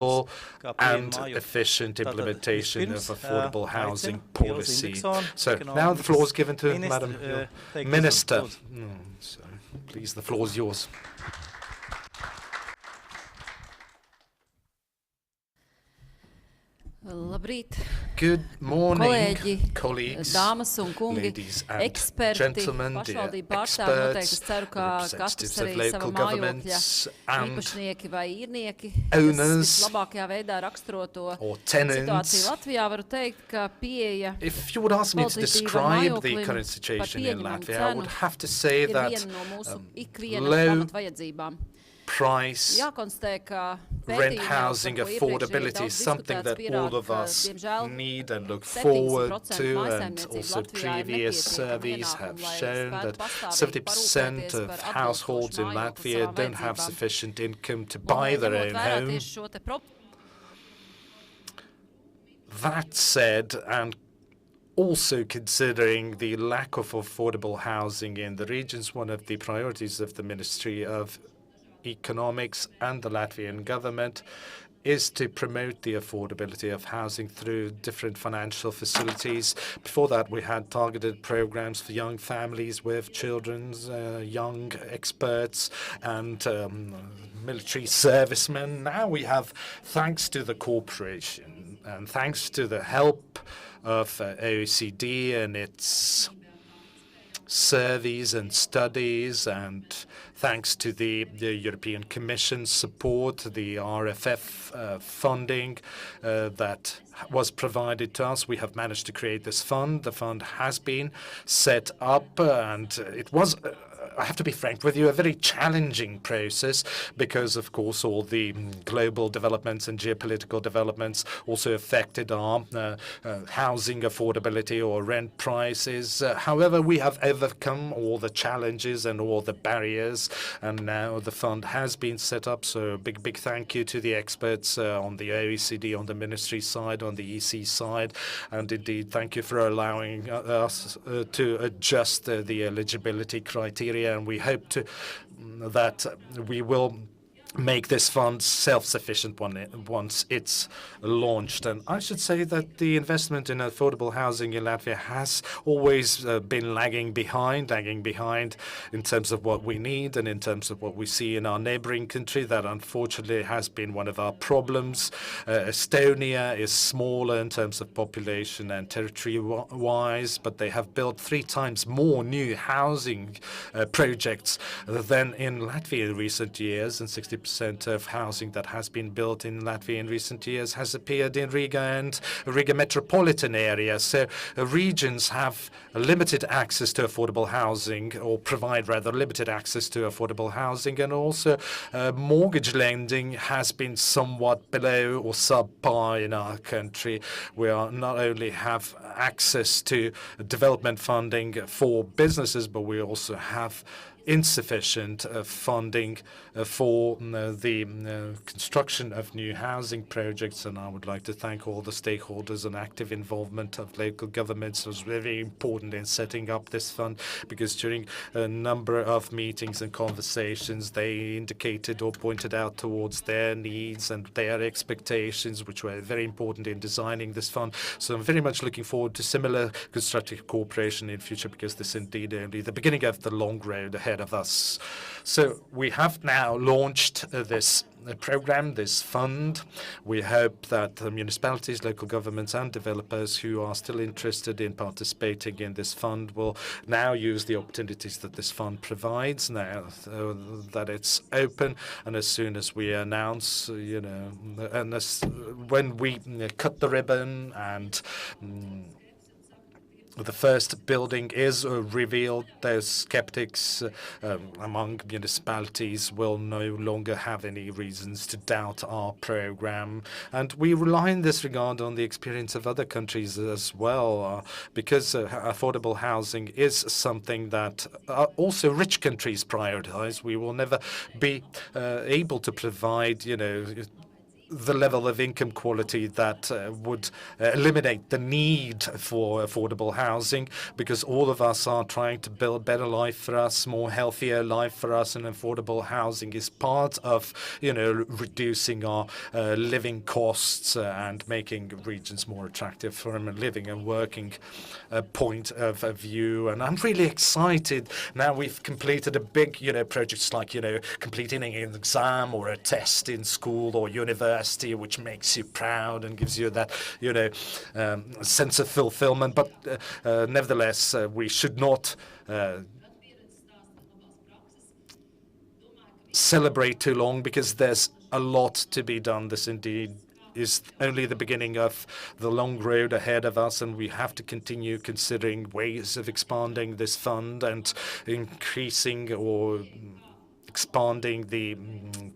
and efficient implementation of affordable housing policy. So now the floor is given to Madam Minister. So please, the floor is yours. Labrīt. Good morning, Kolēģi, colleagues, dāmas un kungi, ladies and eksperti, gentlemen, pašvaldību dear pārstāvji. Noteikti es experts, ceru, ka katrs representatives arī of sava local mājokļa governments and īpašnieki vai īrnieki, owners kas vislabākajā veidā raksturo to or tenants. situāciju Latvijā, varu teikt, ka pieeja If you would ask me to kvalitatīvam describe the mājoklim current par situation in pieņemamu Latvia, I would cenu have to say ir that viena no mūsu ikviena low pamatvajadzībām. price Jākonstatē, ka rent pētījumi, housing par ko iepriekš affordability daudz is something diskutēts, that pierāda, all of ka, us diemžēl, need and look 70% forward to, and mājsaimniecību also Latvijā ir previous nepietiekami surveys have ienākumi, lai shown spētu that pastāvīgi 70% parūpēties of par households in atbilstošu mājokli Latvia savām don't have vajadzībām. sufficient income to Un, buy their ņemot own vērā home. tieši šo te That said, and also considering the lack of affordable housing in the regions, one of the priorities of the Ministry of Economics and the Latvian government is to promote the affordability of housing through different financial facilities. Before that, we had targeted programs for young families with children, young experts, and military servicemen. Now we have, thanks to the corporation and thanks to the help of OECD and its surveys and studies, and thanks to the European Commission support, the RFF funding that was provided to us, we have managed to create this fund. The fund has been set up, and it was I have to be frank with you, a very challenging process because, of course, all the global developments and geopolitical developments also affected our housing affordability or rent prices. However, we have overcome all the challenges and all the barriers, and now the fund has been set up. So big thank you to the experts on the OECD, on the ministry side, on the EC side, and indeed thank you for allowing us to adjust the eligibility criteria, and we hope that we will make this fund self-sufficient once it's launched. And I should say that the investment in affordable housing in Latvia has always been lagging behind in terms of what we need and in terms of what we see in our neighboring country. That unfortunately has been one of our problems. Estonia is smaller in terms of population and territory-wise, but they have built 3 times more new housing projects than in Latvia in recent years, and 60% of housing that has been built in Latvia in recent years has appeared in Riga and Riga metropolitan area. So regions have limited access to affordable housing, or provide rather limited access to affordable housing, and also mortgage lending has been somewhat below or subpar in our country. We are not only have access to development funding for businesses, but we also have insufficient funding for the construction of new housing projects. And I would like to thank all the stakeholders and active involvement of local governments. It was very important in setting up this fund, because during a number of meetings and conversations, they indicated or pointed out towards their needs and their expectations, which were very important in designing this fund. So I'm very much looking forward to similar constructive cooperation in future, because this is indeed only the beginning of the long road ahead of us. So we have now launched this program, this fund. We hope that municipalities, local governments and developers who are still interested in participating in this fund will now use the opportunities that this fund provides now that it's open. And as soon as we announce, and when we cut the ribbon and the first building is revealed, those skeptics among municipalities will no longer have any reasons to doubt our program. And we rely in this regard on the experience of other countries as well, because affordable housing is something that also rich countries prioritize. We will never be able to provide, the level of income quality that would eliminate the need for affordable housing, because all of us are trying to build better life for us, more healthier life for us, and affordable housing is part of, reducing our living costs and making regions more attractive from a living and working point of view. And I'm really excited. Now we've completed a big, projects like, completing an exam or a test in school or university, which makes you proud and gives you that, sense of fulfillment. But nevertheless, we should not celebrate too long, because there's a lot to be done. This indeed is only the beginning of the long road ahead of us, and we have to continue considering ways of expanding this fund and increasing or expanding the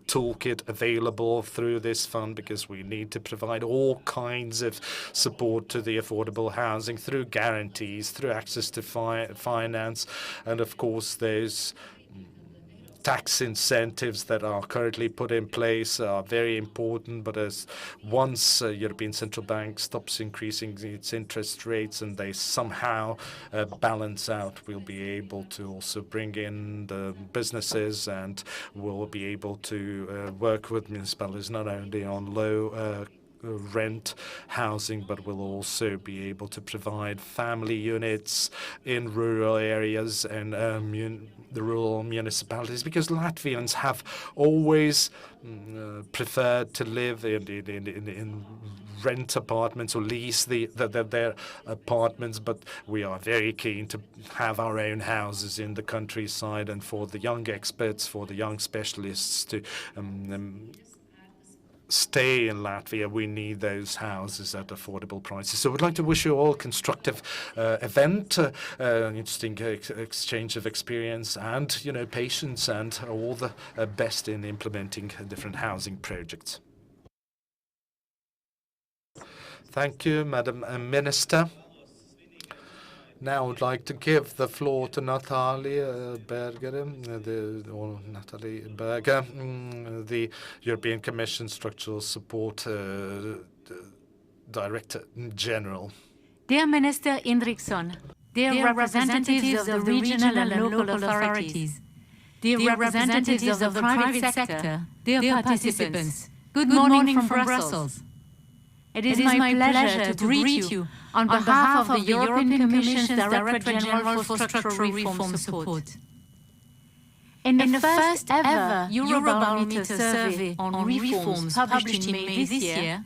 toolkit available through this fund, because we need to provide all kinds of support to the affordable housing through guarantees, through access to finance, and of course there's tax incentives that are currently put in place are very important, but as once European Central Bank stops increasing its interest rates and they somehow balance out, we'll be able to also bring in the businesses, and we'll be able to work with municipalities not only on low rent housing, but we'll also be able to provide family units in rural areas and the rural municipalities, because Latvians have always preferred to live in rent apartments or lease their apartments, but we are very keen to have our own houses in the countryside, and for the young experts, for the young specialists to stay in Latvia, we need those houses at affordable prices. So we'd like to wish you all a constructive event, interesting exchange of experience, and patience, and all the best in implementing different housing projects. Thank you, Madam Minister. Now I would like to give the floor to Natalie Berger, the European Commission Structural Support Director General. Dear Minister Indriksson, dear representatives of the regional and local authorities, dear representatives of the private sector, dear participants, good morning from Brussels. It is my pleasure to greet you on behalf of the European Commission's Director General for Structural Reform Support. In the first ever Eurobarometer survey on reforms published in May this year,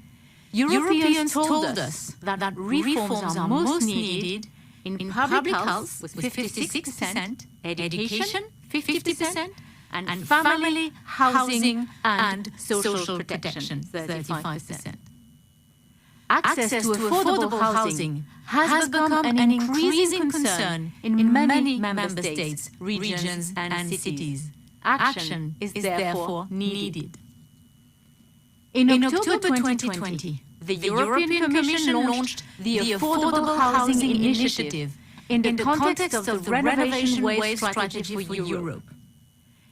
Europeans told us that reforms are most needed in public health with 56%, education 50%, and family, housing and social protection 35%. Access to affordable housing has become an increasing concern in many member states, regions and cities. Action is therefore needed. In October 2020, the European Commission launched the Affordable Housing Initiative in the context of the Renovation Wave Strategy for Europe.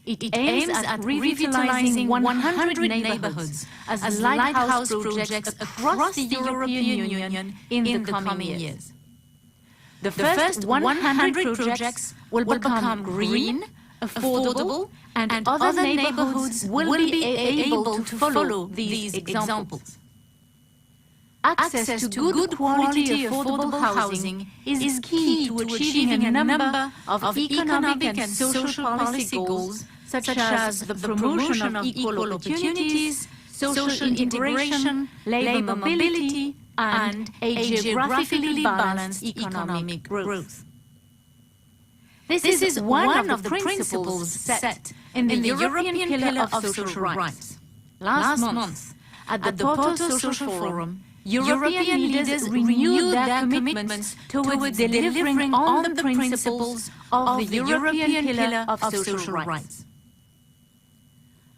It aims at revitalizing 100 neighborhoods as lighthouse projects across the European Union in the coming years. The first 100 projects will become green, affordable, and other neighborhoods will be able to follow these examples. Access to good quality affordable housing is key to achieving a number of economic and social policy goals, such as the promotion of equal opportunities, social integration, labor mobility, and a geographically balanced economic growth. This is one of the principles set in the European Pillar of Social Rights. Last month, at the Porto Social Forum, European leaders renewed their commitments towards delivering on the principles of the European Pillar of Social Rights.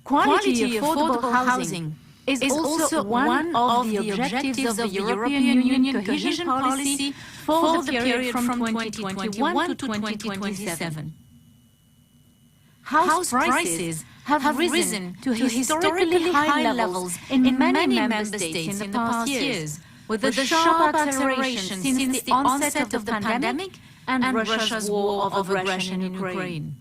Quality affordable housing is also one of the objectives of the European Union cohesion policy for the period from 2021 to 2027. House prices have risen to historically high levels in many member states in the past years, with a sharp acceleration since the onset of the pandemic and Russia's war of aggression in Ukraine.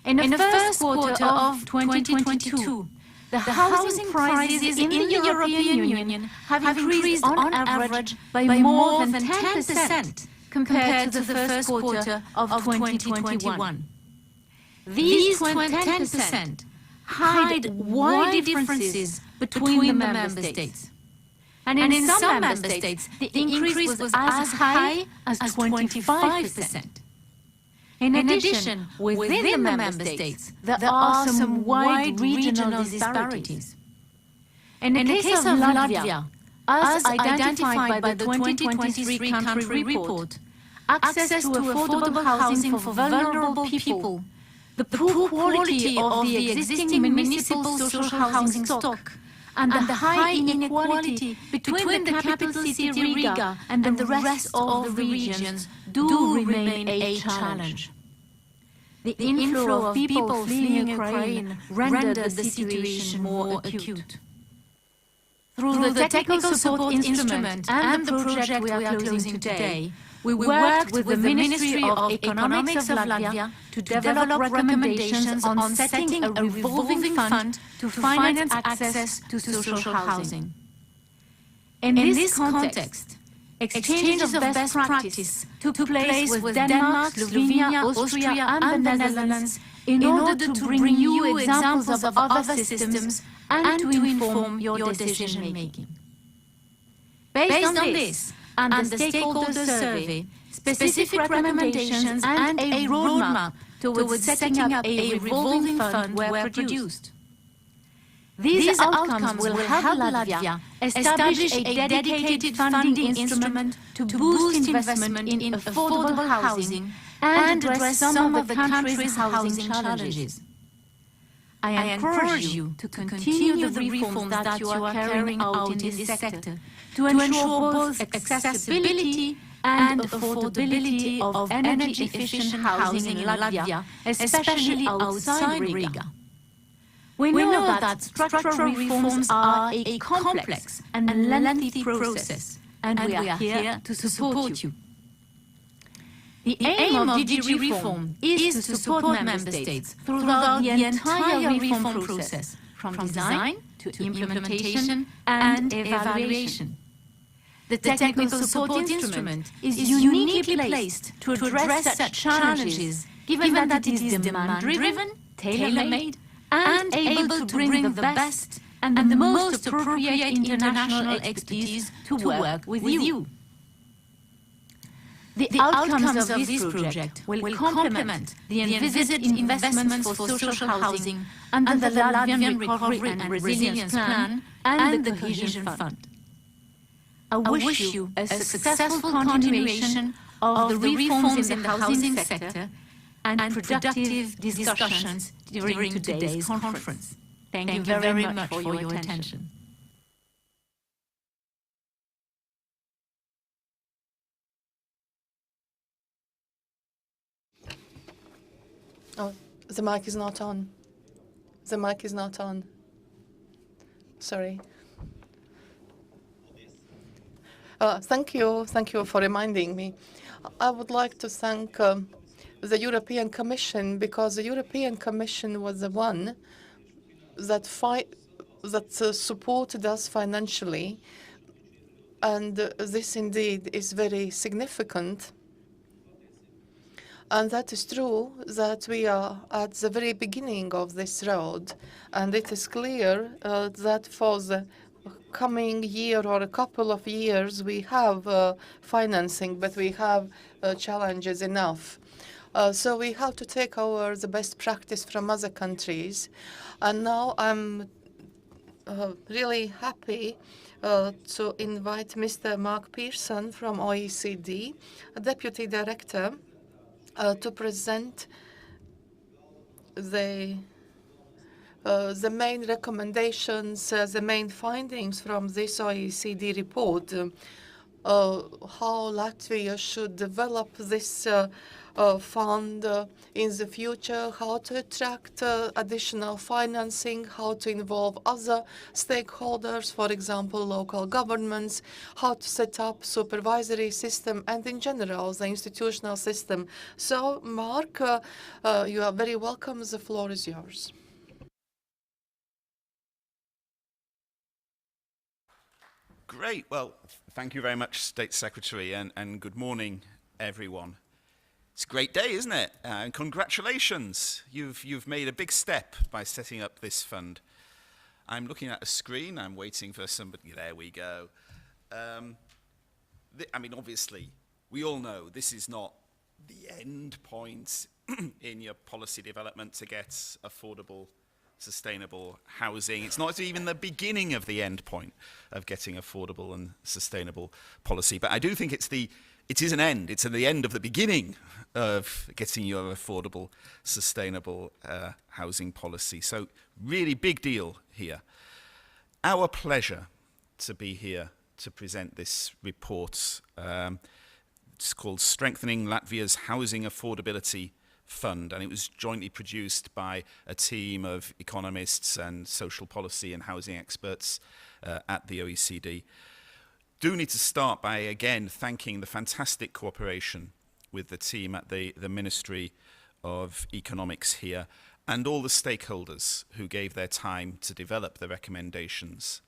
In the first quarter of 2022, the housing prices in the European Union have increased on average by more than 10% compared to the first quarter of 2021. These 10% hide wide differences between the member states. And in some member states, the increase was as high as 25%. In addition, within the member states, there are some wide regional disparities. In the case of Latvia, as identified by the 2023 country report, access to affordable housing for vulnerable people, the poor quality of the existing municipal social housing stock, and the high inequality between the capital city Riga and the rest of the regions do remain a challenge. The inflow of people fleeing Ukraine rendered the situation more acute. Through the technical support instrument and the project we are closing today, we worked with the Ministry of Economics of Latvia to develop recommendations on setting a revolving fund to finance access to social housing. In this context, exchange of best practice took place with Denmark, Slovenia, Austria and the Netherlands in order to bring you examples of other systems and to inform your decision-making. Based on this, and the stakeholder survey, specific recommendations and a roadmap towards setting up a revolving fund were produced. These outcomes will help Latvia establish a dedicated funding instrument to boost investment in affordable housing and address some of the country's housing challenges. I encourage you to continue the reforms that you are carrying out in this sector to ensure both accessibility and affordability of energy-efficient housing in Latvia, especially outside Riga. We know that structural reforms are a complex and lengthy process, and we are here to support you. The aim of DG Reform is to support member states throughout the entire reform process, from design to implementation and evaluation. The technical support instrument is uniquely placed to address such challenges, given that it is demand-driven, tailor-made, and able to bring the best and the most appropriate international expertise to work with you. The outcomes of this project will complement the envisaged investments for social housing under the Latvian Recovery and Resilience Plan and the Cohesion Fund. I wish you a successful continuation of the reforms in the housing sector and productive discussions during today's conference. Thank you very much for your attention. Oh, the mic is not on. The mic is not on. Sorry. Thank you for reminding me. I would like to thank the European Commission, because the European Commission was the one that supported us financially, and this indeed is very significant. And that is true that we are at the very beginning of this road, and it is clear that for the coming year or a couple of years we have financing, but we have challenges enough. So we have to take over the best practice from other countries. And now I'm really happy to invite Mr. Mark Pearson from OECD, a Deputy Director, to present the main recommendations, the main findings from this OECD report. how Latvia should develop this fund in the future, how to attract additional financing, how to involve other stakeholders, for example, local governments, how to set up supervisory system, and in general, the institutional system. So, Mark, you are very welcome. The floor is yours. Great. Well, thank you very much, State Secretary, and good morning, everyone. It's a great day, isn't it? And congratulations. You've made a big step by setting up this fund. I'm looking at a screen. I'm waiting for somebody. There we go. I mean, obviously, we all know this is not the end point in your policy development to get affordable, sustainable housing. It's not even the beginning of the end point of getting affordable and sustainable policy. But I do think it is an end. It's the end of the beginning of getting your affordable, sustainable housing policy. So really big deal here. Our pleasure to be here to present this report. It's called Strengthening Latvia's Housing Affordability Fund, and it was jointly produced by a team of economists and social policy and housing experts at the OECD. Do need to start by again thanking the fantastic cooperation with the team at the Ministry of Economics here and all the stakeholders who gave their time to develop the recommendations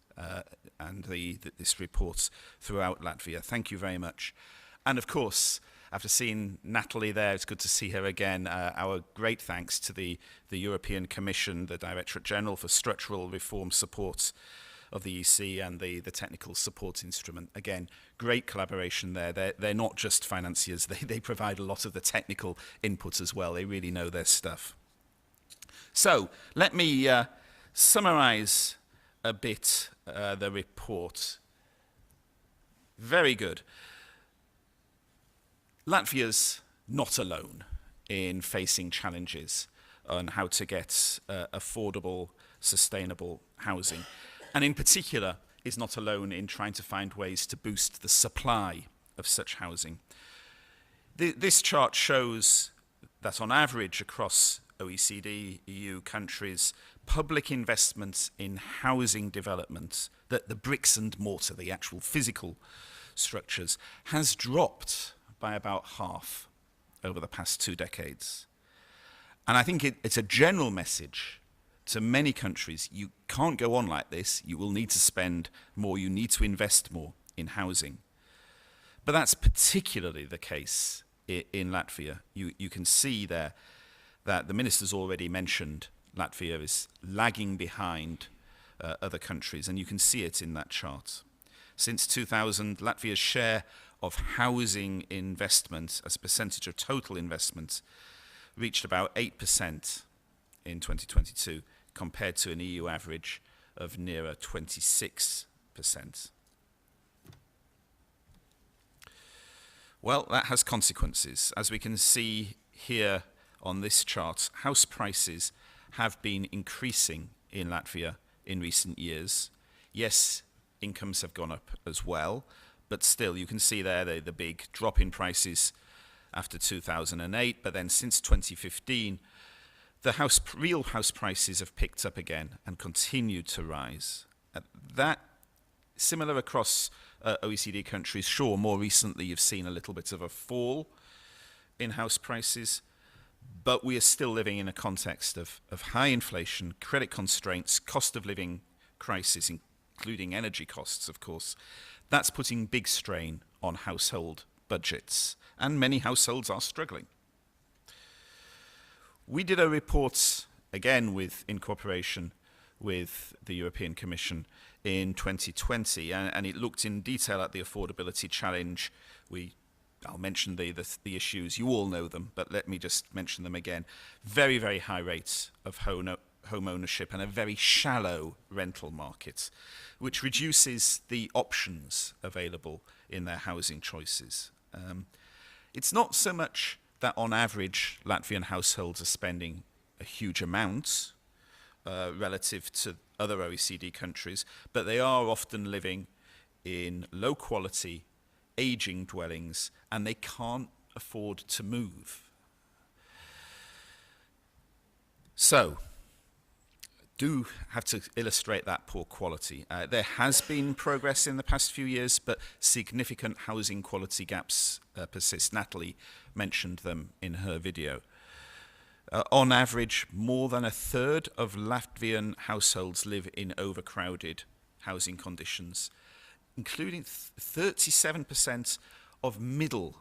and this report throughout Latvia. Thank you very much. And of course, after seeing Natalie there, it's good to see her again. Our great thanks to the European Commission, the Directorate General for Structural Reform Support of the EC and the Technical Support Instrument. Again, great collaboration there. They're not just financiers, they provide a lot of the technical input as well. They really know their stuff. So let me summarize a bit the report. Very good. Latvia's not alone in facing challenges on how to get affordable, sustainable housing. And in particular, is not alone in trying to find ways to boost the supply of such housing. This chart shows that on average across OECD, EU countries, public investment in housing development, that the bricks and mortar, the actual physical structures, has dropped by about half over the past 2 decades. And I think it's a general message to many countries. You can't go on like this. You will need to spend more. You need to invest more in housing. But that's particularly the case in Latvia. You can see there that the minister's already mentioned Latvia is lagging behind other countries, and you can see it in that chart. Since 2000, Latvia's share of housing investment as a percentage of total investment reached about 8% in 2022, compared to an EU average of nearer 26%. Well, that has consequences. As we can see here on this chart, house prices have been increasing in Latvia in recent years. Yes, incomes have gone up as well, but still you can see there the big drop in prices after 2008, but then since 2015, the real house prices have picked up again and continued to rise. That similar across OECD countries. Sure, more recently you've seen a little bit of a fall in house prices, but we are still living in a context of high inflation, credit constraints, cost of living crisis, including energy costs, of course. That's putting big strain on household budgets, and many households are struggling. We did a report, again in cooperation with the European Commission in 2020, and it looked in detail at the affordability challenge. I'll mention the issues, you all know them, but let me just mention them again. Very, very high rates of home ownership and a very shallow rental market, which reduces the options available in their housing choices. It's not so much that on average Latvian households are spending a huge amount relative to other OECD countries, but they are often living in low quality, aging dwellings, and they can't afford to move. So, do have to illustrate that poor quality. There has been progress in the past few years, but significant housing quality gaps persist. Natalie mentioned them in her video. On average, more than a third of Latvian households live in overcrowded housing conditions, including 37% of the middle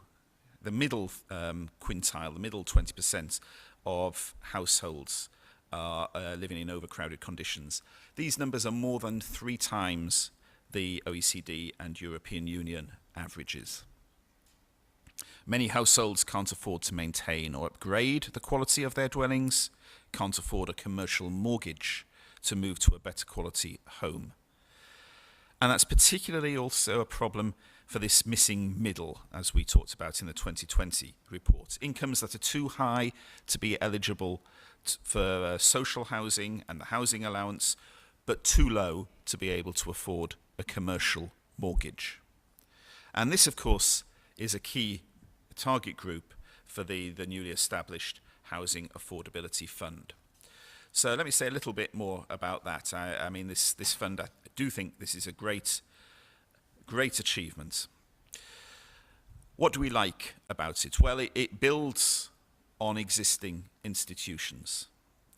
quintile, the middle 20% of households are living in overcrowded conditions. These numbers are more than 3 times the OECD and European Union averages. Many households can't afford to maintain or upgrade the quality of their dwellings, can't afford a commercial mortgage to move to a better quality home. And that's particularly also a problem for this missing middle, as we talked about in the 2020 report. Incomes that are too high to be eligible for social housing and the housing allowance, but too low to be able to afford a commercial mortgage. And this, of course, is a key target group for the newly established Housing Affordability Fund. So let me say a little bit more about that. I mean, this fund, I do think this is a great achievement. What do we like about it? Well, it builds on existing institutions.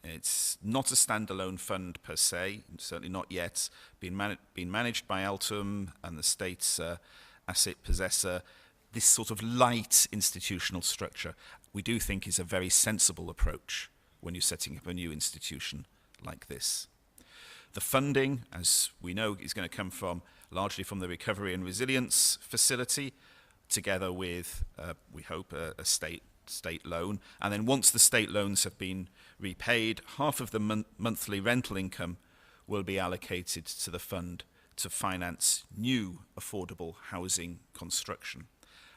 It's not a standalone fund per se, certainly not yet. Been managed by Altum and the state's asset possessor. This sort of light institutional structure, we do think is a very sensible approach when you're setting up a new institution like this. The funding, as we know, is going to come largely from the Recovery and Resilience Facility, together with, we hope, a state loan. And then once the state loans have been repaid, half of the monthly rental income will be allocated to the fund to finance new affordable housing construction.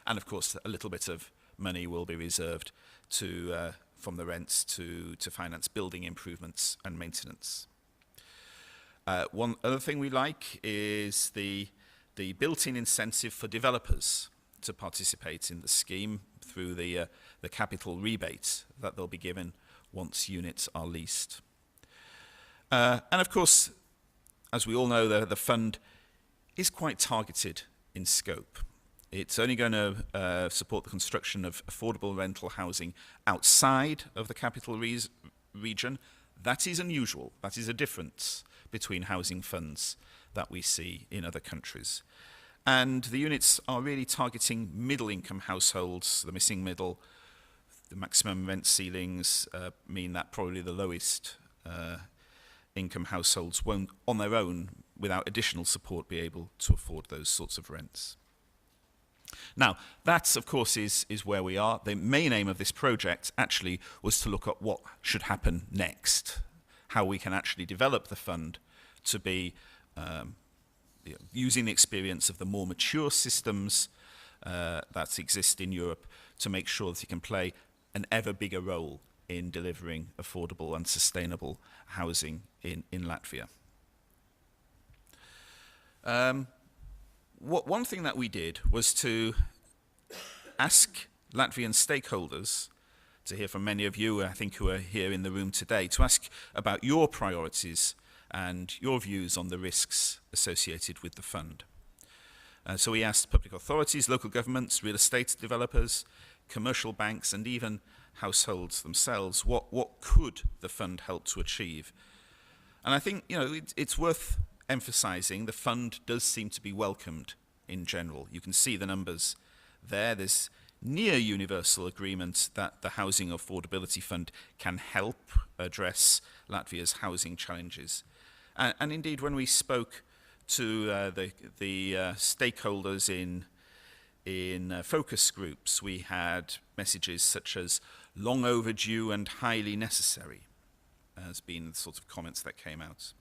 And of course, a little bit of money will be reserved from the rents to finance building improvements and maintenance. One other thing we like is the built-in incentive for developers to participate in the scheme through the capital rebate that they'll be given once units are leased. And of course, as we all know, the fund is quite targeted in scope. It's only going to support the construction of affordable rental housing outside of the capital region. That is unusual. That is a difference between housing funds that we see in other countries. And the units are really targeting middle-income households, the missing middle. The maximum rent ceilings mean that probably the lowest income households won't, on their own, without additional support, be able to afford those sorts of rents. Now, that, of course, is where we are. The main aim of this project actually was to look at what should happen next, how we can actually develop the fund to be using the experience of the more mature systems that exist in Europe to make sure that it can play an ever bigger role in delivering affordable and sustainable housing in Latvia. One thing that we did was to ask Latvian stakeholders, to hear from many of you, I think, who are here in the room today, to ask about your priorities and your views on the risks associated with the fund. So we asked public authorities, local governments, real estate developers, commercial banks, and even households themselves, what could the fund help to achieve? And I think, it's worth emphasizing the fund does seem to be welcomed in general. You can see the numbers there. There's near universal agreement that the Housing Affordability Fund can help address Latvia's housing challenges. And indeed, when we spoke to the stakeholders in focus groups, we had messages such as long overdue and highly necessary as being the sort of comments that came out.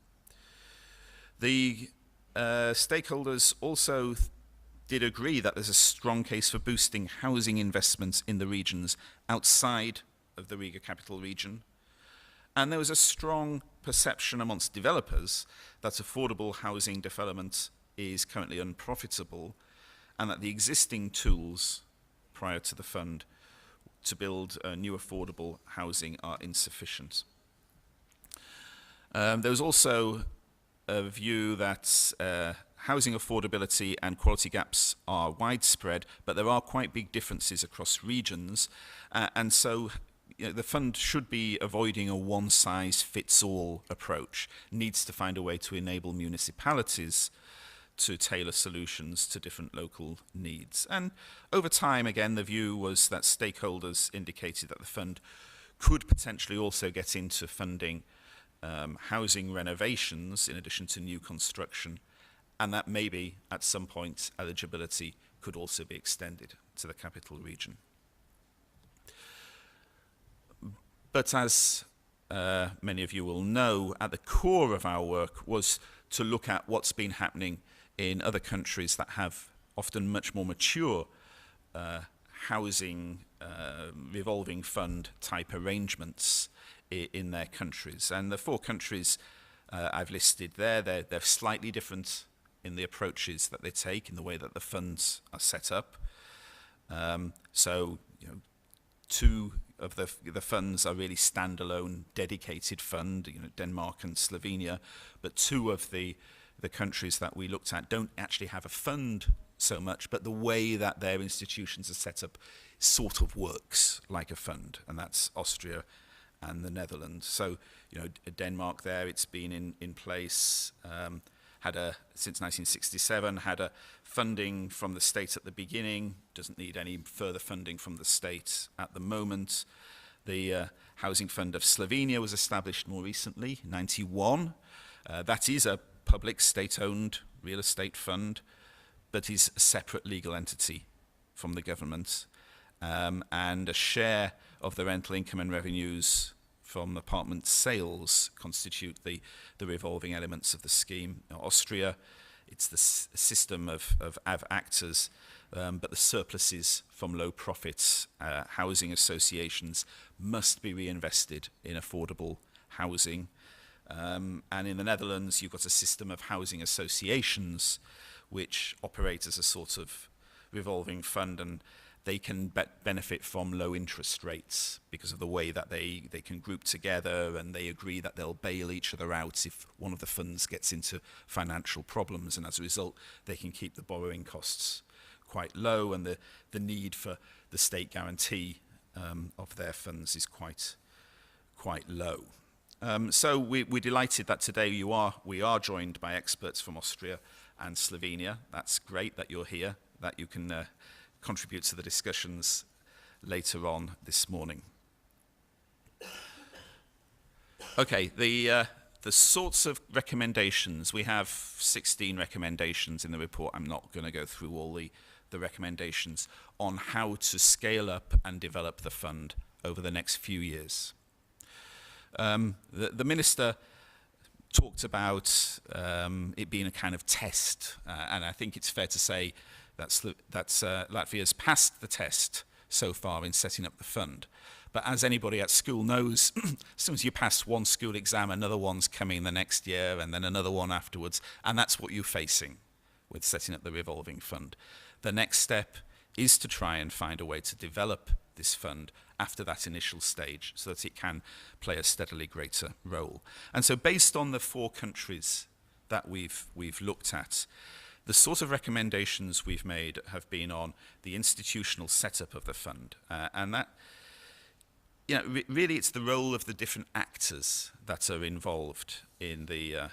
The stakeholders also did agree that there's a strong case for boosting housing investments in the regions outside of the Riga capital region. And there was a strong perception amongst developers that affordable housing development is currently unprofitable and that the existing tools prior to the fund to build new affordable housing are insufficient. There was also a view that housing affordability and quality gaps are widespread, but there are quite big differences across regions, and so the fund should be avoiding a one-size-fits-all approach, needs to find a way to enable municipalities to tailor solutions to different local needs. And over time, again, the view was that stakeholders indicated that the fund could potentially also get into funding housing renovations in addition to new construction, and that maybe at some point eligibility could also be extended to the capital region. But as many of you will know, at the core of our work was to look at what's been happening in other countries that have often much more mature housing revolving fund type arrangements in their countries. And the 4 countries I've listed there, they're slightly different in the approaches that they take, in the way that the funds are set up. So, 2 of the funds are really standalone, dedicated fund, Denmark and Slovenia, but 2 of the countries that we looked at don't actually have a fund so much, but the way that their institutions are set up sort of works like a fund, and that's Austria and the Netherlands. So, Denmark there, it's been in place, since 1967, had a funding from the state at the beginning, doesn't need any further funding from the state at the moment. The Housing Fund of Slovenia was established more recently, 91. That is a public state-owned real estate fund, but is a separate legal entity from the government. And a share of the rental income and revenues from apartment sales constitute the revolving elements of the scheme. Austria, it's the system of actors, but the surpluses from low profits housing associations must be reinvested in affordable housing. And in the Netherlands, you've got a system of housing associations which operate as a sort of revolving fund, and they can benefit from low interest rates because of the way that they can group together, and they agree that they'll bail each other out if one of the funds gets into financial problems, and as a result they can keep the borrowing costs quite low, and the need for the state guarantee of their funds is quite low. So we're delighted that today we are joined by experts from Austria and Slovenia. That's great that you're here, that you can contribute to the discussions later on this morning. Okay, the sorts of recommendations, we have 16 recommendations in the report. I'm not going to go through all the recommendations on how to scale up and develop the fund over the next few years. The Minister talked about it being a kind of test, and I think it's fair to say that Latvia's passed the test so far in setting up the fund. But as anybody at school knows, as soon as you pass one school exam, another one's coming the next year, and then another one afterwards, and that's what you're facing with setting up the revolving fund. The next step is to try and find a way to develop this fund after that initial stage so that it can play a steadily greater role. And so based on the 4 countries that we've looked at, the sort of recommendations we've made have been on the institutional setup of the fund, and that, really it's the role of the different actors that are involved in the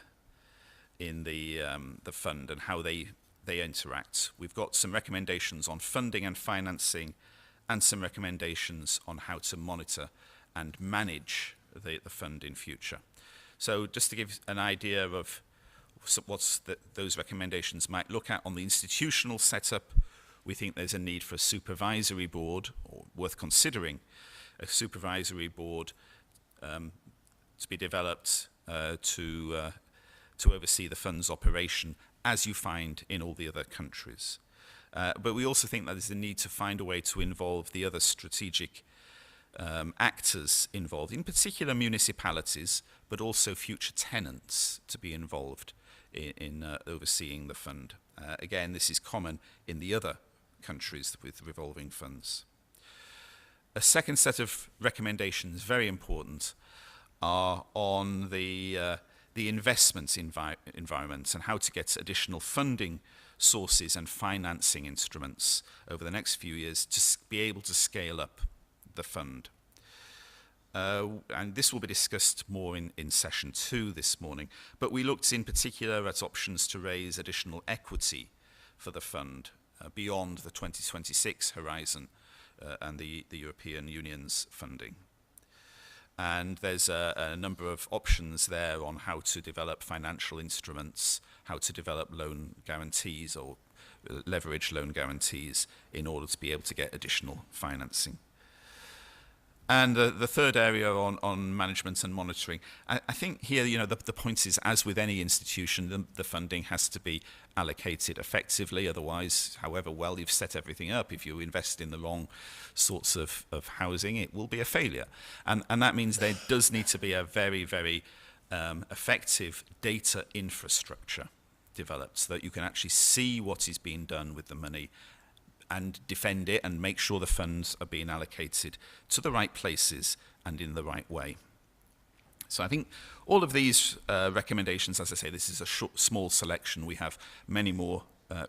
fund and how they interact. We've got some recommendations on funding and financing, and some recommendations on how to monitor and manage the fund in future. So just to give an idea of what those recommendations might look at on the institutional setup, we think there's a need for a supervisory board, or worth considering a supervisory board to be developed to oversee the fund's operation, as you find in all the other countries. But we also think that there's a need to find a way to involve the other strategic actors involved, in particular municipalities, but also future tenants to be involved in overseeing the fund. Again, this is common in the other countries with revolving funds. A second set of recommendations, very important, are on the investment environment and how to get additional funding sources and financing instruments over the next few years to be able to scale up the fund. And this will be discussed more in session 2 this morning, but we looked in particular at options to raise additional equity for the fund beyond the 2026 horizon and the European Union's funding. And there's a number of options there on how to develop financial instruments, how to develop loan guarantees or leverage loan guarantees in order to be able to get additional financing. And the third area on management and monitoring, I think here, the point is, as with any institution, the funding has to be allocated effectively. Otherwise, however well you've set everything up, if you invest in the wrong sorts of housing, it will be a failure. And that means there does need to be a very, very effective data infrastructure developed so that you can actually see what is being done with the money and defend it and make sure the funds are being allocated to the right places and in the right way. So I think all of these recommendations, as I say, this is a small selection. We have many more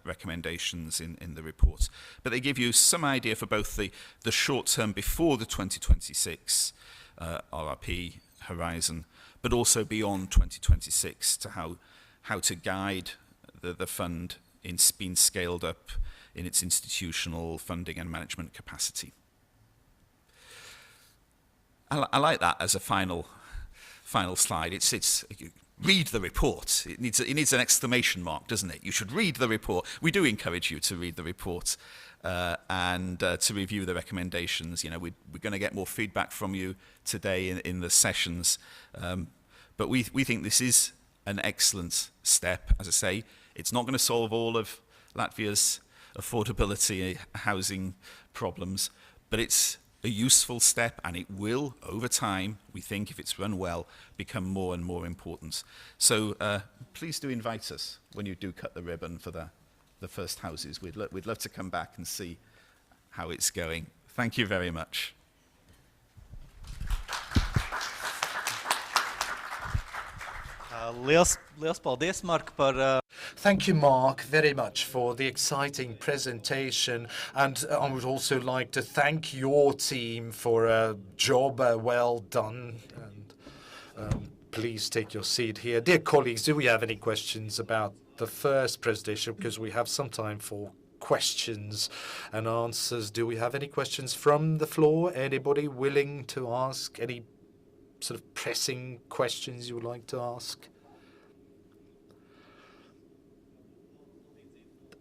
recommendations in the report. But they give you some idea for both the short term before the 2026 RRP horizon, but also beyond 2026 to how to guide the fund in being scaled up in its institutional funding and management capacity. I like that as a final slide. It's read the report. It needs an exclamation mark, doesn't it? You should read the report. We do encourage you to read the report and to review the recommendations. We're going to get more feedback from you today in the sessions, but we think this is an excellent step. As I say, it's not going to solve all of Latvia's affordability housing problems, but it's a useful step, and it will, over time, we think, if it's run well, become more and more important. So please do invite us when you do cut the ribbon for the first houses. We'd love to come back and see how it's going. Thank you very much. Liels paldies, Mark, par... Thank you, Mark, very much for the exciting presentation. And I would also like to thank your team for a job well done. And please take your seat here. Dear colleagues, do we have any questions about the first presentation? Because we have some time for questions and answers. Do we have any questions from the floor? Anybody willing to ask any sort of pressing questions you would like to ask?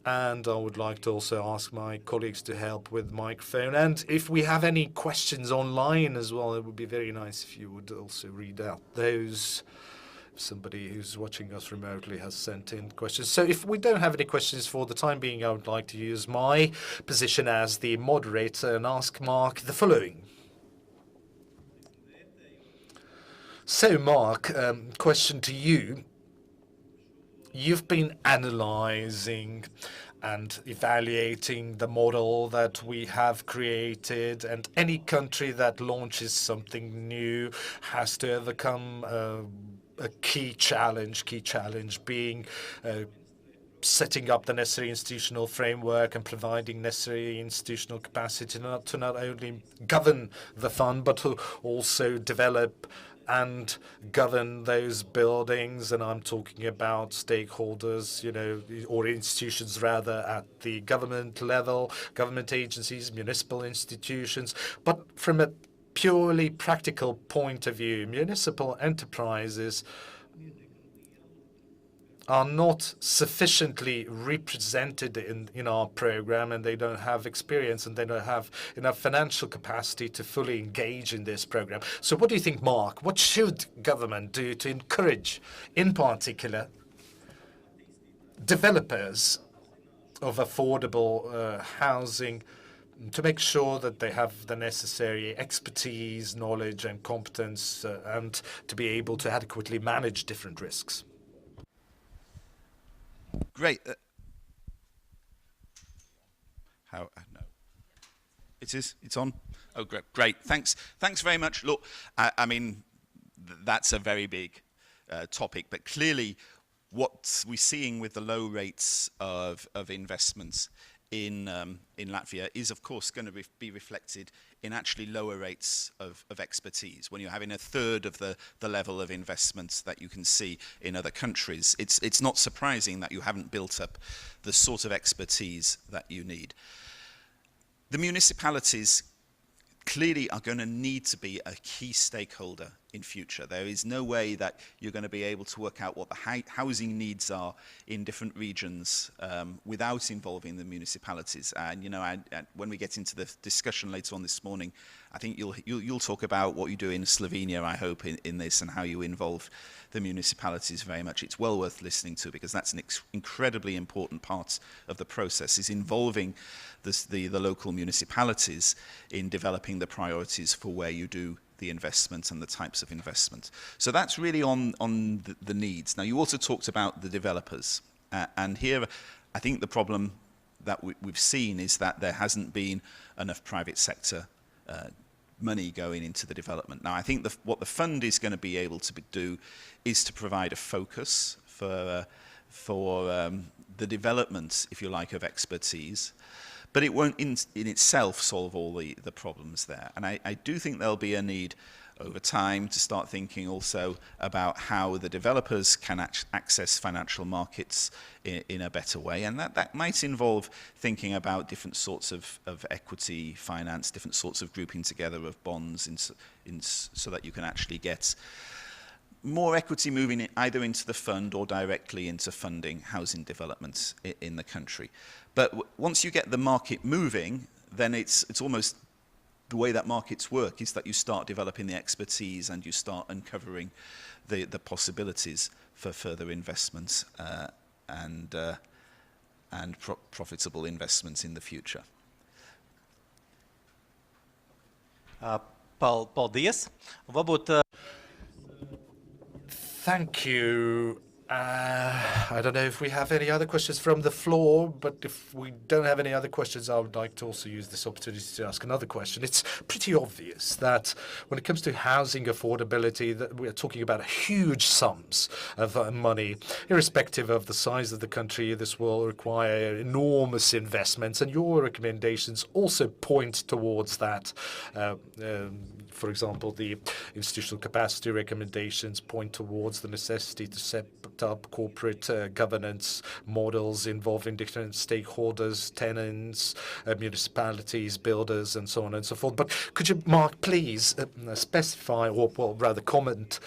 And I would like to also ask my colleagues to help with microphone. And if we have any questions online as well, it would be very nice if you would also read out those. Somebody who's watching us remotely has sent in questions. So if we don't have any questions for the time being, I would like to use my position as the moderator and ask Mark the following. So, Mark, question to you. You've been analyzing and evaluating the model that we have created, and any country that launches something new has to overcome a key challenge being setting up the necessary institutional framework and providing necessary institutional capacity to not only govern the fund, but to also develop and govern those buildings. And I'm talking about stakeholders, or institutions rather, at the government level, government agencies, municipal institutions. But from a purely practical point of view, municipal enterprises are not sufficiently represented in our program, and they don't have experience and they don't have enough financial capacity to fully engage in this program. So what do you think, Mark? What should government do to encourage, in particular, developers of affordable housing to make sure that they have the necessary expertise, knowledge and competence and to be able to adequately manage different risks? Great. How? No. It is. It's on. Oh, great. Great. Thanks. Thanks very much. Look, I mean, that's a very big topic, but clearly, what we're seeing with the low rates of investments in Latvia is, of course, going to be reflected in actually lower rates of expertise. When you're having a third of the level of investments that you can see in other countries, it's not surprising that you haven't built up the sort of expertise that you need. The municipalities clearly are going to need to be a key stakeholder in future. There is no way that you're going to be able to work out what the housing needs are in different regions without involving the municipalities. And you know, when we get into the discussion later on this morning, I think you'll talk about what you do in Slovenia, I hope, in this, and how you involve the municipalities very much. It's well worth listening to, because that's an incredibly important part of the process, is involving the local municipalities in developing the priorities for where you do the investment and the types of investment. So that's really on the needs. Now, you also talked about the developers. And here, I think the problem that we've seen is that there hasn't been enough private sector money going into the development. Now, I think what the fund is going to be able to do is to provide a focus for the development, if you like, of expertise. But it won't in itself solve all the problems there. And I do think there'll be a need over time to start thinking also about how the developers can access financial markets in a better way. And that might involve thinking about different sorts of equity finance, different sorts of grouping together of bonds so that you can actually get more equity moving either into the fund or directly into funding housing developments in the country. But once you get the market moving, then it's almost the way that markets work is that you start developing the expertise and you start uncovering the possibilities for further investments and profitable investments in the future. Paldies. Varbūt, Thank you. I don't know if we have any other questions from the floor, but if we don't have any other questions, I would like to also use this opportunity to ask another question. It's pretty obvious that when it comes to housing affordability, that we're talking about huge sums of money. Irrespective of the size of the country, this will require enormous investments, and your recommendations also point towards that. For example, the institutional capacity recommendations point towards the necessity to set up corporate governance models involving different stakeholders, tenants, municipalities, builders, and so on and so forth. But could you, Mark, please specify, or well, rather comment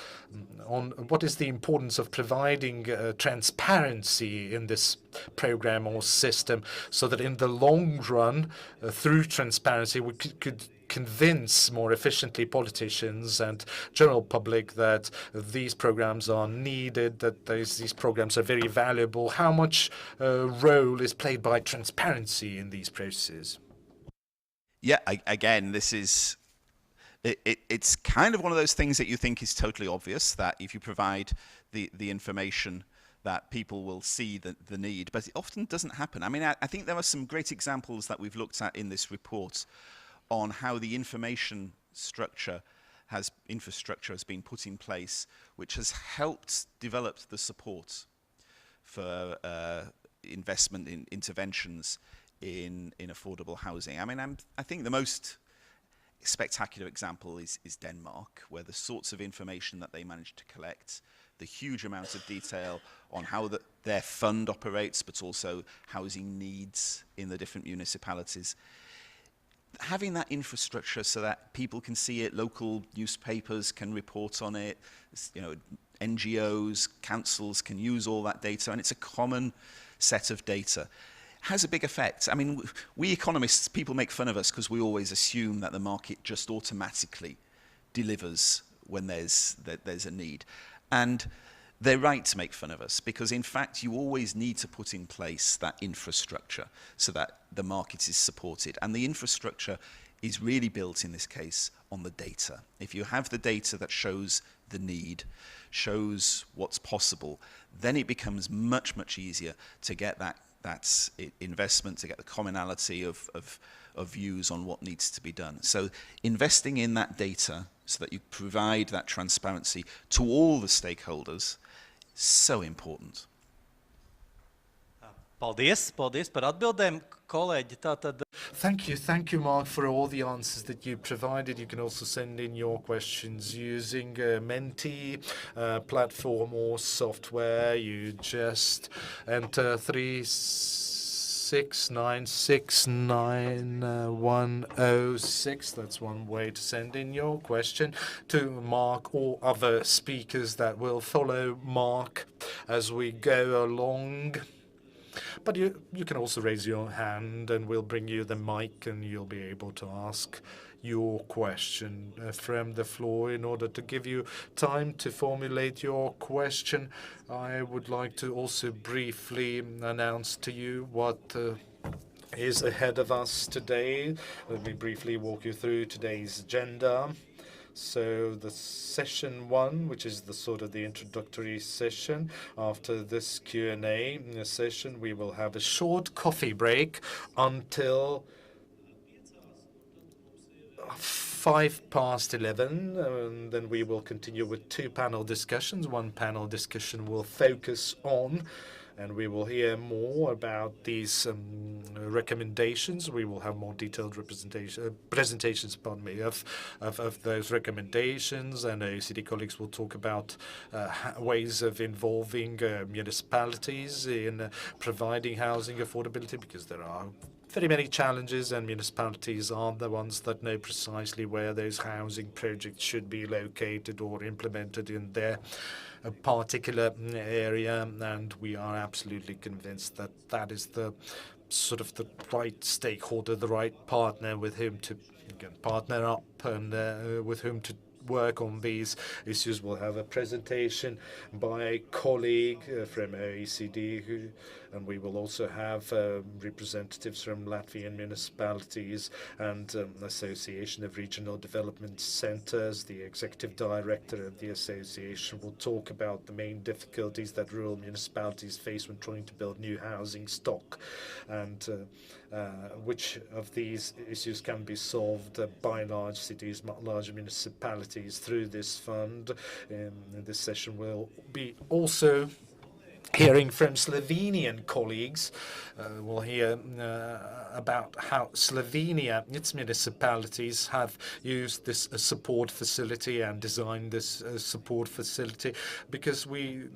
on what is the importance of providing transparency in this program or system, so that in the long run, through transparency, we could convince more efficiently politicians and general public that these programs are needed, that these programs are very valuable. How much role is played by transparency in these processes? Yeah, again, this is... It's kind of one of those things that you think is totally obvious, that if you provide the information that people will see the need, but it often doesn't happen. I mean, I think there are some great examples that we've looked at in this report on how the infrastructure has been put in place, which has helped develop the support for investment in interventions in affordable housing. I mean, I think the most spectacular example is Denmark, where the sorts of information that they managed to collect, the huge amount of detail on how their fund operates, but also housing needs in the different municipalities. Having that infrastructure so that people can see it, local newspapers can report on it, NGOs, councils can use all that data, and it's a common set of data, has a big effect. I mean, we economists, people make fun of us because we always assume that the market just automatically delivers when there's a need. And they're right to make fun of us, because in fact you always need to put in place that infrastructure so that the market is supported. And the infrastructure is really built in this case on the data. If you have the data that shows the need, shows what's possible, then it becomes much, much easier to get that that investment, to get the commonality of views on what needs to be done. So investing in that data so that you provide that transparency to all the stakeholders, so important. Paldies par atbildēm, kolēģi. Tātad Thank you, Mark, for all the answers that you provided. You can also send in your questions using Menti platform or software. You just enter 3696906. That's one way to send in your question to Mark or other speakers that will follow Mark as we go along. But you can also raise your hand and we'll bring you the mic and you'll be able to ask your question from the floor. In order to give you time to formulate your question, I would like to also briefly announce to you what is ahead of us today. Let me briefly walk you through today's agenda. So the session 1, which is the sort of the introductory session, after this Q&A session, we will have a short coffee break until 11:05, and then we will continue with 2 panel discussions. One panel discussion will focus on, and we will hear more about these recommendations. We will have more detailed presentations, of those recommendations, and OECD colleagues will talk about ways of involving municipalities in providing housing affordability, because there are very many challenges, and municipalities are the ones that know precisely where those housing projects should be located or implemented in their particular area, and we are absolutely convinced that that is the sort of the right stakeholder, the right partner with whom to partner up and with whom to work on these issues. We'll have a presentation by a colleague from OECD, and we will also have representatives from Latvian municipalities and Association of Regional Development Centres. The executive director of the association will talk about the main difficulties that rural municipalities face when trying to build new housing stock, and which of these issues can be solved by large cities, large municipalities through this fund. In this session we'll be also hearing from Slovenian colleagues. We'll hear about how Slovenia, its municipalities, have used this support facility and designed this support facility, because we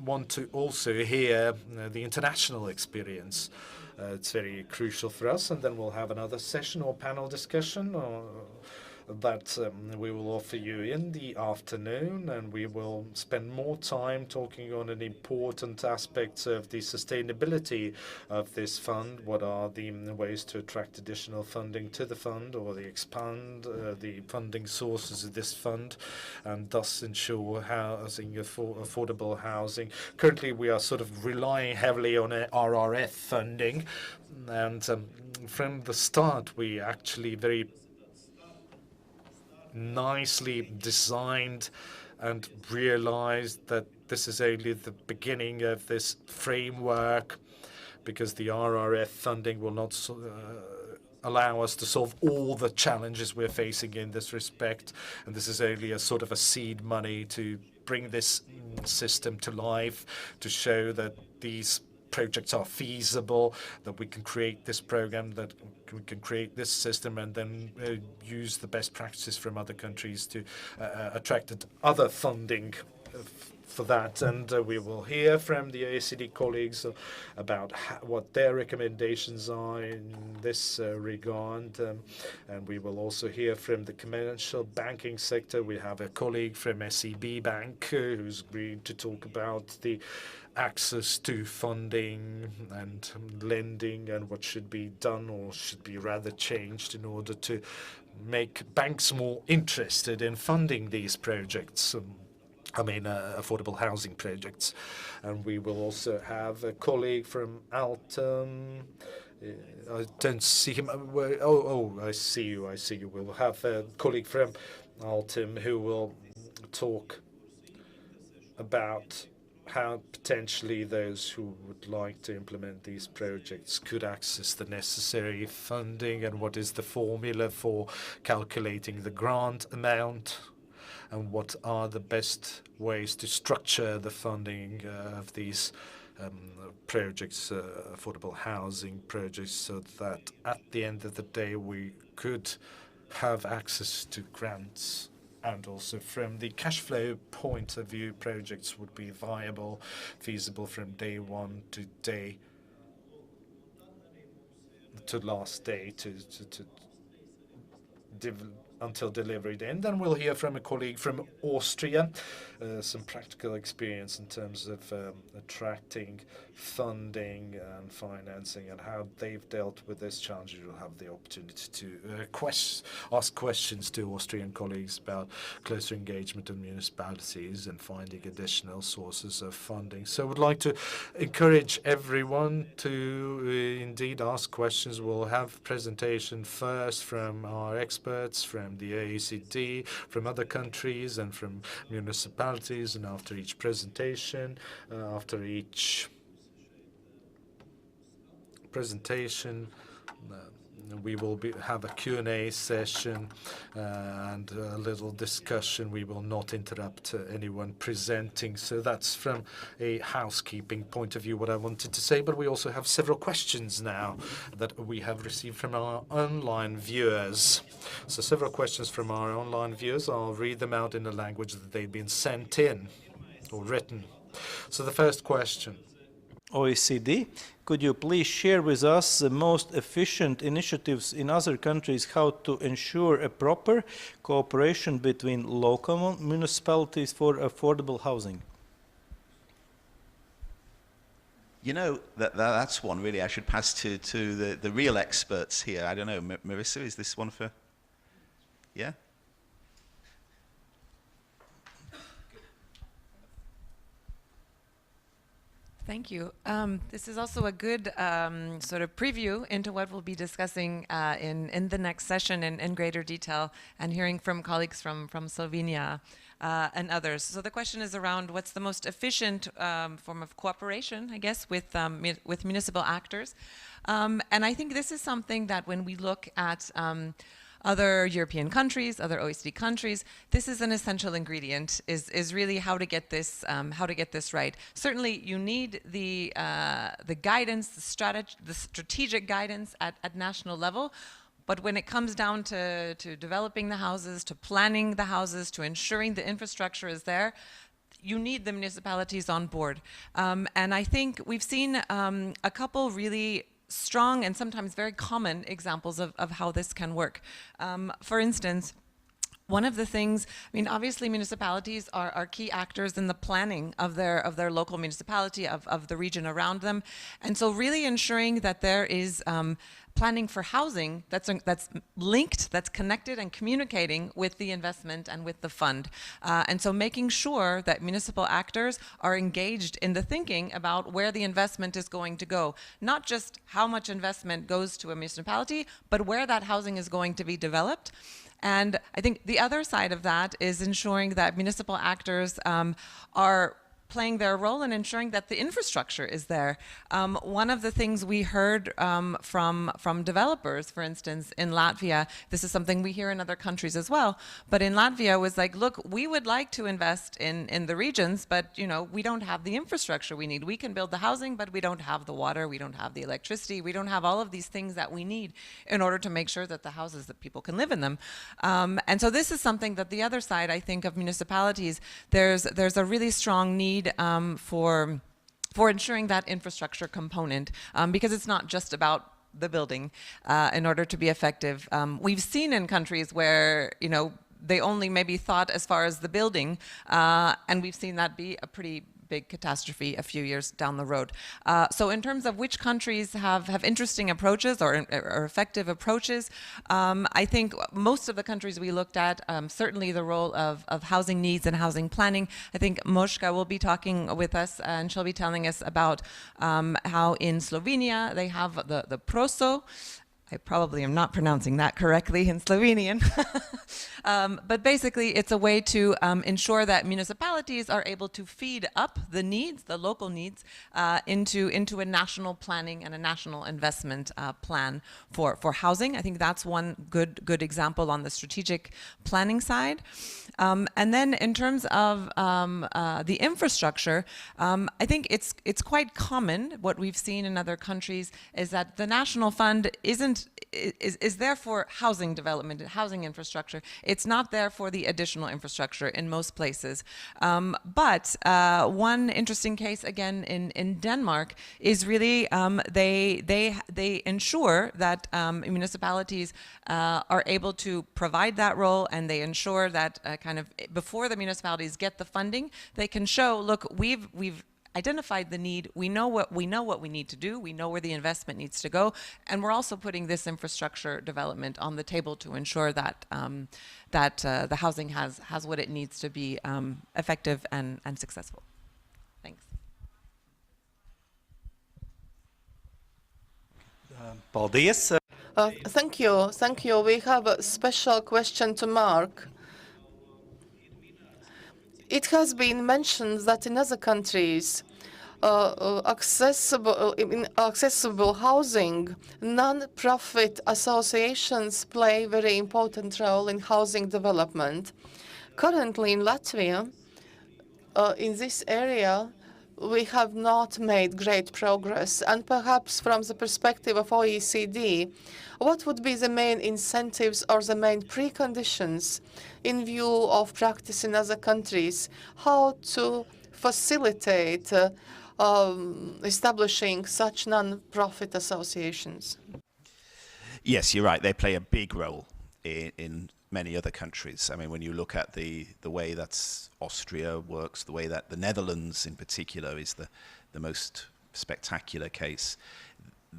want to also hear the international experience. It's very crucial for us. And then we'll have another session or panel discussion that we will offer you in the afternoon, and we will spend more time talking on an important aspect of the sustainability of this fund. What are the ways to attract additional funding to the fund, or expand the funding sources of this fund, and thus ensure housing, affordable housing. Currently, we are sort of relying heavily on RRF funding, and from the start, we actually very nicely designed and realized that this is only the beginning of this framework, because the RRF funding will not allow us to solve all the challenges we're facing in this respect, and this is only a sort of a seed money to bring this system to life, to show that these projects are feasible, that we can create this program, that we can create this system, and then use the best practices from other countries to attract other funding for that. And we will hear from the OECD colleagues about what their recommendations are in this regard. And we will also hear from the commercial banking sector. We have a colleague from SEB Bank who's agreed to talk about the access to funding and lending, and what should be done, or should be rather changed, in order to make banks more interested in funding these projects. Affordable housing projects. And we will also have a colleague from Altum. I don't see him. I see you. We'll have a colleague from Altum who will talk about how potentially those who would like to implement these projects could access the necessary funding, and what is the formula for calculating the grant amount, and what are the best ways to structure the funding of these projects, affordable housing projects, so that at the end of the day we could have access to grants. And also from the cash flow point of view, projects would be viable, feasible from day one to last day until delivery day. And then we'll hear from a colleague from Austria, some practical experience in terms of attracting funding and financing and how they've dealt with this challenge. You'll have the opportunity to ask questions to Austrian colleagues about closer engagement of municipalities and finding additional sources of funding. So I would like to encourage everyone to indeed ask questions. We'll have presentation first from our experts, from the OECD, from other countries and from municipalities, and after each presentation, we will have a Q&A session and a little discussion. We will not interrupt anyone presenting. So that's from a housekeeping point of view what I wanted to say. But we also have several questions now that we have received from our online viewers. So several questions from our online viewers. I'll read them out in the language that they've been sent in or written. So the first question. OECD, could you please share with us the most efficient initiatives in other countries how to ensure a proper cooperation between local municipalities for affordable housing? You know, that's one really I should pass to the real experts here. I don't know, Marissa, is this one for... Yeah? Thank you. This is also a good sort of preview into what we'll be discussing in the next session in greater detail, and hearing from colleagues from Slovenia and others. So the question is around what's the most efficient form of cooperation, I guess, with municipal actors. And I think this is something that when we look at other European countries, other OECD countries, this is an essential ingredient, is really how to get this right. Certainly you need the guidance, the strategic guidance at national level, but when it comes down to developing the houses, to planning the houses, to ensuring the infrastructure is there, you need the municipalities on board. And I think we've seen a couple really strong and sometimes very common examples of how this can work. For instance, one of the things, I mean, obviously municipalities are key actors in the planning of their local municipality, of the region around them. And so really ensuring that there is planning for housing that's linked, that's connected and communicating with the investment and with the fund. And so making sure that municipal actors are engaged in the thinking about where the investment is going to go. Not just how much investment goes to a municipality, but where that housing is going to be developed. And I think the other side of that is ensuring that municipal actors are playing their role in ensuring that the infrastructure is there. One of the things we heard from developers, for instance, in Latvia, this is something we hear in other countries as well, but in Latvia was like, look, we would like to invest in the regions, but we don't have the infrastructure we need. We can build the housing, but we don't have the water, we don't have the electricity, we don't have all of these things that we need in order to make sure that the houses, that people can live in them. And so this is something that the other side, I think, of municipalities, there's a really strong need for ensuring that infrastructure component, because it's not just about the building in order to be effective. We've seen in countries where they only maybe thought as far as the building, and we've seen that be a pretty big catastrophe a few years down the road. So in terms of which countries have interesting approaches or effective approaches, I think most of the countries we looked at, certainly the role of housing needs and housing planning. I think Moshka will be talking with us and she'll be telling us about how in Slovenia they have the PROSO, I probably am not pronouncing that correctly in Slovenian. But basically, it's a way to ensure that municipalities are able to feed up the needs, the local needs, into a national planning and a national investment plan for housing. I think that's one good example on the strategic planning side. And then in terms of the infrastructure, I think it's quite common. What we've seen in other countries is that the national fund is there for housing development and housing infrastructure. It's not there for the additional infrastructure in most places. But one interesting case again in Denmark is really they ensure that municipalities are able to provide that role, and they ensure that kind of before the municipalities get the funding, they can show, look, we've identified the need. We know what we need to do. We know where the investment needs to go, and we're also putting this infrastructure development on the table to ensure that the housing has what it needs to be effective and successful. Thanks. Paldies. Thank you. Thank you. We have a special question to Mark. It has been mentioned that in other countries, accessible housing, non-profit associations play a very important role in housing development. Currently in Latvia, in this area, we have not made great progress. And perhaps from the perspective of OECD, what would be the main incentives or the main preconditions in view of practice in other countries, how to facilitate establishing such non-profit associations? Yes, you're right. They play a big role in many other countries. I mean, when you look at the way that Austria works, the way that the Netherlands in particular is the most spectacular case,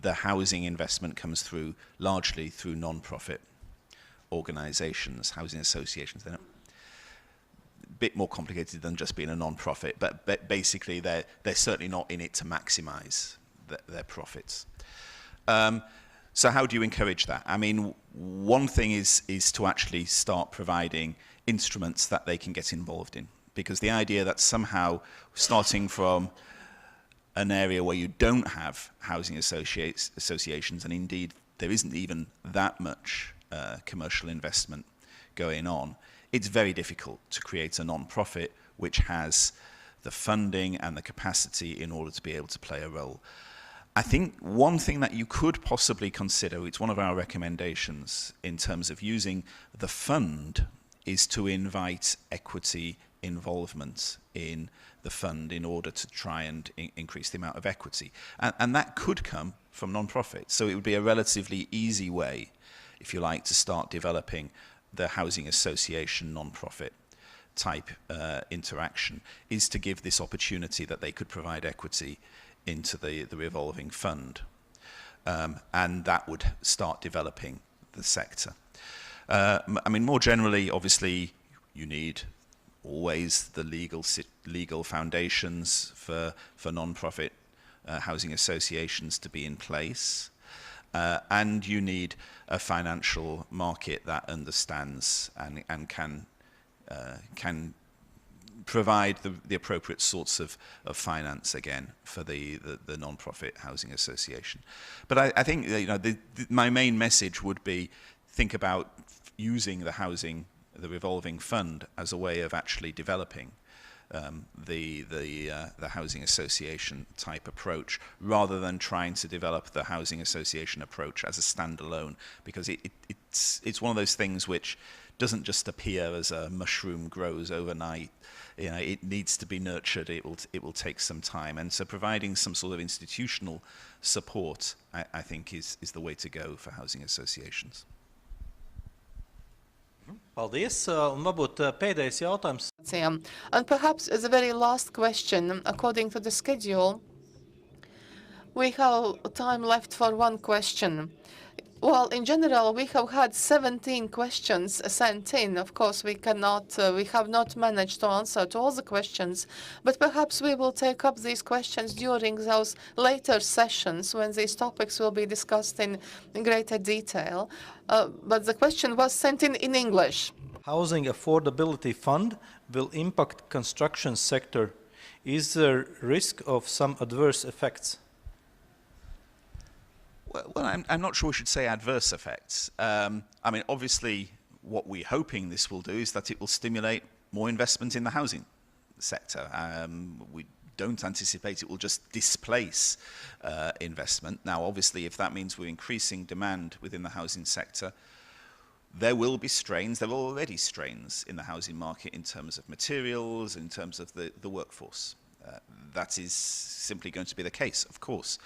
the housing investment comes through largely through non-profit organizations, housing associations. They're a bit more complicated than just being a non-profit, but basically they're certainly not in it to maximize their profits. So how do you encourage that? I mean, one thing is to actually start providing instruments that they can get involved in, because the idea that somehow starting from an area where you don't have housing associations, and indeed there isn't even that much commercial investment going on, it's very difficult to create a non-profit which has the funding and the capacity in order to be able to play a role. I think one thing that you could possibly consider, it's one of our recommendations in terms of using the fund, is to invite equity involvement in the fund in order to try and increase the amount of equity. And that could come from non-profits. So it would be a relatively easy way, if you like, to start developing the housing association non-profit type interaction, is to give this opportunity that they could provide equity into the revolving fund. And that would start developing the sector. I mean, more generally, obviously, you need always the legal foundations for non-profit housing associations to be in place. And you need a financial market that understands and can provide the appropriate sorts of finance again for the non-profit housing association. But I think my main message would be think about using the revolving fund as a way of actually developing the housing association type approach, rather than trying to develop the housing association approach as a standalone, because it's one of those things which doesn't just appear as a mushroom grows overnight. You know, it needs to be nurtured. It will take some time, and so providing some sort of institutional support, I think, is the way to go for housing associations. Paldies. Un varbūt pēdējais jautājums. And perhaps as a very last question, according to the schedule, we have time left for one question. Well, in general, we have had 17 questions sent in. Of course, we have not managed to answer to all the questions, but perhaps we will take up these questions during those later sessions when these topics will be discussed in greater detail. But the question was sent in English. Housing affordability fund will impact construction sector. Is there risk of some adverse effects? Well, I'm not sure we should say adverse effects. I mean, obviously, what we're hoping this will do is that it will stimulate more investment in the housing sector. We don't anticipate it will just displace investment. Now, obviously, if that means we're increasing demand within the housing sector, there will be strains. There are already strains in the housing market in terms of materials, in terms of the workforce. That is simply going to be the case, of course.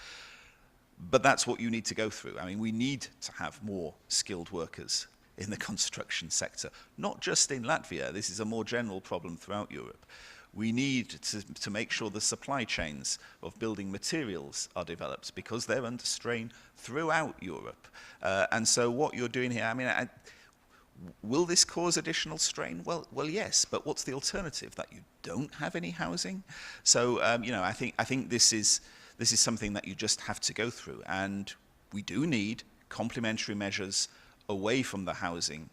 But that's what you need to go through. I mean, we need to have more skilled workers in the construction sector, not just in Latvia. This is a more general problem throughout Europe. We need to make sure the supply chains of building materials are developed because they're under strain throughout Europe. And so what you're doing here, I mean, will this cause additional strain? Well, yes, but what's the alternative? That you don't have any housing? So, you know, I think this is something that you just have to go through, and we do need complementary measures away from the housing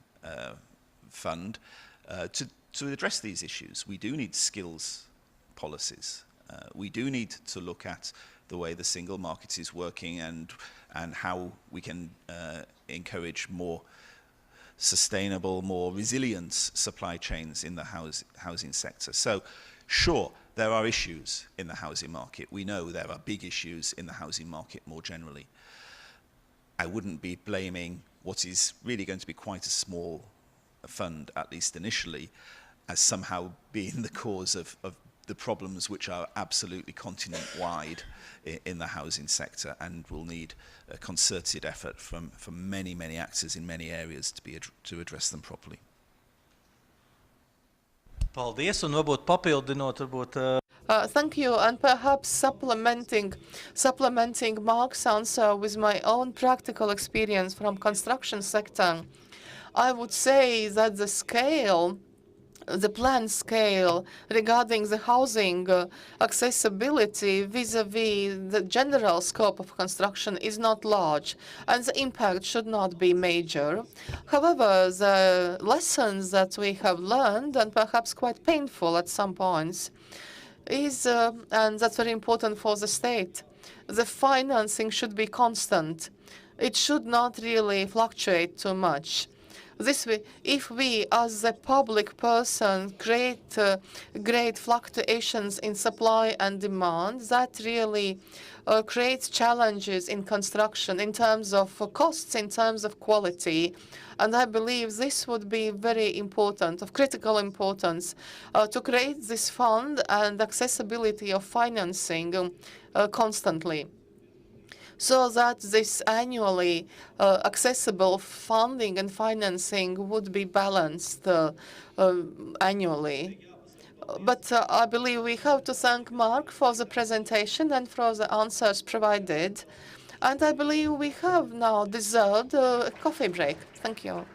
fund to address these issues. We do need skills policies. We do need to look at the way the single market is working and how we can encourage more sustainable, more resilient supply chains in the housing sector. So, sure, there are issues in the housing market. We know there are big issues in the housing market more generally. I wouldn't be blaming what is really going to be quite a small fund, at least initially, as somehow being the cause of the problems which are absolutely continent-wide in the housing sector, and will need a concerted effort from many, many actors in many areas to address them properly. Paldies, un varbūt papildinot, varbūt... Thank you, and perhaps supplementing Mark's answer with my own practical experience from construction sector, I would say that the planned scale regarding the housing accessibility vis-à-vis the general scope of construction is not large, and the impact should not be major. However, the lessons that we have learned, and perhaps quite painful at some points, is, and that's very important for the state, the financing should be constant. It should not really fluctuate too much. This way, if we, as a public person, create great fluctuations in supply and demand, that really creates challenges in construction in terms of costs, in terms of quality. And I believe this would be very important, of critical importance, to create this fund and accessibility of financing constantly, so that this annually accessible funding and financing would be balanced annually. But I believe we have to thank Mark for the presentation and for the answers provided. And I believe we have now deserved a coffee break. Thank you.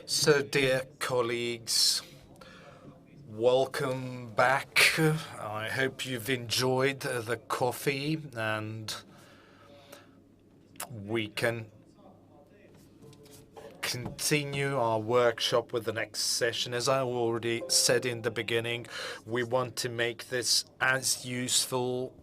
So, dear colleagues, welcome back. I hope you've enjoyed the coffee, and we can continue our workshop with the next session. As I already said in the beginning, we want to make this as useful,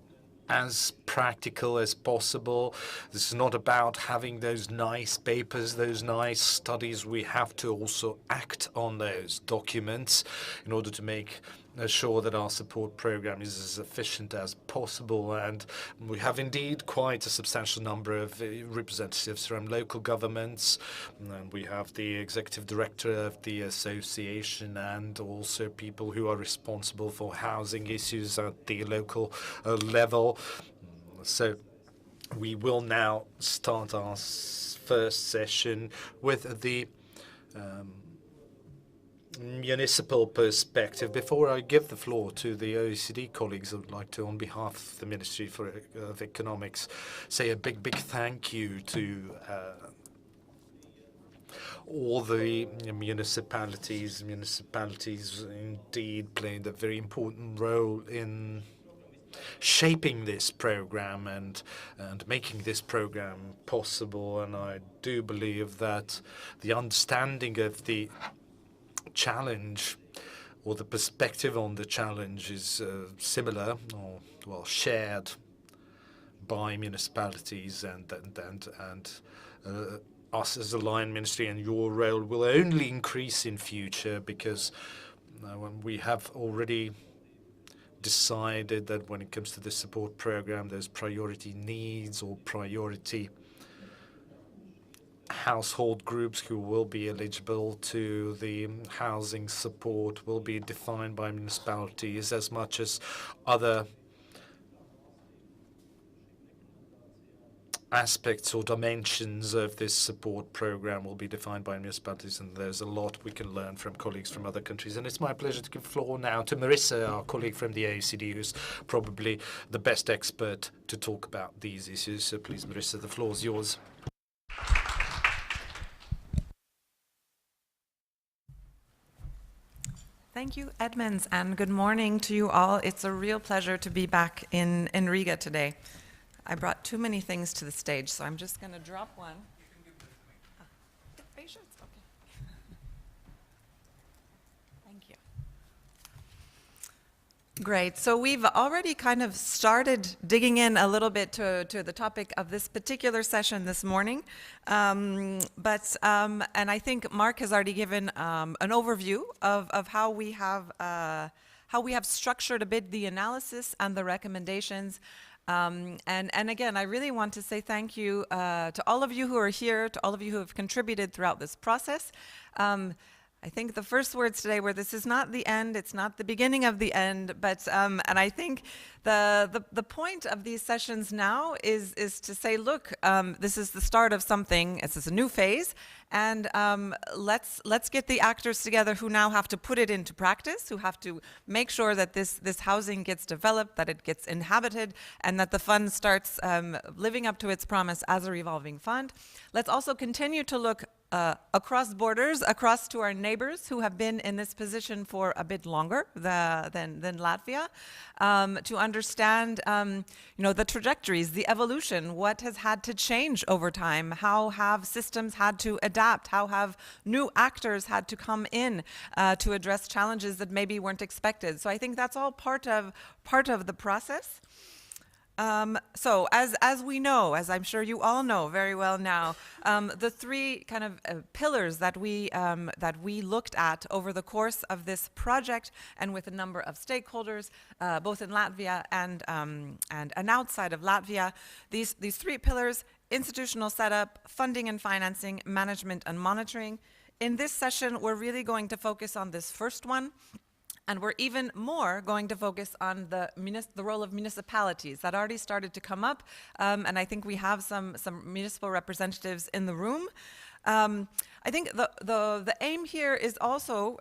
as practical as possible. This is not about having those nice papers, those nice studies. We have to also act on those documents in order to make sure that our support program is as efficient as possible. And we have indeed quite a substantial number of representatives from local governments. And we have the executive director of the association and also people who are responsible for housing issues at the local level. So we will now start our first session with the municipal perspective. Before I give the floor to the OECD colleagues, I would like to, on behalf of the Ministry of Economics, say a big thank you to all the municipalities. Municipalities indeed played a very important role in shaping this program and making this program possible. And I do believe that the understanding of the challenge or the perspective on the challenge is similar or, well, shared by municipalities and us as a Line Ministry, and your role will only increase in future because when we have already decided that when it comes to the support program, those priority needs or priority household groups who will be eligible to the housing support will be defined by municipalities as much as other aspects or dimensions of this support program will be defined by municipalities, and there's a lot we can learn from colleagues from other countries. And it's my pleasure to give the floor now to Marissa, our colleague from the OECD, who's probably the best expert to talk about these issues. So please, Marissa, the floor is yours. Thank you, Edmonds, and good morning to you all. It's a real pleasure to be back in Riga today. I brought too many things to the stage, so I'm just going to drop one. Are you sure it's okay? Thank you. Great. So we've already kind of started digging in a little bit to the topic of this particular session this morning. And I think Mark has already given an overview of how we have structured a bit the analysis and the recommendations. And again, I really want to say thank you to all of you who are here, to all of you who have contributed throughout this process. I think the first words today were, this is not the end, it's not the beginning of the end, but and I think the point of these sessions now is to say, look, this is the start of something. This is a new phase, and let's get the actors together who now have to put it into practice, who have to make sure that this housing gets developed, that it gets inhabited, and that the fund starts living up to its promise as a revolving fund. Let's also continue to look across borders, across to our neighbors who have been in this position for a bit longer than Latvia, to understand the trajectories, the evolution, what has had to change over time, how have systems had to adapt, how have new actors had to come in to address challenges that maybe weren't expected. So I think that's all part of the process. So as we know, as I'm sure you all know very well now, the three kind of pillars that we looked at over the course of this project and with a number of stakeholders, both in Latvia and outside of Latvia, these three pillars: institutional setup, funding and financing, management and monitoring. In this session, we're really going to focus on this first one. And we're even more going to focus on the role of municipalities. That already started to come up, and I think we have some municipal representatives in the room. I think the aim here is also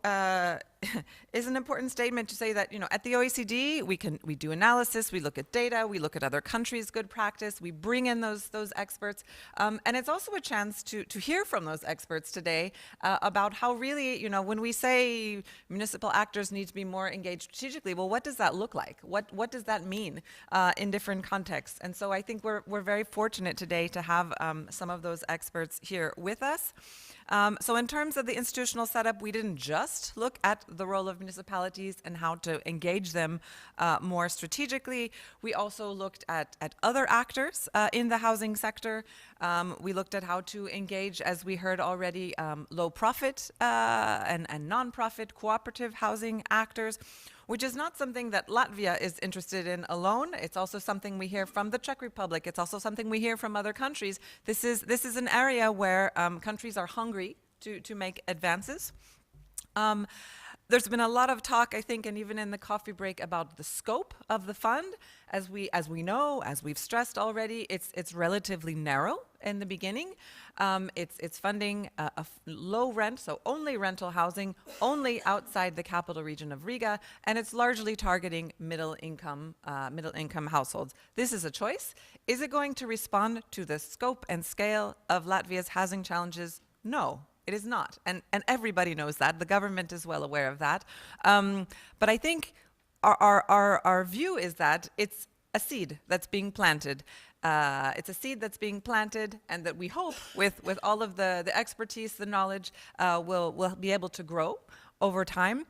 is an important statement to say that, at the OECD, we do analysis, we look at data, we look at other countries' good practice, we bring in those experts, and it's also a chance to hear from those experts today about how really, when we say municipal actors need to be more engaged strategically, well, what does that look like? What does that mean in different contexts? And so I think we're very fortunate today to have some of those experts here with us. So in terms of the institutional setup, we didn't just look at the role of municipalities and how to engage them more strategically. We also looked at other actors in the housing sector. We looked at how to engage, as we heard already, low profit and non-profit cooperative housing actors, which is not something that Latvia is interested in alone. It's also something we hear from the Czech Republic. It's also something we hear from other countries. This is an area where countries are hungry to make advances. There's been a lot of talk, I think, and even in the coffee break, about the scope of the fund. As we know, as we've stressed already, it's relatively narrow in the beginning. It's funding low rent, so only rental housing, only outside the capital region of Riga, and it's largely targeting middle income households. This is a choice. Is it going to respond to the scope and scale of Latvia's housing challenges? No. It is not, and everybody knows that. The government is well aware of that. But I think our view is that it's a seed that's being planted. It's a seed that's being planted, and that we hope, with all of the expertise, the knowledge, will be able to grow over time.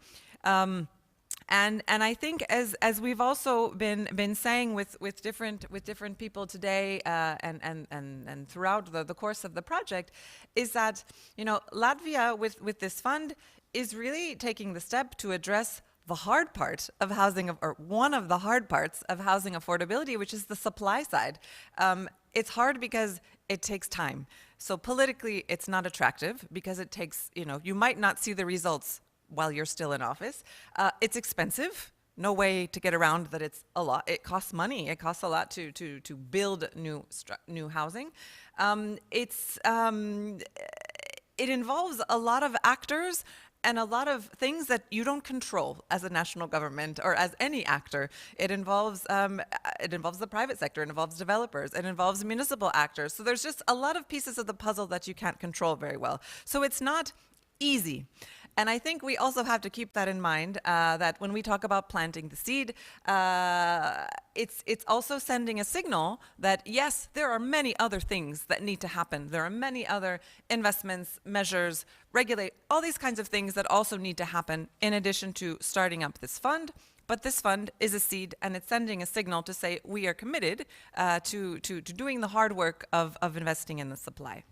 And I think, as we've also been saying with different people today and throughout the course of the project, is that Latvia with this fund is really taking the step to address the hard part of housing, or one of the hard parts of housing affordability, which is the supply side. It's hard because it takes time. So politically, it's not attractive because it takes, you might not see the results while you're still in office. It's expensive. No way to get around that. It's a lot. It costs money. It costs a lot to build new housing. It involves a lot of actors and a lot of things that you don't control as a national government or as any actor. It involves the private sector. It involves developers. It involves municipal actors. So there's just a lot of pieces of the puzzle that you can't control very well. So it's not easy. And I think we also have to keep that in mind, that when we talk about planting the seed, it's also sending a signal that, yes, there are many other things that need to happen. There are many other investments, measures, regulate, all these kinds of things that also need to happen in addition to starting up this fund. But this fund is a seed, and it's sending a signal to say we are committed to doing the hard work of investing in the supply.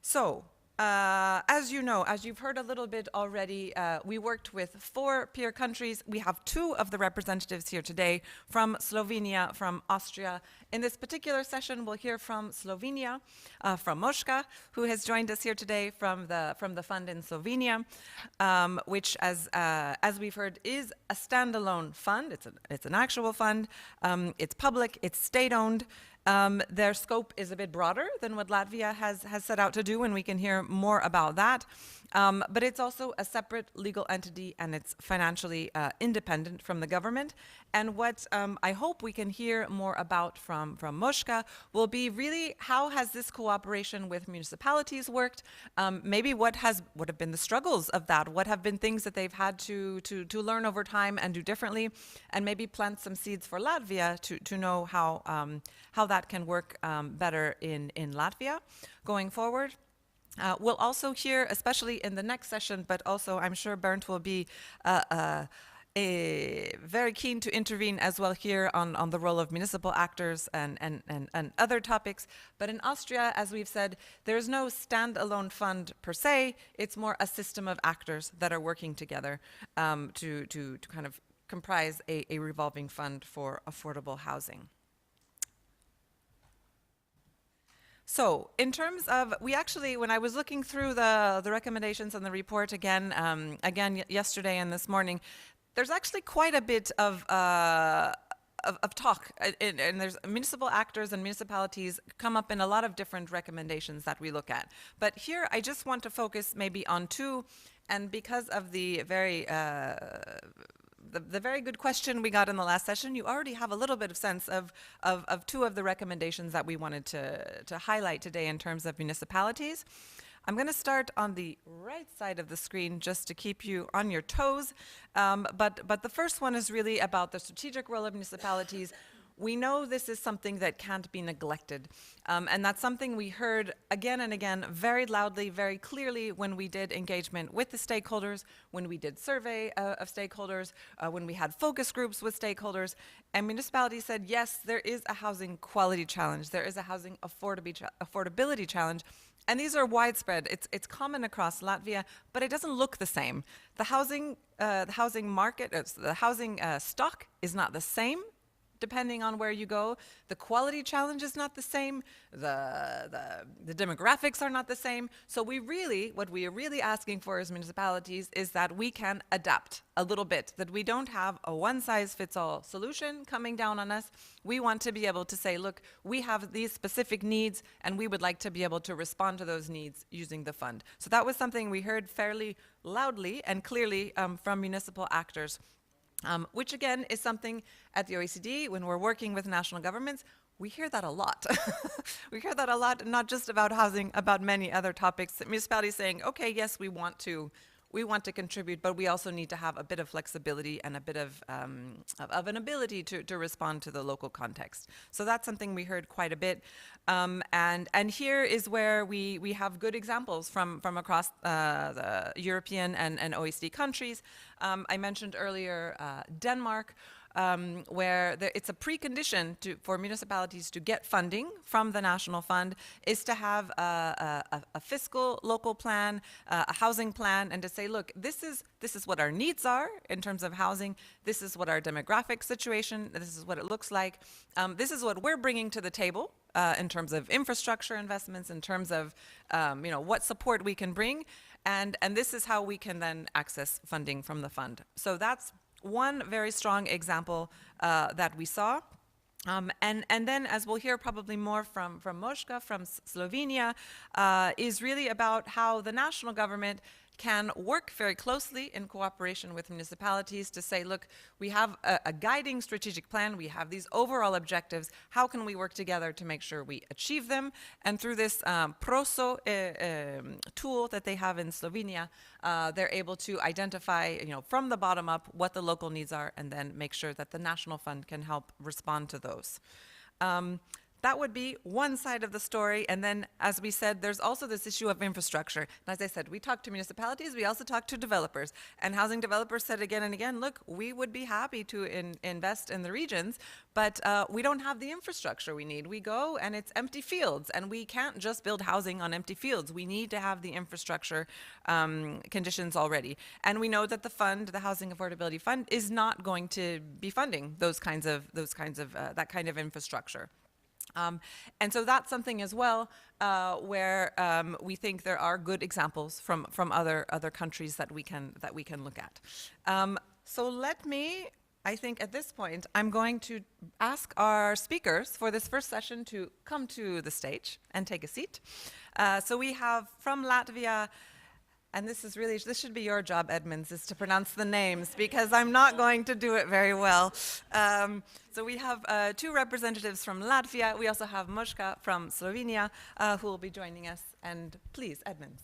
So, as you know, as you've heard a little bit already, we worked with 4 peer countries. We have 2 of the representatives here today from Slovenia, from Austria. In this particular session, we'll hear from Slovenia, from Moška, who has joined us here today from the fund in Slovenia, which, as we've heard, is a standalone fund. It's an actual fund. It's public. It's state-owned. Their scope is a bit broader than what Latvia has set out to do, and we can hear more about that. But it's also a separate legal entity, and it's financially independent from the government. And what I hope we can hear more about from Moška will be really how has this cooperation with municipalities worked? Maybe what have been the struggles of that? What have been things that they've had to learn over time and do differently? And maybe plant some seeds for Latvia to know how that can work better in Latvia going forward. We'll also hear, especially in the next session, but also I'm sure Bernd will be very keen to intervene as well here on the role of municipal actors and other topics. But in Austria, as we've said, there's no standalone fund per se. It's more a system of actors that are working together to kind of comprise a revolving fund for affordable housing. So in terms of, we actually, when I was looking through the recommendations and the report again yesterday and this morning, there's actually quite a bit of talk, and there's municipal actors and municipalities come up in a lot of different recommendations that we look at. But here I just want to focus maybe on 2 and because of the very the very good question we got in the last session, you already have a little bit of sense of two of the recommendations that we wanted to highlight today in terms of municipalities. I'm going to start on the right side of the screen just to keep you on your toes. But the first one is really about the strategic role of municipalities. We know this is something that can't be neglected. And that's something we heard again and again very loudly, very clearly when we did engagement with the stakeholders, when we did survey of stakeholders, when we had focus groups with stakeholders. And municipalities said, yes, there is a housing quality challenge. There is a housing affordability challenge. And these are widespread. It's common across Latvia, but it doesn't look the same. The housing market, the housing stock is not the same depending on where you go. The quality challenge is not the same. The demographics are not the same. So what we are really asking for as municipalities is that we can adapt a little bit, that we don't have a one-size-fits-all solution coming down on us. We want to be able to say, look, we have these specific needs, and we would like to be able to respond to those needs using the fund. So that was something we heard fairly loudly and clearly from municipal actors. Which again is something at the OECD, when we're working with national governments, we hear that a lot. We hear that a lot, not just about housing, about many other topics. Municipalities saying, okay, yes, we want to contribute, but we also need to have a bit of flexibility and a bit of an ability to respond to the local context. So that's something we heard quite a bit. And here is where we have good examples from across the European and OECD countries. I mentioned earlier Denmark, where it's a precondition for municipalities to get funding from the national fund is to have a fiscal local plan, a housing plan, and to say, look, this is what our needs are in terms of housing. This is what our demographic situation. This is what it looks like. This is what we're bringing to the table in terms of infrastructure investments, in terms of what support we can bring, and this is how we can then access funding from the fund. So that's one very strong example that we saw. And then, as we'll hear probably more from Moshka, from Slovenia, is really about how the national government can work very closely in cooperation with municipalities to say, look, we have a guiding strategic plan, we have these overall objectives, how can we work together to make sure we achieve them? And through this PROSO tool that they have in Slovenia, they're able to identify, from the bottom up what the local needs are, and then make sure that the national fund can help respond to those. That would be one side of the story. And then, as we said, there's also this issue of infrastructure. And as I said, we talk to municipalities, we also talk to developers. And housing developers said again and again, look, we would be happy to invest in the regions, but we don't have the infrastructure we need. We go and it's empty fields, and we can't just build housing on empty fields. We need to have the infrastructure conditions already. And we know that the fund, the Housing Affordability Fund, is not going to be funding that kind of infrastructure. And so that's something as well where we think there are good examples from other countries that we can look at. So let me, I think at this point, I'm going to ask our speakers for this first session to come to the stage and take a seat. So we have from Latvia, and this should be your job, Edmunds, is to pronounce the names, because I'm not going to do it very well. So we have two representatives from Latvia. We also have Moshka from Slovenia, who will be joining us. And please, Edmunds.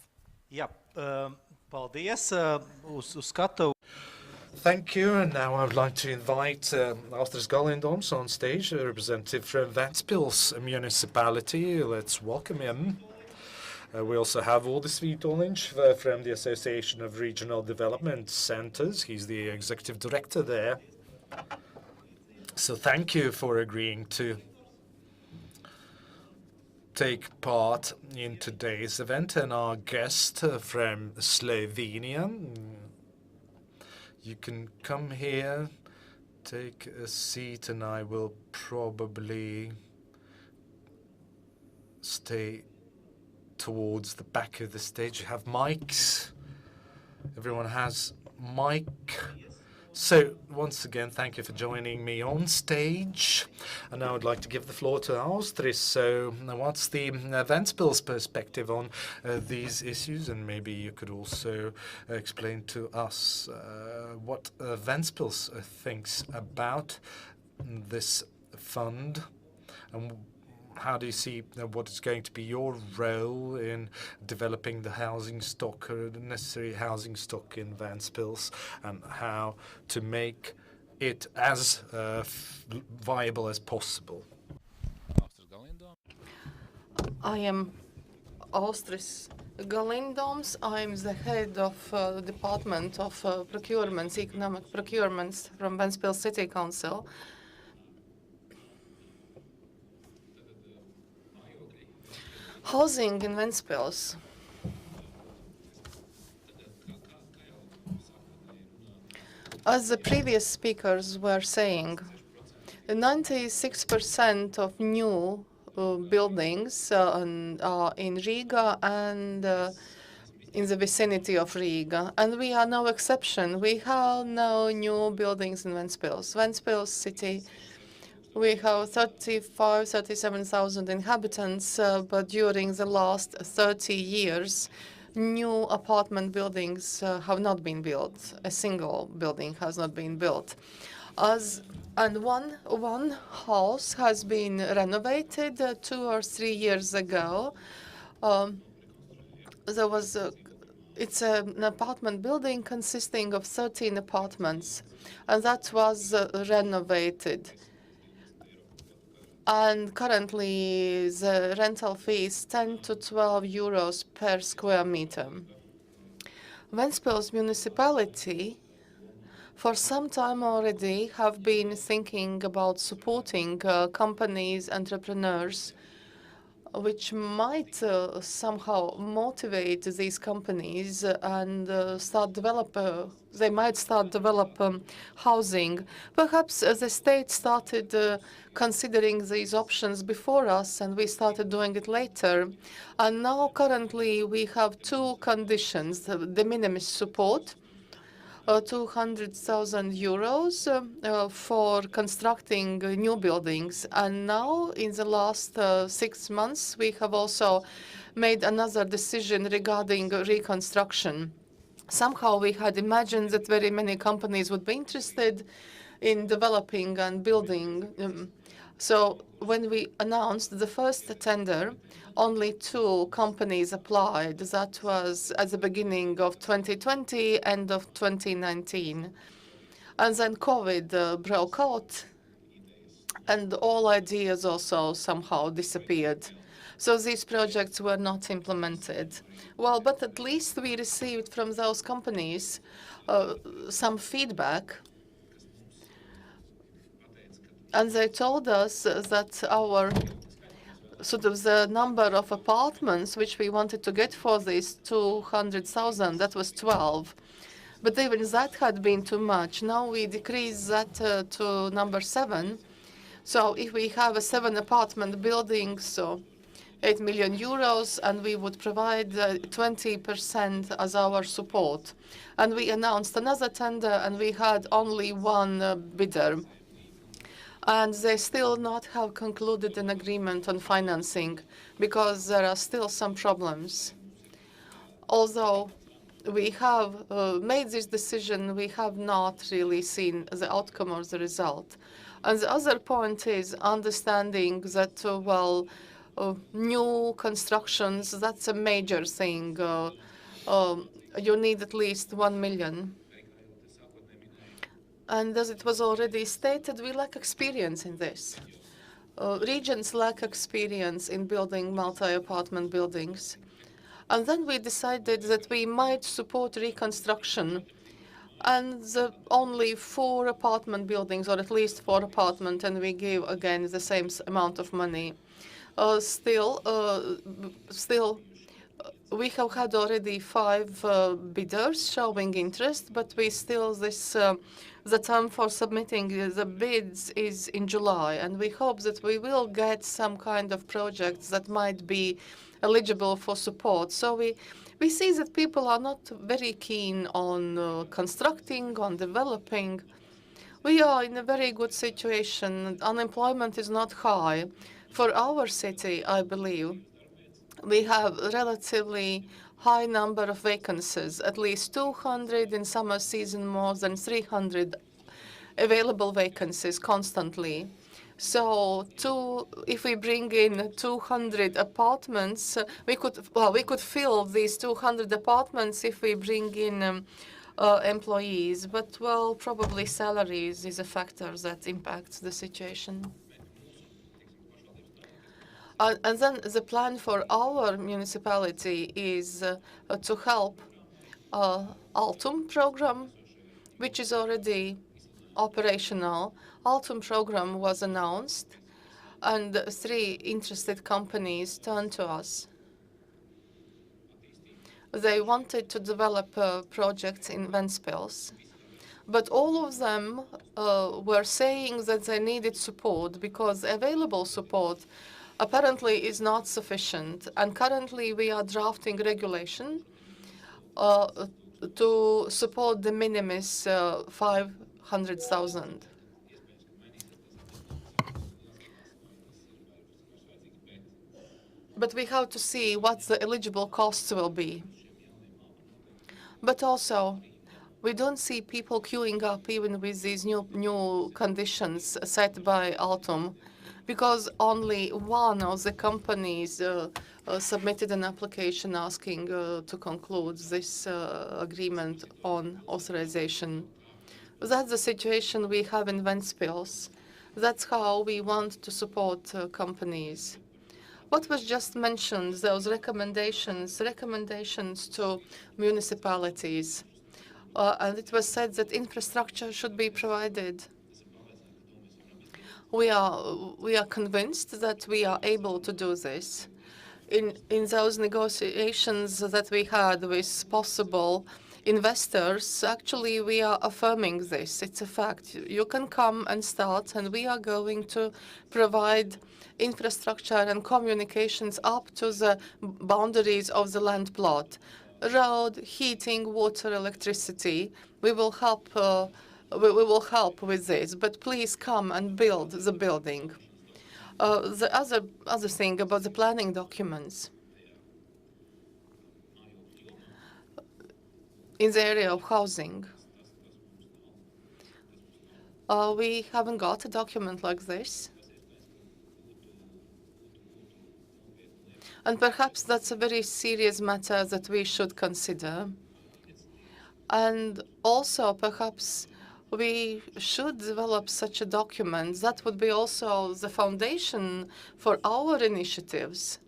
Jā, paldies uz skatu. Thank you, and now I would like to invite Astrid Galindoms on stage, a representative from Ventspils municipality. Let's welcome him. We also have Uldis Vitoļņš from the Association of Regional Development Centers. He's the executive director there. So thank you for agreeing to take part in today's event. And our guest from Slovenia, you can come here, take a seat, and I will probably stay towards the back of the stage. You have mics. Everyone has mic So, once again, thank you for joining me on stage. And now I'd like to give the floor to Austris. So, what's the Ventspils perspective on these issues? And maybe you could also explain to us what Ventspils thinks about this fund, and how do you see what is going to be your role in developing the housing stock, or the necessary housing stock in Ventspils, and how to make it as viable as possible? I am Austris Galindoms. I'm the head of the Department of Procurements, Economic Procurements from Ventspils City Council. Housing in Ventspils. As the previous speakers were saying, 96% of new buildings are in Riga and in the vicinity of Riga. And we are no exception. We have no new buildings in Ventspils. Ventspils city, we have 37,000 inhabitants, but during the last 30 years, new apartment buildings have not been built. A single building has not been built. And one house has been renovated 2 or 3 years ago. It's an apartment building consisting of 13 apartments, and that was renovated. And currently, the rental fee is 10 to 12 euros per square meter. Ventspils municipality, for some time already, have been thinking about supporting companies, entrepreneurs, which might somehow motivate these companies and they might start develop housing. Perhaps the state started considering these options before us, and we started doing it later. And now currently we have 2 conditions: the de minimis support, 200,000 euros for constructing new buildings. And now, in the last 6 months, we have also made another decision regarding reconstruction. Somehow we had imagined that very many companies would be interested in developing and building. So when we announced the first tender, only 2 companies applied. That was at the beginning of 2020, end of 2019. And then COVID broke out, and all ideas also somehow disappeared. So these projects were not implemented. Well, but at least we received from those companies some feedback. And they told us that our the number of apartments which we wanted to get for this 200,000, that was 12. But even that had been too much. Now we decreased that to number 7. So if we have a 7 apartment building, so 8 million euros, and we would provide 20% as our support. And we announced another tender, and we had only 1 bidder. And they still not have concluded an agreement on financing because there are still some problems. Although we have made this decision, we have not really seen the outcome or the result. And the other point is understanding that, new constructions, that's a major thing. You need at least 1 million. And as it was already stated, we lack experience in this. Regions lack experience in building multi-apartment buildings. And then we decided that we might support reconstruction. And only 4 apartment buildings, or at least 4 apartments, and we gave again the same amount of money. Still, we have had already 5 bidders showing interest, but we still the time for submitting the bids is in July, and we hope that we will get some kind of projects that might be eligible for support. So We see that people are not very keen on constructing, on developing. We are in a very good situation. Unemployment is not high. For our city, I believe, we have a relatively high number of vacancies, at least 200 in summer season, more than 300 available vacancies constantly. So if we bring in 200 apartments, we could fill these 200 apartments if we bring in employees. But, well, probably salaries is a factor that impacts the situation. And then the plan for our municipality is to help Altum program, which is already operational. Altum program was announced, and 3 interested companies turned to us. They wanted to develop projects in Ventspils, but all of them were saying that they needed support because available support apparently is not sufficient. And currently we are drafting regulation to support the minimis 500,000. But we have to see what the eligible costs will be. But also, we don't see people queuing up even with these new conditions set by Altum, because only one of the companies submitted an application asking to conclude this agreement on authorization. That's the situation we have in Ventspils. That's how we want to support companies. What was just mentioned, those recommendations to municipalities, and it was said that infrastructure should be provided. We are convinced that we are able to do this. In those negotiations that we had with possible investors, actually we are affirming this. It's a fact. You can come and start, and we are going to provide infrastructure and communications up to the boundaries of the land plot. Road, heating, water, electricity. We will help. We will help with this, but please come and build the building. The other thing about the planning documents. In the area of housing, we haven't got a document like this. And perhaps that's a very serious matter that we should consider. And also, perhaps we should develop such a document. That would be also the foundation for our initiatives.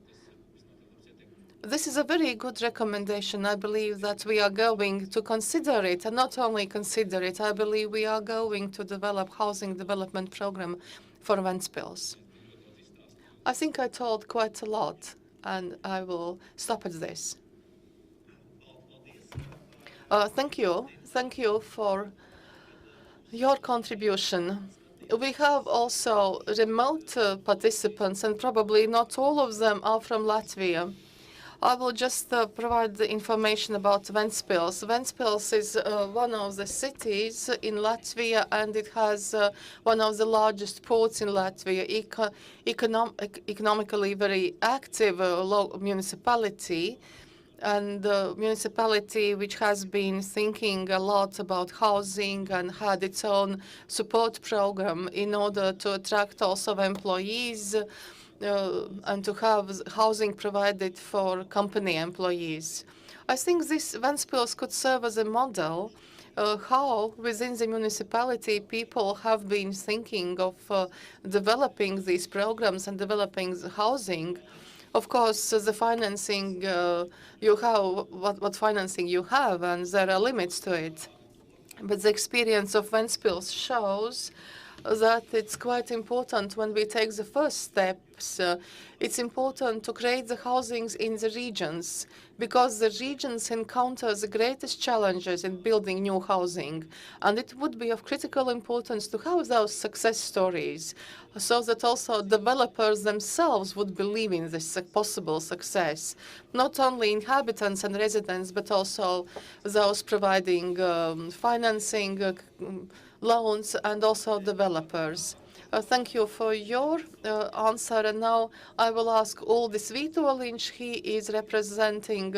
This is a very good recommendation. I believe that we are going to consider it, and not only consider it, I believe we are going to develop housing development program for Ventspils. I think I told quite a lot, and I will stop at this. Thank you. Thank you for your contribution. We have also remote participants, and probably not all of them are from Latvia. I will just provide the information about Ventspils. Ventspils is one of the cities in Latvia, and it has one of the largest ports in Latvia, economically very active municipality, and the municipality which has been thinking a lot about housing and had its own support program in order to attract also employees and to have housing provided for company employees. I think this Ventspils could serve as a model how within the municipality people have been thinking of developing these programs and developing the housing. Of course, the financing you have, what financing you have, and there are limits to it. But the experience of Ventspils shows that it's quite important when we take the first steps. It's important to create the housings in the regions, because the regions encounter the greatest challenges in building new housing. And it would be of critical importance to have those success stories, so that also developers themselves would believe in this possible success. Not only inhabitants and residents, but also those providing financing, loans, and also developers. Thank you for your answer. And now I will ask Uldis Vitoļņš. He is representing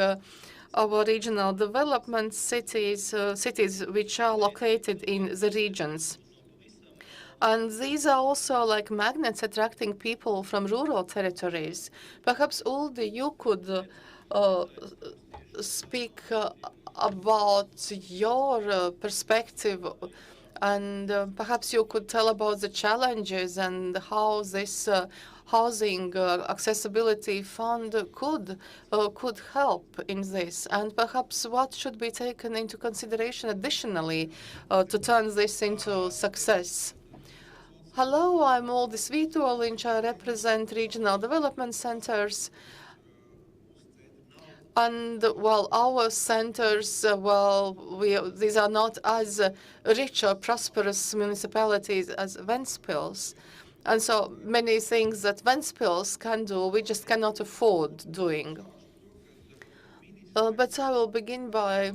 our regional development cities, cities which are located in the regions. And these are also like magnets attracting people from rural territories. Perhaps, Uldi, you could speak about your perspective, and perhaps you could tell about the challenges and how this housing accessibility fund could help in this, and perhaps what should be taken into consideration additionally to turn this into success. Hello, I'm Uldis Vitoļņš. I represent regional development centers. And well, our centers, these are not as rich or prosperous municipalities as Ventspils. And so many things that Ventspils can do, we just cannot afford doing. But I will begin by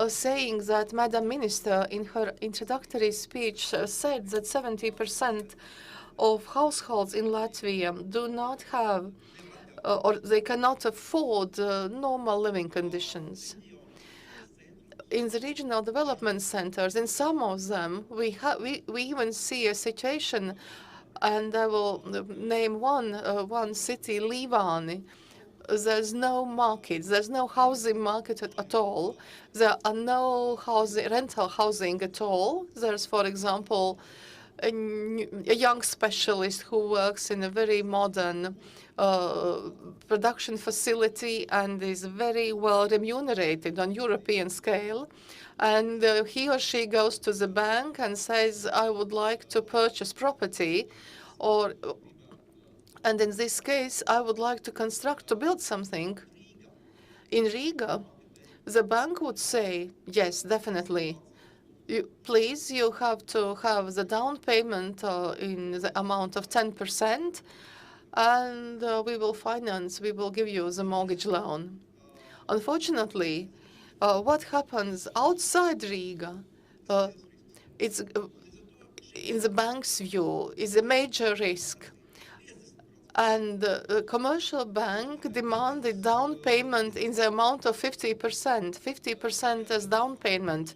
saying that Madam Minister, in her introductory speech, said that 70% of households in Latvia do not have or they cannot afford normal living conditions. In the regional development centers, in some of them, we even see a situation, and I will name one city, Līvāni. There's no market. There's no housing market at all. There are no rental housing at all. There's, for example, a young specialist who works in a very modern production facility and is very well remunerated on European scale. And he or she goes to the bank and says, I would like to purchase property, and in this case, I would like to build something in Riga. The bank would say, yes, definitely. Please, you have to have the down payment in the amount of 10%, and we will give you the mortgage loan. Unfortunately, what happens outside Riga, it's in the bank's view, is a major risk. And the commercial bank demanded down payment in the amount of 50%, 50% as down payment.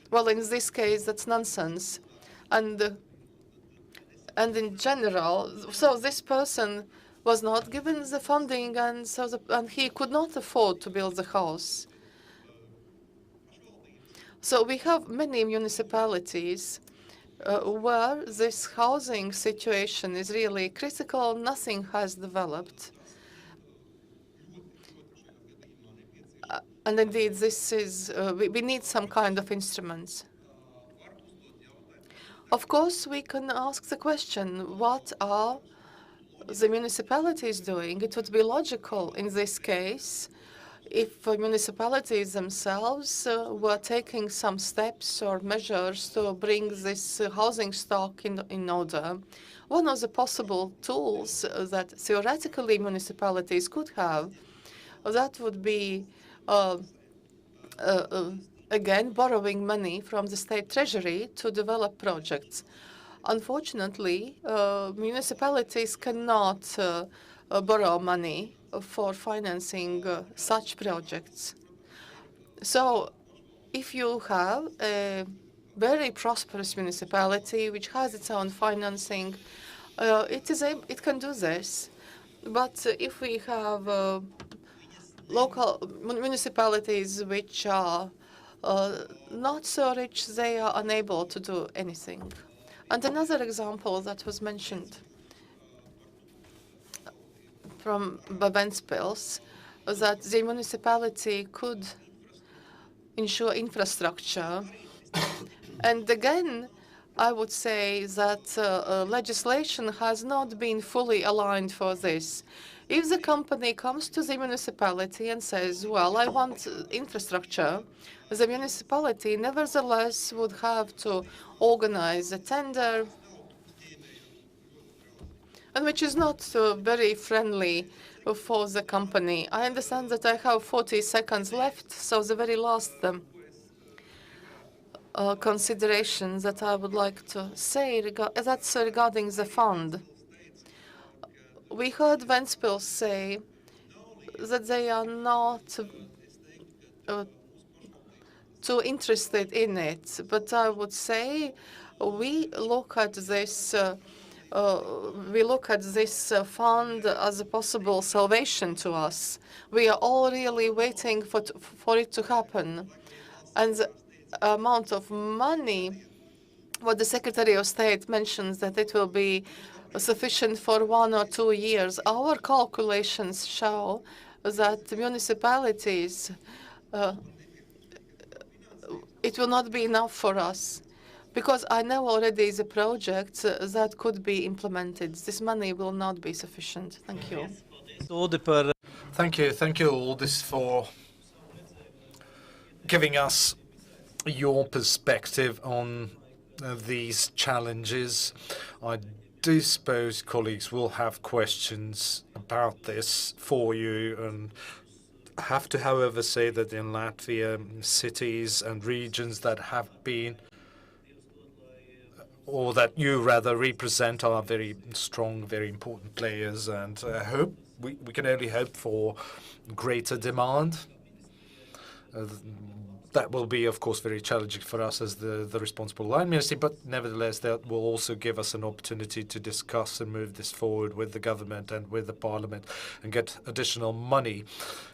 Well, in this case, that's nonsense. And in general, so this person was not given the funding, and he could not afford to build the house. So we have many municipalities where this housing situation is really critical. Nothing has developed. And indeed, this is we need some kind of instruments. Of course, we can ask the question, what are the municipalities doing? It would be logical in this case if municipalities themselves were taking some steps or measures to bring this housing stock in order. One of the possible tools that theoretically municipalities could have, that would be again, borrowing money from the state treasury to develop projects. Unfortunately, municipalities cannot borrow money for financing such projects. So if you have a very prosperous municipality which has its own financing, it can do this. But if we have local municipalities which are not so rich, they are unable to do anything. And another example that was mentioned from Ventspils, that the municipality could ensure infrastructure. And again, I would say that legislation has not been fully aligned for this. If the company comes to the municipality and says, well, I want infrastructure, the municipality nevertheless would have to organize a tender, and which is not very friendly for the company. I understand that I have 40 seconds left, so the very last consideration that I would like to say that's regarding the fund. We heard Ventspils say that they are not too interested in it, but I would say we look at this fund as a possible salvation to us. We are all really waiting for it to happen, and the amount of money, what the Secretary of State mentions, that it will be sufficient for 1 or 2 years. Our calculations show that the municipalities, it will not be enough for us, because I know already the projects that could be implemented. This money will not be sufficient. Thank you. Thank you all this for giving us your perspective on these challenges. I do suppose colleagues will have questions about this for you, and have to, however, say that in Latvia, cities and regions that have been, or that you rather represent, are very strong, very important players, and we can only hope for greater demand. That will be, of course, very challenging for us as the responsible line ministry, but nevertheless, that will also give us an opportunity to discuss and move this forward with the government and with the parliament and get additional money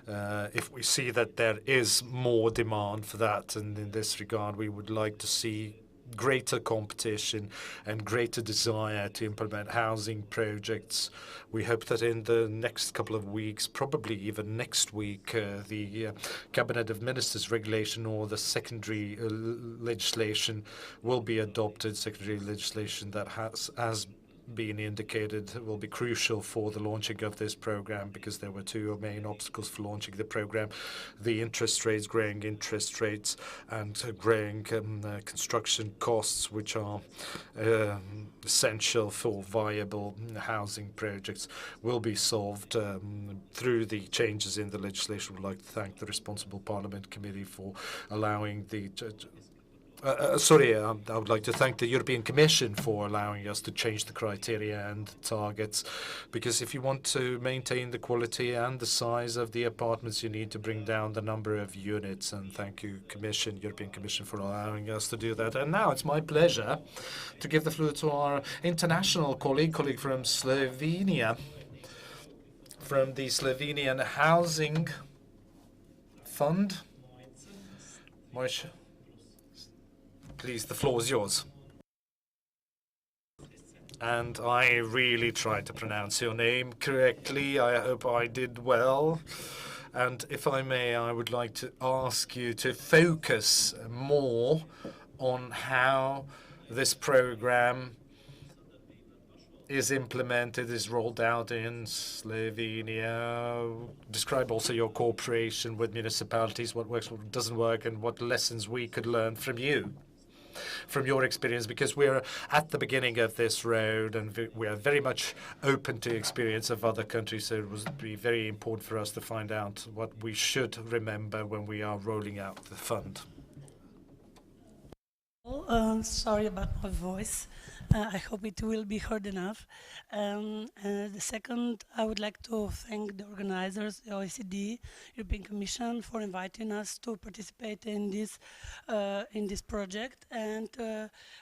if we see that there is more demand for that. And in this regard, we would like to see greater competition and greater desire to implement housing projects. We hope that in the next couple of weeks, probably even next week, the Cabinet of Ministers regulation or the secondary legislation will be adopted. Secondary legislation that has been indicated will be crucial for the launching of this program, because there were two main obstacles for launching the program: the interest rates, growing interest rates, and growing construction costs, which are essential for viable housing projects, will be solved through the changes in the legislation. We'd like to thank the responsible Parliament Committee for allowing the I would like to thank the European Commission for allowing us to change the criteria and targets, because if you want to maintain the quality and the size of the apartments, you need to bring down the number of units. And thank you, European Commission, for allowing us to do that. And now it's my pleasure to give the floor to our international colleague from Slovenia, from the Slovenian Housing Fund. Mojca. Please, the floor is yours. And I really tried to pronounce your name correctly. I hope I did well. And if I may, I would like to ask you to focus more on how this program is implemented, is rolled out in Slovenia. Describe also your cooperation with municipalities, what works, what doesn't work, and what lessons we could learn from you, from your experience, because we're at the beginning of this road and we are very much open to experience of other countries, so it would be very important for us to find out what we should remember when we are rolling out the fund. Sorry about my voice. I hope it will be heard enough. The second, I would like to thank the organizers, the OECD, European Commission, for inviting us to participate in this project. And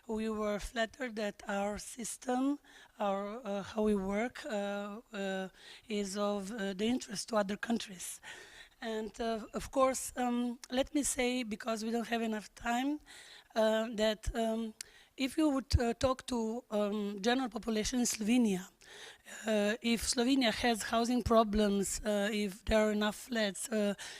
we were flattered that our system, how we work, is of the interest to other countries. And of course, let me say, because we don't have enough time, that if you would talk to general population in Slovenia, if Slovenia has housing problems, if there are enough flats,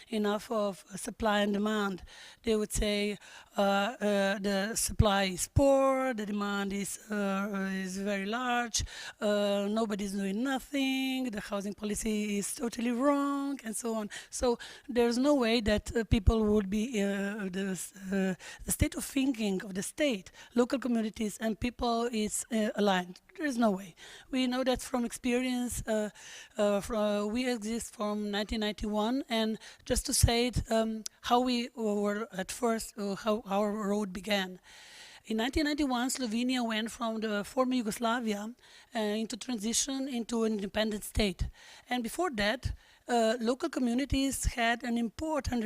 enough of supply and demand, they would say the supply is poor, the demand is very large, nobody's doing nothing, the housing policy is totally wrong, and so on. So there's no way that people would be, the state of thinking of the state, local communities and people is aligned. There's no way. We know that from experience. We exist from 1991, and just to say it, how we were at first, how our road began. In 1991, Slovenia went from the former Yugoslavia into transition into an independent state. And before that, local communities had an important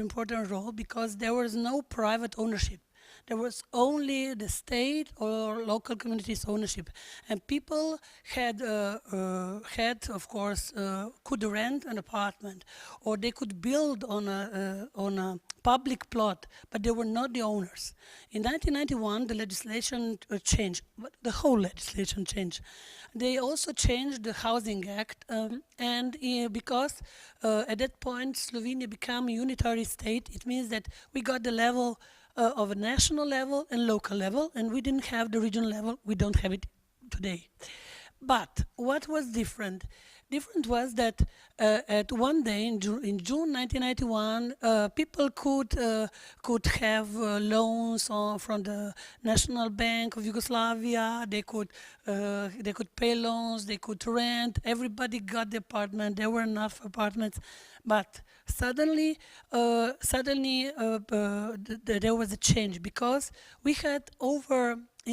role because there was no private ownership. There was only the state or local communities' ownership, and people had, of course, could rent an apartment, or they could build on a public plot, but they were not the owners. In 1991, the legislation changed, but the whole legislation changed. They also changed the Housing Act, and because at that point Slovenia became a unitary state, it means that we got the level of a national level and local level, and we didn't have the regional level. We don't have it today. But what was different? Different was that at one day in June 1991, people could have loans from the National Bank of Yugoslavia. They could pay loans. They could rent. Everybody got the apartment. There were enough apartments, but suddenly there was a change because we had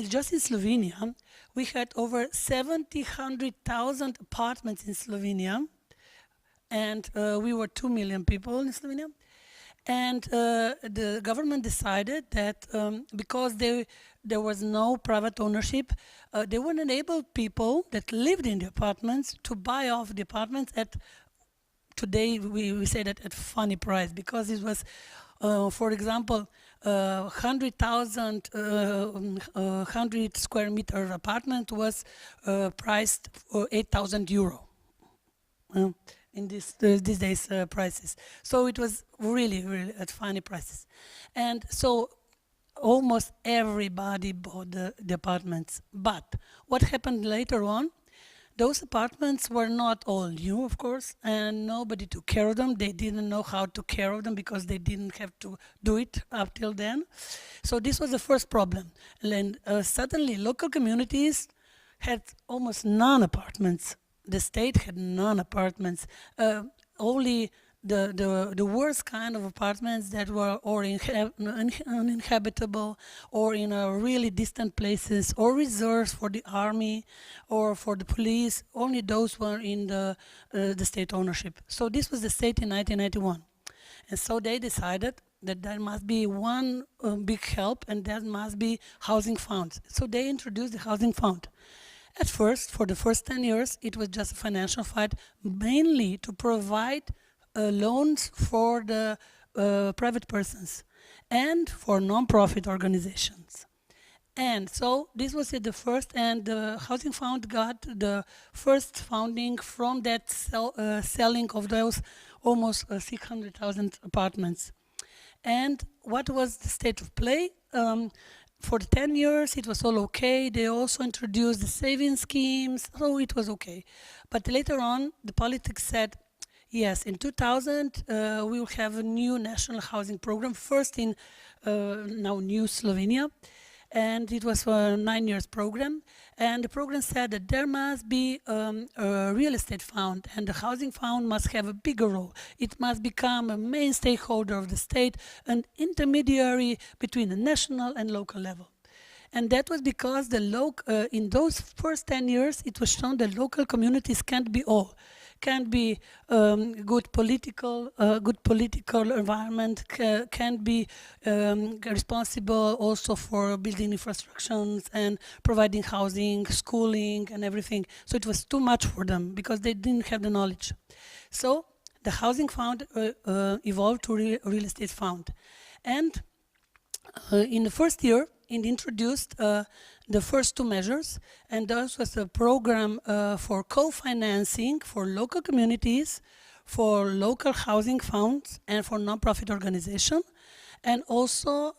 just in Slovenia, we had over 100,000 apartments in Slovenia, and we were 2 million people in Slovenia. And the government decided that because there was no private ownership, they would enable people that lived in the apartments to buy off the apartments at, today we say that at funny price, because it was, for example, 100,000 100 square meter apartment was priced for 8,000 euro in these days prices. So it was really at funny prices, and so almost everybody bought the apartments. But what happened later on? Those apartments were not all new, of course, and nobody took care of them. They didn't know how to care of them because they didn't have to do it up till then. So this was the first problem. And suddenly local communities had almost none apartments. The state had none apartments. Only the worst kind of apartments that were or uninhabitable, or in really distant places, or reserves for the army or for the police. Only those were in the state ownership. So this was the state in 1991, and so they decided that there must be one big help, and that must be housing funds. So they introduced the housing fund. At first, for the first 10 years, it was just a financial fight, mainly to provide loans for the private persons and for non-profit organizations. And so this was the first, and the Housing Fund got the first funding from that selling of those almost 600,000 apartments. And what was the state of play? For the 10 years, it was all okay. They also introduced the saving schemes, so it was okay. But later on, the politics said, yes, in 2000, we will have a new national housing program, first in now new Slovenia, and it was a 9 years program. And the program said that there must be a real estate fund, and the housing fund must have a bigger role. It must become a main stakeholder of the state, an intermediary between the national and local level. And that was because in those first 10 years, it was shown that local communities can't be all. Can't be good political environment, can be responsible also for building infrastructures and providing housing, schooling, and everything. So it was too much for them because they didn't have the knowledge. So the housing fund evolved to real estate fund. And in the first year, introduced the first two measures, and those was a program for co-financing for local communities, for local housing funds, and for non-profit organization. And also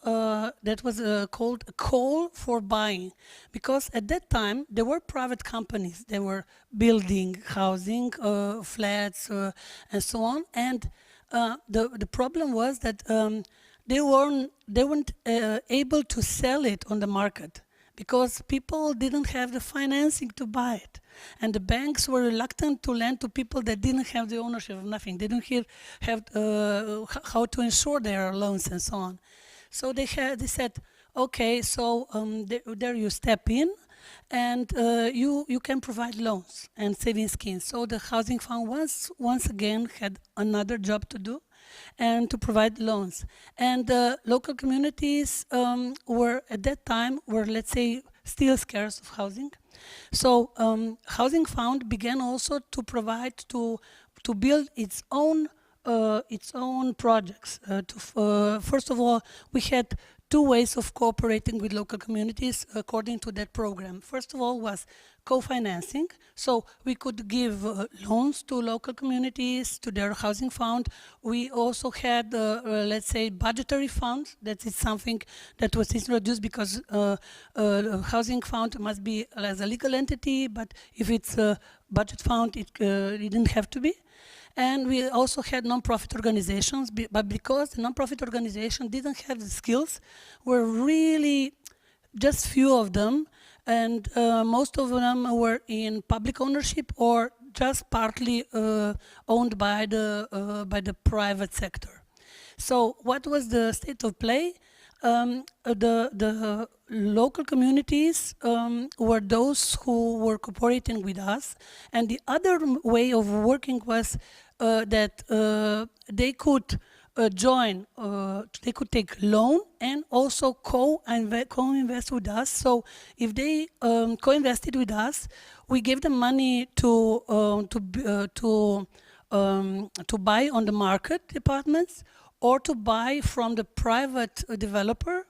that was called a call for buying, because at that time there were private companies. They were building housing, flats, and so on. And the problem was that they weren't able to sell it on the market because people didn't have the financing to buy it. And the banks were reluctant to lend to people that didn't have the ownership of nothing. They didn't have how to insure their loans and so on. So they said, okay, so there you step in, and you can provide loans and saving schemes. So the housing fund once again had another job to do, and to provide loans. And local communities were at that time, let's say, still scarce of housing. So Housing Fund began also to provide, to build its own projects. First of all, we had two ways of cooperating with local communities according to that program. First of all was co-financing, so we could give loans to local communities, to their housing fund. We also had, let's say, budgetary funds. That is something that was introduced because housing fund must be as a legal entity, but if it's a budget fund, it didn't have to be. And we also had non-profit organizations, but because the non-profit organization didn't have the skills, were really just few of them, and most of them were in public ownership or just partly owned by the private sector. So what was the state of play? The local communities were those who were cooperating with us, and the other way of working was that they could join, they could take loan and also co-invest with us. So if they co-invested with us, we gave them money to buy on the market apartments, or to buy from the private developer,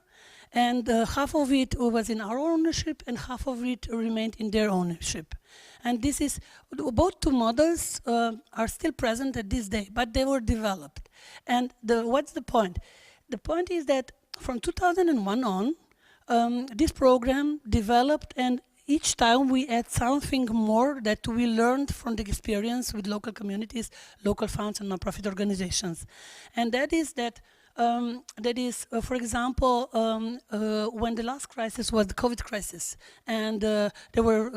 and half of it was in our ownership and half of it remained in their ownership. And this is, both two models are still present at this day, but they were developed. And what's the point? The point is that from 2001 on, this program developed, and each time we add something more that we learned from the experience with local communities, local funds, and nonprofit organizations. And that is that, for example, when the last crisis was the COVID crisis, and there were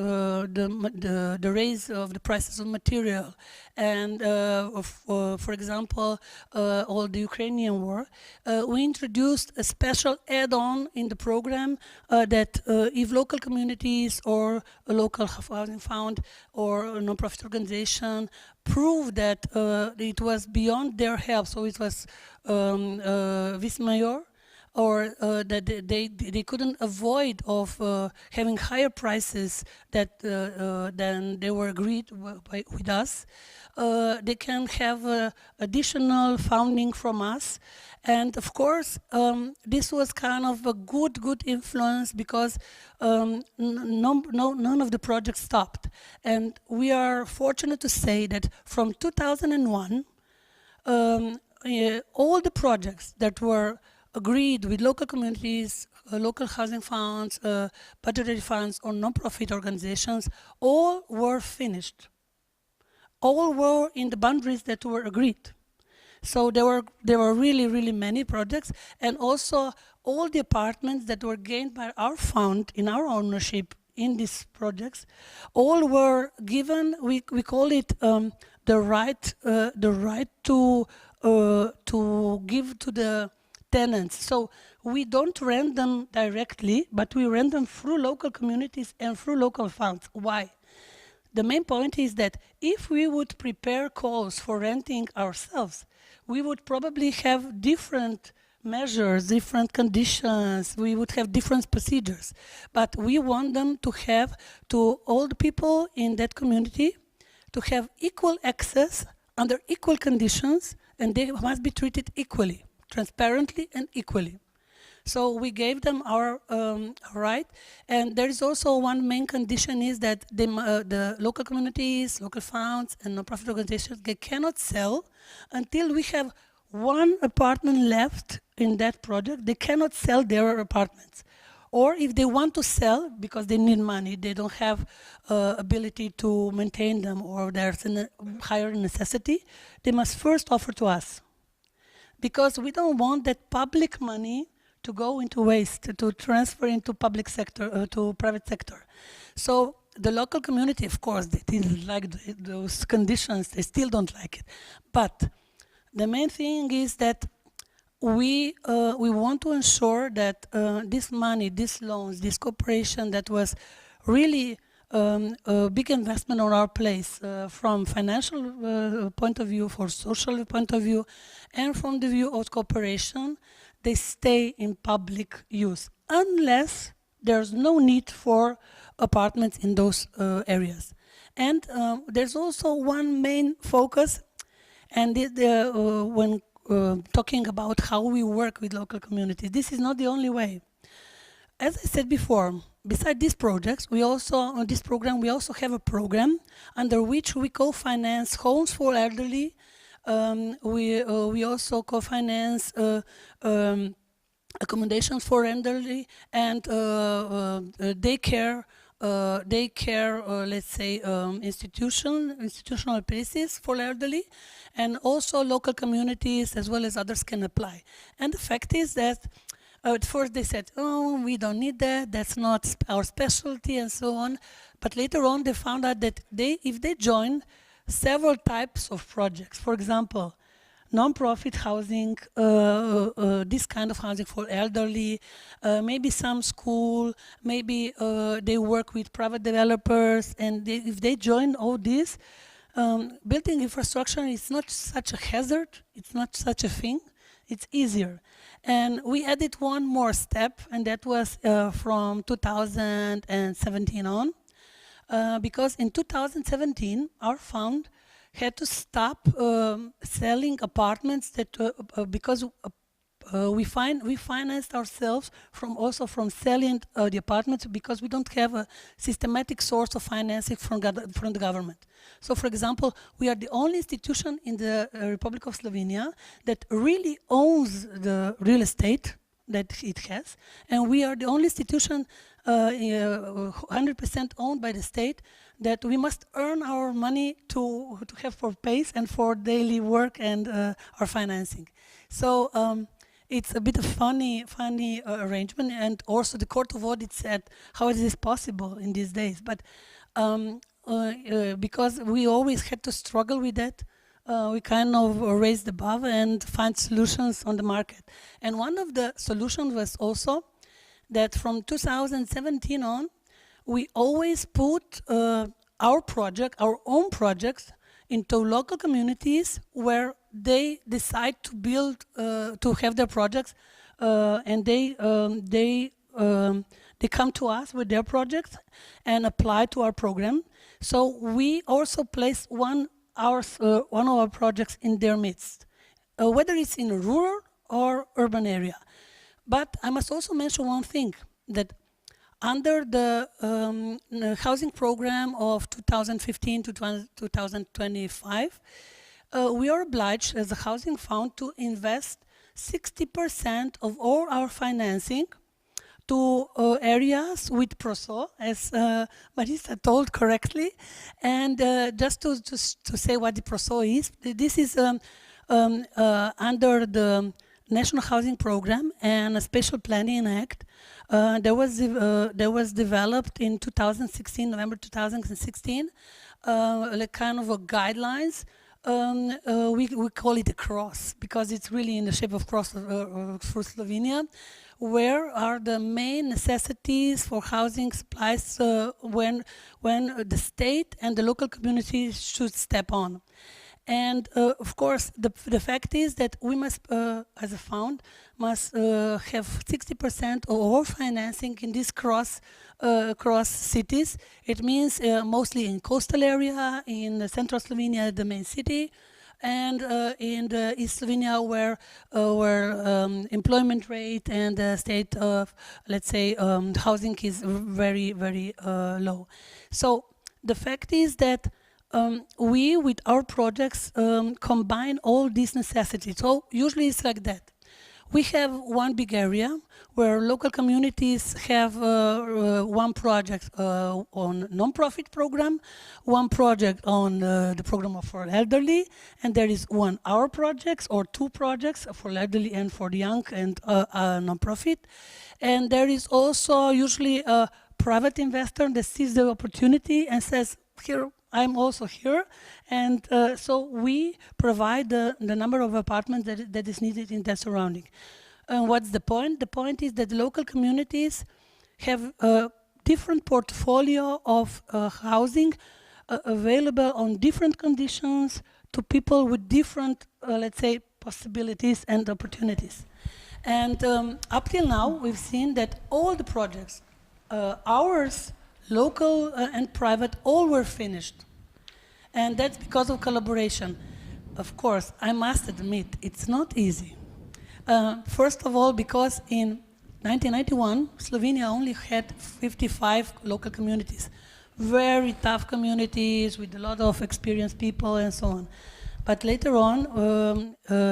the raise of the prices of material, and for example, all the Ukrainian war, we introduced a special add-on in the program that if local communities or a local housing fund or a non-profit organization prove that it was beyond their help, so it was vis major, or that they couldn't avoid of having higher prices than they were agreed with us, they can have additional funding from us. And of course, this was kind of a good influence, because none of the projects stopped. And we are fortunate to say that from 2001, all the projects that were agreed with local communities, local housing funds, budgetary funds, or non-profit organizations, all were finished. All were in the boundaries that were agreed. So there were really many projects, and also all the apartments that were gained by our fund in our ownership in these projects, all were given. We call it the right to give to the tenants. So we don't rent them directly, but we rent them through local communities and through local funds. Why? The main point is that if we would prepare calls for renting ourselves, we would probably have different measures, different conditions, we would have different procedures. But we want them to have, to all the people in that community, to have equal access under equal conditions, and they must be treated equally, transparently and equally. So we gave them our right, and there is also one main condition is that the local communities, local funds, and non-profit organizations, they cannot sell until we have one apartment left in that project. They cannot sell their apartments. Or if they want to sell because they need money, they don't have ability to maintain them, or there's a higher necessity, they must first offer to us. Because we don't want that public money to go into waste, to transfer into public sector, to private sector. So the local community, of course, they didn't like those conditions, they still don't like it. But the main thing is that we want to ensure that this money, these loans, this cooperation that was really a big investment on our place from financial point of view, for social point of view, and from the view of cooperation, they stay in public use, unless there's no need for apartments in those areas. And there's also one main focus, and when talking about how we work with local communities. This is not the only way. As I said before, beside these projects, we also, on this program, we also have a program under which we co-finance homes for elderly. We also co-finance accommodations for elderly and daycare, let's say, institutional places for elderly, and also local communities as well as others can apply. And the fact is that at first they said, oh, we don't need that, that's not our specialty, and so on. But later on they found out that if they join several types of projects, for example, non-profit housing, this kind of housing for elderly, maybe some school, maybe they work with private developers, and if they join all this, building infrastructure is not such a hazard, it's not such a thing, it's easier. And we added one more step, and that was from 2017 on, because in 2017 our fund had to stop selling apartments that because we financed ourselves from selling the apartments, because we don't have a systematic source of financing from the government. So, for example, we are the only institution in the Republic of Slovenia that really owns the real estate that it has, and we are the only institution 100% owned by the state that we must earn our money to have for pays and for daily work and our financing. So it's a bit of funny arrangement, and also the Court of Audit said, how is this possible in these days? But because we always had to struggle with that, we kind of raised the bar and find solutions on the market. And one of the solutions was also that from 2017 on, we always put our own projects into local communities where they decide to build, to have their projects, and they come to us with their projects and apply to our program. So we also place one of our projects in their midst, whether it's in a rural or urban area. But I must also mention one thing, that under the housing program of 2015 to 2025, we are obliged as a housing fund to invest 60% of all our financing to areas with PROSO, as Marisa told correctly. And just to say what the PROSO is, this is under the National Housing Program and a Special Planning Act. There was developed in 2016, November 2016, like kind of a guidelines. We call it a cross because it's really in the shape of cross for Slovenia. Where are the main necessities for housing supplies when the state and the local community should step on? And of course, the fact is that we must, as a fund, must have 60% of all financing in these cross cities. It means mostly in coastal area, in central Slovenia, the main city, and in the East Slovenia where employment rate and the state of, let's say, housing is very, very low. So the fact is that we, with our projects, combine all these necessities. So usually it's like that. We have one big area where local communities have one project on non-profit program, one project on the program for elderly, and there is 1 hour projects or 2 projects for elderly and for the young and non-profit. And there is also usually a private investor that sees the opportunity and says, here, I'm also here. And so we provide the number of apartments that is needed in that surrounding. And what's the point? The point is that the local communities have a different portfolio of housing available on different conditions to people with different, let's say, possibilities and opportunities. And up till now, we've seen that all the projects, ours, local and private, all were finished. And that's because of collaboration. Of course, I must admit, it's not easy. First of all, because in 1991, Slovenia only had 55 local communities. Very tough communities with a lot of experienced people and so on. But later on,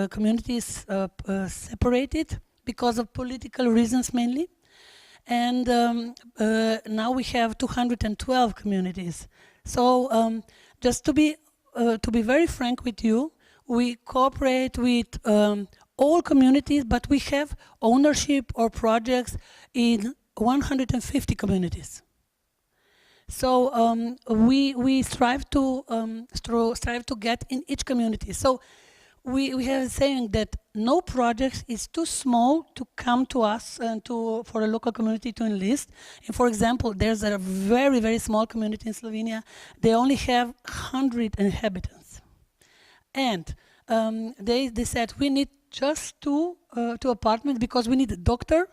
communities separated because of political reasons mainly. And now we have 212 communities. So just to be very frank with you, we cooperate with all communities, but we have ownership or projects in 150 communities. So we strive to get in each community. So we have a saying that no project is too small to come to us and for a local community to enlist. And for example, there's a very, very small community in Slovenia. They only have 100 inhabitants. And they said, we need just two apartments because we need a doctor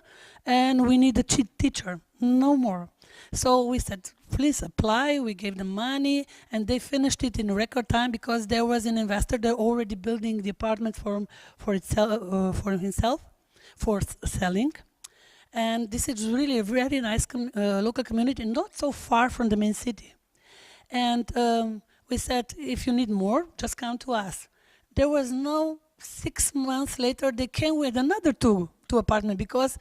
and we need a teacher, no more. So we said, please apply. We gave them money, and they finished it in record time because there was an investor there already building the apartment for himself, for selling. And this is really a very nice local community, not so far from the main city. And we said, if you need more, just come to us. There was no 6 months later, they came with another two apartments because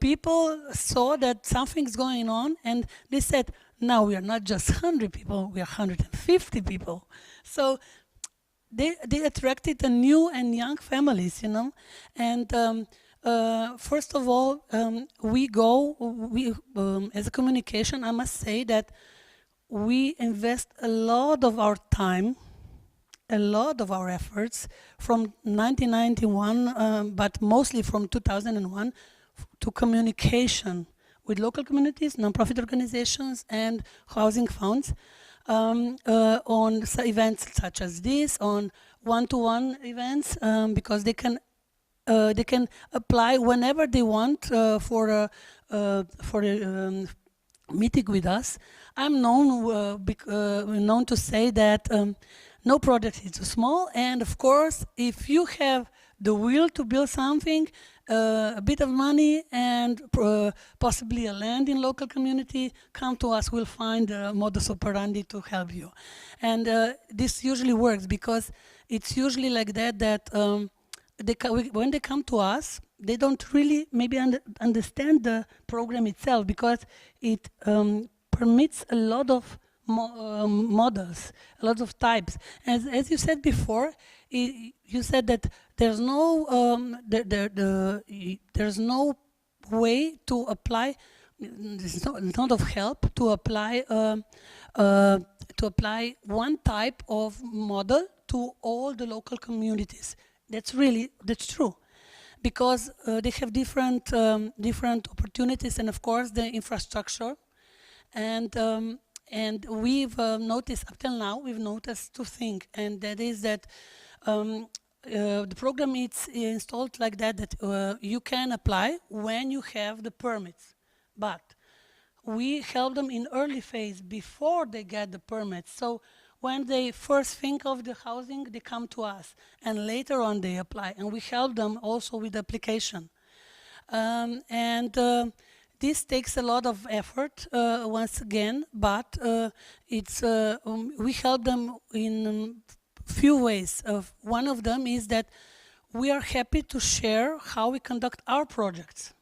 people saw that something's going on, and they said, now we are not just 100 people, we are 150 people. So they attracted a new and young families, you know. And first of all, as a communication, I must say that we invest a lot of our time, a lot of our efforts from 1991, but mostly from 2001, to communication with local communities, non-profit organizations, and housing funds on events such as this, on one-to-one events, because they can apply whenever they want for a meeting with us. I'm known to say that no project is too small, and of course, if you have the will to build something, a bit of money and possibly a land in local community, come to us, we'll find a modus operandi to help you. And this usually works because it's usually like that when they come to us, they don't really maybe understand the program itself because it permits a lot of models, a lot of types. As you said before, you said that there's no there's no way to apply. It's not of help to apply one type of model to all the local communities. That's true, because they have different opportunities and of course the infrastructure, and we've noticed up till now, we've noticed two things, and that is that the program is installed like that you can apply when you have the permits, but we help them in early phase before they get the permits. So when they first think of the housing, they come to us, and later on they apply, and we help them also with the application. This takes a lot of effort, once again, but we help them in few ways. One of them is that we are happy to share how we conduct our projects.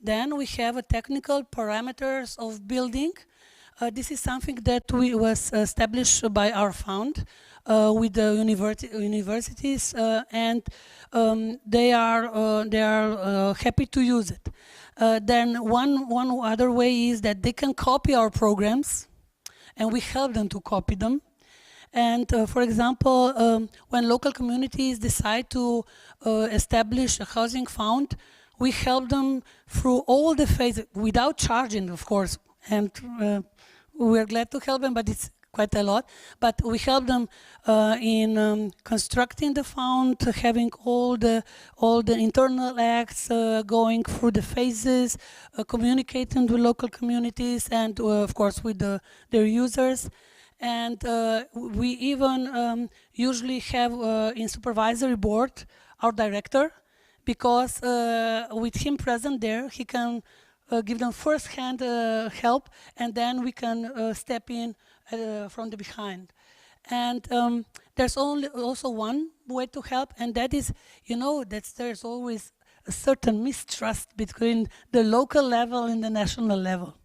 Then we have a technical parameters of building. This is something that was established by our fund with the universities, and they are happy to use it. Then one other way is that they can copy our programs, and we help them to copy them. And for example, when local communities decide to establish a housing fund, we help them through all the phases without charging, of course. And we're glad to help them, but it's quite a lot. But we help them in constructing the fund, having all the internal acts, going through the phases, communicating with local communities, and of course with their users. And we even usually have in supervisory board our director, because with him present there, he can give them first-hand help, and then we can step in from the behind. And there's also one way to help, and that is, that there's always a certain mistrust between the local level and the national level.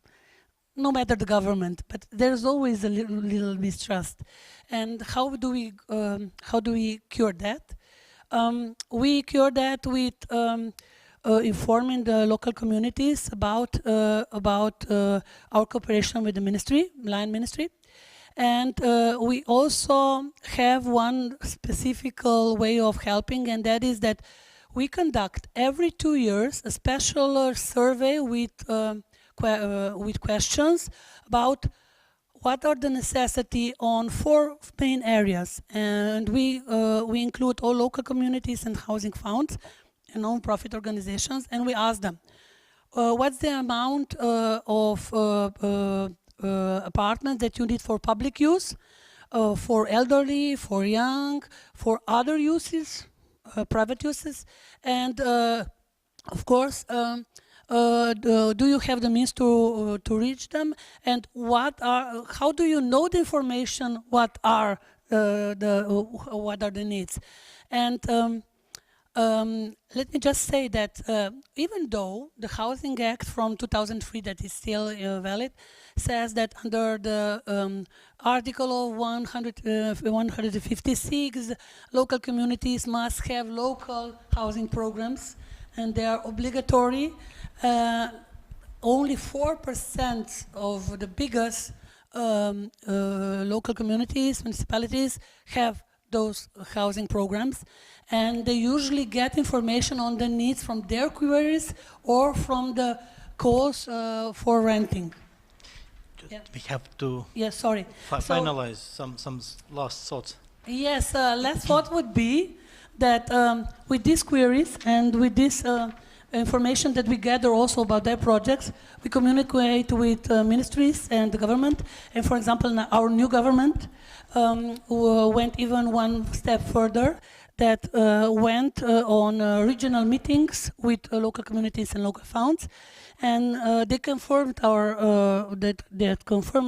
No matter the government, but there's always a little mistrust. And how do we cure that? We cure that with informing the local communities about our cooperation with the ministry, line ministry. And we also have one specific way of helping, and that is that we conduct every 2 years a special survey with questions about what are the necessity on 4 main areas. And we include all local communities and housing funds and non-profit organizations, and we ask them, what's the amount of apartments that you need for public use, for elderly, for young, for other uses, private uses, and of course, do you have the means to reach them, and how do you know the information? What are the needs? And let me just say that even though the Housing Act from 2003, that is still valid, says that under the Article of 156, local communities must have local housing programs, and they are obligatory. Only 4% of the biggest local communities, municipalities, have those housing programs, and they usually get information on the needs from their queries or from the calls for renting. We have to finalize some last thoughts. Yes, last thought would be that with these queries and with this information that we gather also about their projects, we communicate with ministries and the government. And for example, our new government went even one step further, that went on regional meetings with local communities and local funds, and they confirmed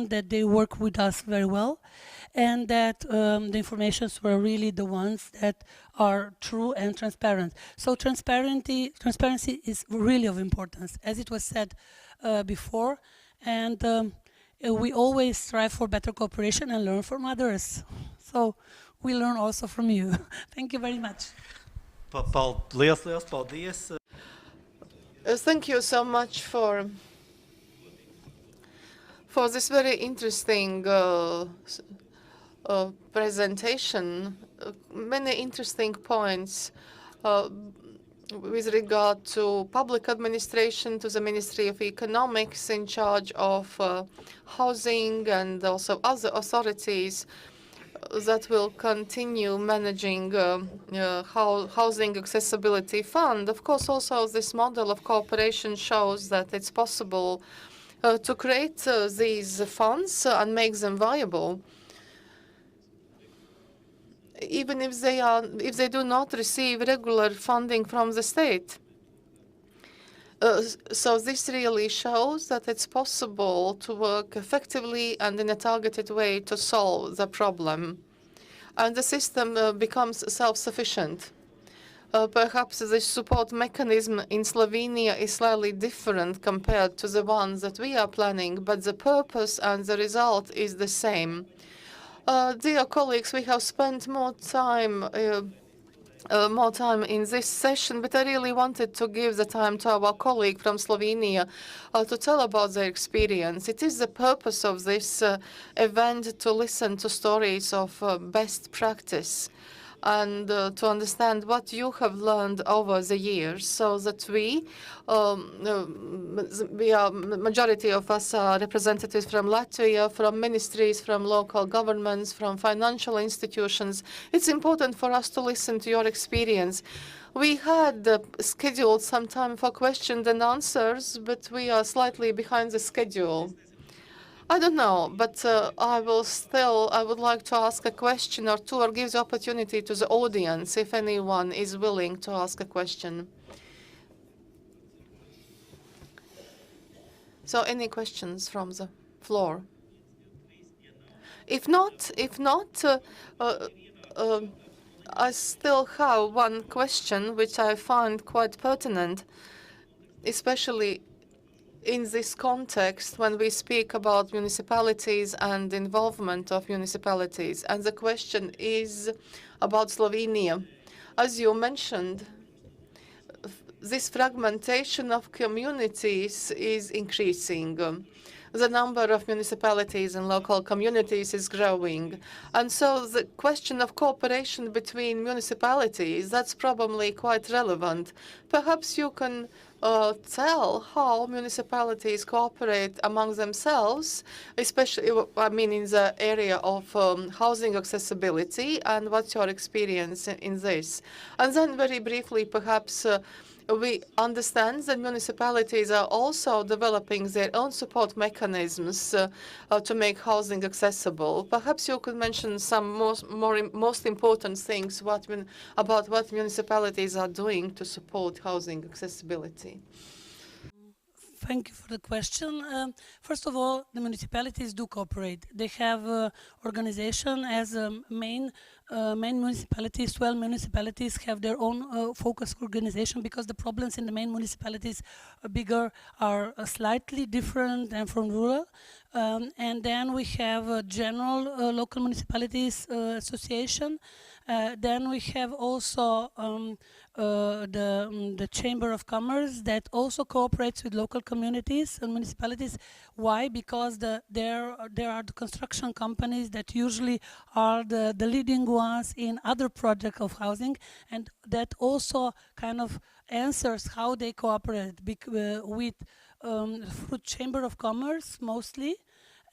that they work with us very well, and that the informations were really the ones that are true and transparent. So transparency is really of importance, as it was said before, and we always strive for better cooperation and learn from others. So we learn also from you. Thank you very much. Liels paldies. Thank you so much for this very interesting presentation. Many interesting points with regard to public administration, to the Ministry of Economics in charge of housing, and also other authorities that will continue managing Housing Accessibility Fund. Of course, also this model of cooperation shows that it's possible to create these funds and make them viable. even if they do not receive regular funding from the state. So this really shows that it's possible to work effectively and in a targeted way to solve the problem. And the system becomes self-sufficient. Perhaps the support mechanism in Slovenia is slightly different compared to the ones that we are planning, but the purpose and the result is the same. Dear colleagues, we have spent more time in this session, but I really wanted to give the time to our colleague from Slovenia to tell about their experience. It is the purpose of this event to listen to stories of best practice and to understand what you have learned over the years, so that we are, majority of us are representatives from Latvia, from ministries, from local governments, from financial institutions. It's important for us to listen to your experience. We had scheduled some time for questions and answers, but we are slightly behind the schedule. I don't know, but I would like to ask a question or two, or give the opportunity to the audience if anyone is willing to ask a question. So any questions from the floor? If not, I still have one question which I find quite pertinent, especially in this context when we speak about municipalities and involvement of municipalities. And the question is about Slovenia. As you mentioned, this fragmentation of communities is increasing. The number of municipalities and local communities is growing. And so the question of cooperation between municipalities, that's probably quite relevant. Perhaps you can tell how municipalities cooperate among themselves, especially, I mean, in the area of housing accessibility, and what's your experience in this? And then very briefly, perhaps, we understand that municipalities are also developing their own support mechanisms to make housing accessible. Perhaps you could mention some most important things about what municipalities are doing to support housing accessibility. Thank you for the question. First of all, the municipalities do cooperate. They have organization as main municipalities. 12 municipalities have their own focus organization, because the problems in the main municipalities are slightly different than from rural. And then we have a general local municipalities association. Then we have also the Chamber of Commerce that also cooperates with local communities and municipalities. Why? Because there are the construction companies that usually are the leading ones in other projects of housing, and that also kind of answers how they cooperate with through Chamber of Commerce mostly,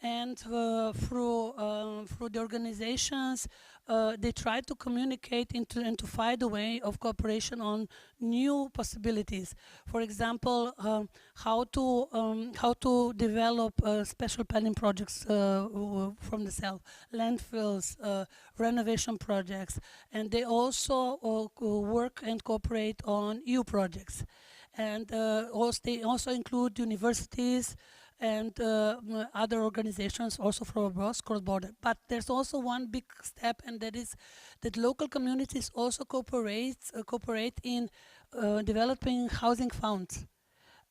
and through the organizations. They try to communicate and to find a way of cooperation on new possibilities. For example, how to develop special planning projects from the self, landfills, renovation projects, and they also work and cooperate on EU projects. And they also include universities and other organizations also from abroad, cross-border. But there's also one big step, and that is that local communities also cooperate in developing housing funds.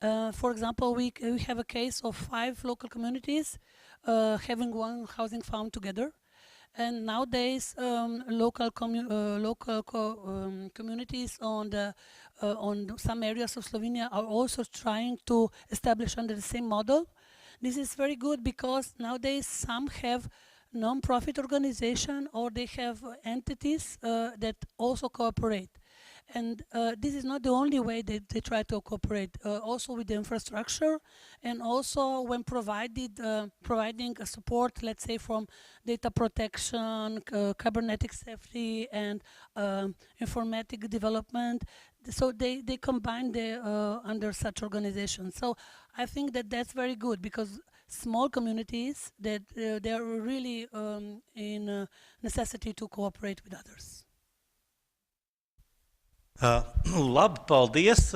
For example, we have a case of 5 local communities having one housing fund together. And nowadays, local communities on some areas of Slovenia are also trying to establish under the same model. This is very good because nowadays some have non-profit organization, or they have entities that also cooperate. And this is not the only way that they try to cooperate, also with the infrastructure, and also when providing a support, let's say from data protection, cybernetic safety, and informatic development. So they combine under such organizations. So I think that that's very good, because small communities that they are really in necessity to cooperate with others. Labi, paldies.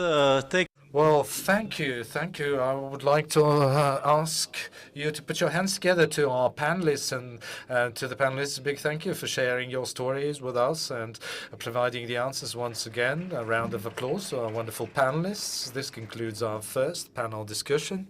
Well, thank you. Thank you. I would like to ask you to put your hands together to our panelists and to the panelists. A big thank you for sharing your stories with us and providing the answers once again. A round of applause to our wonderful panelists. This concludes our first panel discussion.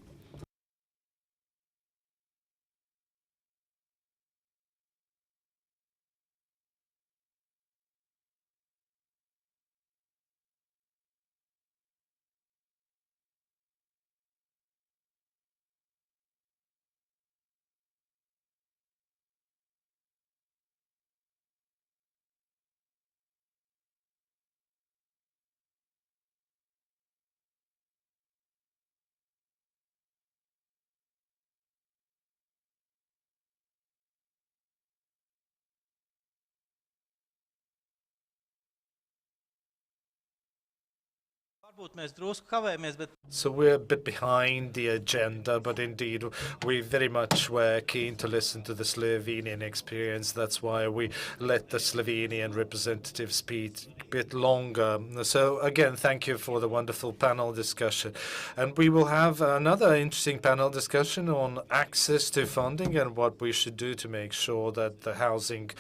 So we're a bit behind the agenda, but indeed we very much were keen to listen to the Slovenian experience. That's why we let the Slovenian representative speak a bit longer. So again, thank you for the wonderful panel discussion. And we will have another interesting panel discussion on access to funding and what we should do to make sure that the housing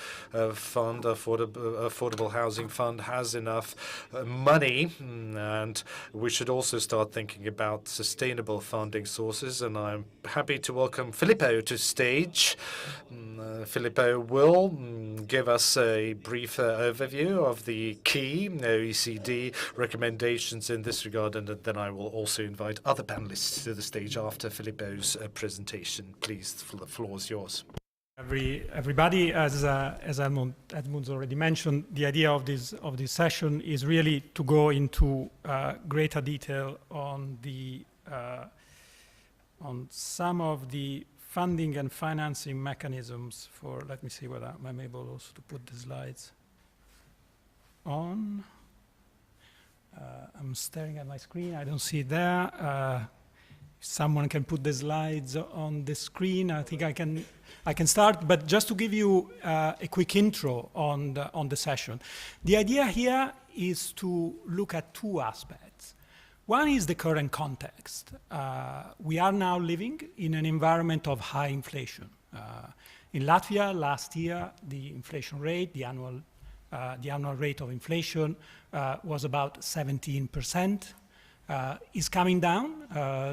fund, affordable housing fund, has enough money. And we should also start thinking about sustainable funding sources. And I'm happy to welcome Filippo to stage. Filippo will give us a brief overview of the key OECD recommendations in this regard, and then I will also invite other panelists to the stage after Filippo's presentation. Please, the floor is yours. Everybody, as Edmund's already mentioned, the idea of this session is really to go into greater detail on some of the funding and financing mechanisms for. Let me see whether I'm able also to put the slides on. I'm staring at my screen. I don't see it there. Someone can put the slides on the screen. I think I can start, but just to give you a quick intro on the session. The idea here is to look at two aspects. One is the current context. We are now living in an environment of high inflation. In Latvia, last year, the inflation rate, the annual rate of inflation was about 17%. Is coming down.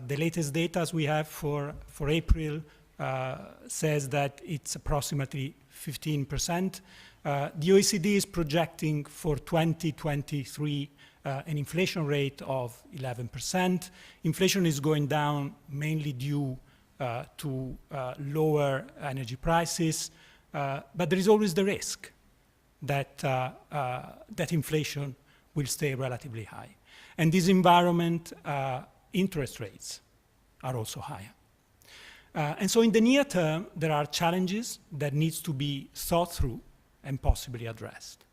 The latest data we have for April says that it's approximately 15%. The OECD is projecting for 2023 an inflation rate of 11%. Inflation is going down mainly due to lower energy prices, but there is always the risk that that inflation will stay relatively high. And this environment, interest rates are also higher. And so in the near term, there are challenges that needs to be thought through and possibly addressed.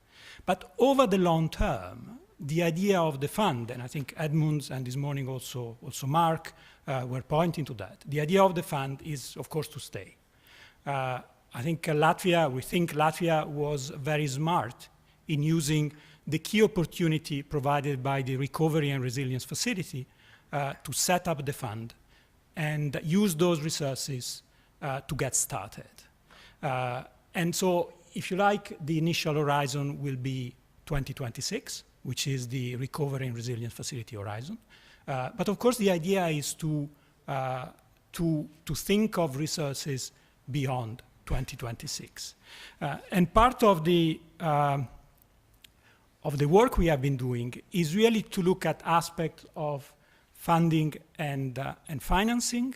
But over the long term, the idea of the fund, and I think Edmunds and this morning also Mark were pointing to that, the idea of the fund is, of course, to stay. I think we think Latvia was very smart in using the key opportunity provided by the Recovery and Resilience Facility to set up the fund and use those resources to get started. And so, if you like, the initial horizon will be 2026, which is the Recovery and Resilience Facility horizon. But of course, the idea is to think of resources beyond 2026. And part of the work we have been doing is really to look at aspects of funding and financing,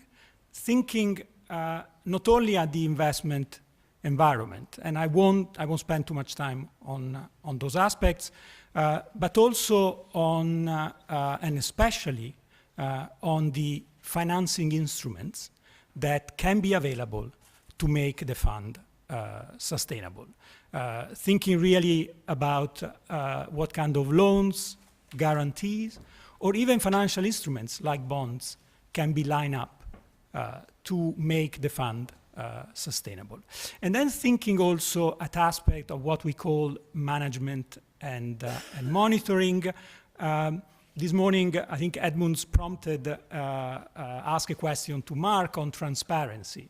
thinking not only at the investment environment, and I won't spend too much time on those aspects, but also on and especially on the financing instruments that can be available to make the fund sustainable. Thinking really about what kind of loans, guarantees, or even financial instruments like bonds can be lined up to make the fund sustainable. And then thinking also at aspect of what we call management and monitoring. This morning, I think Edmund's prompted ask a question to Mark on transparency.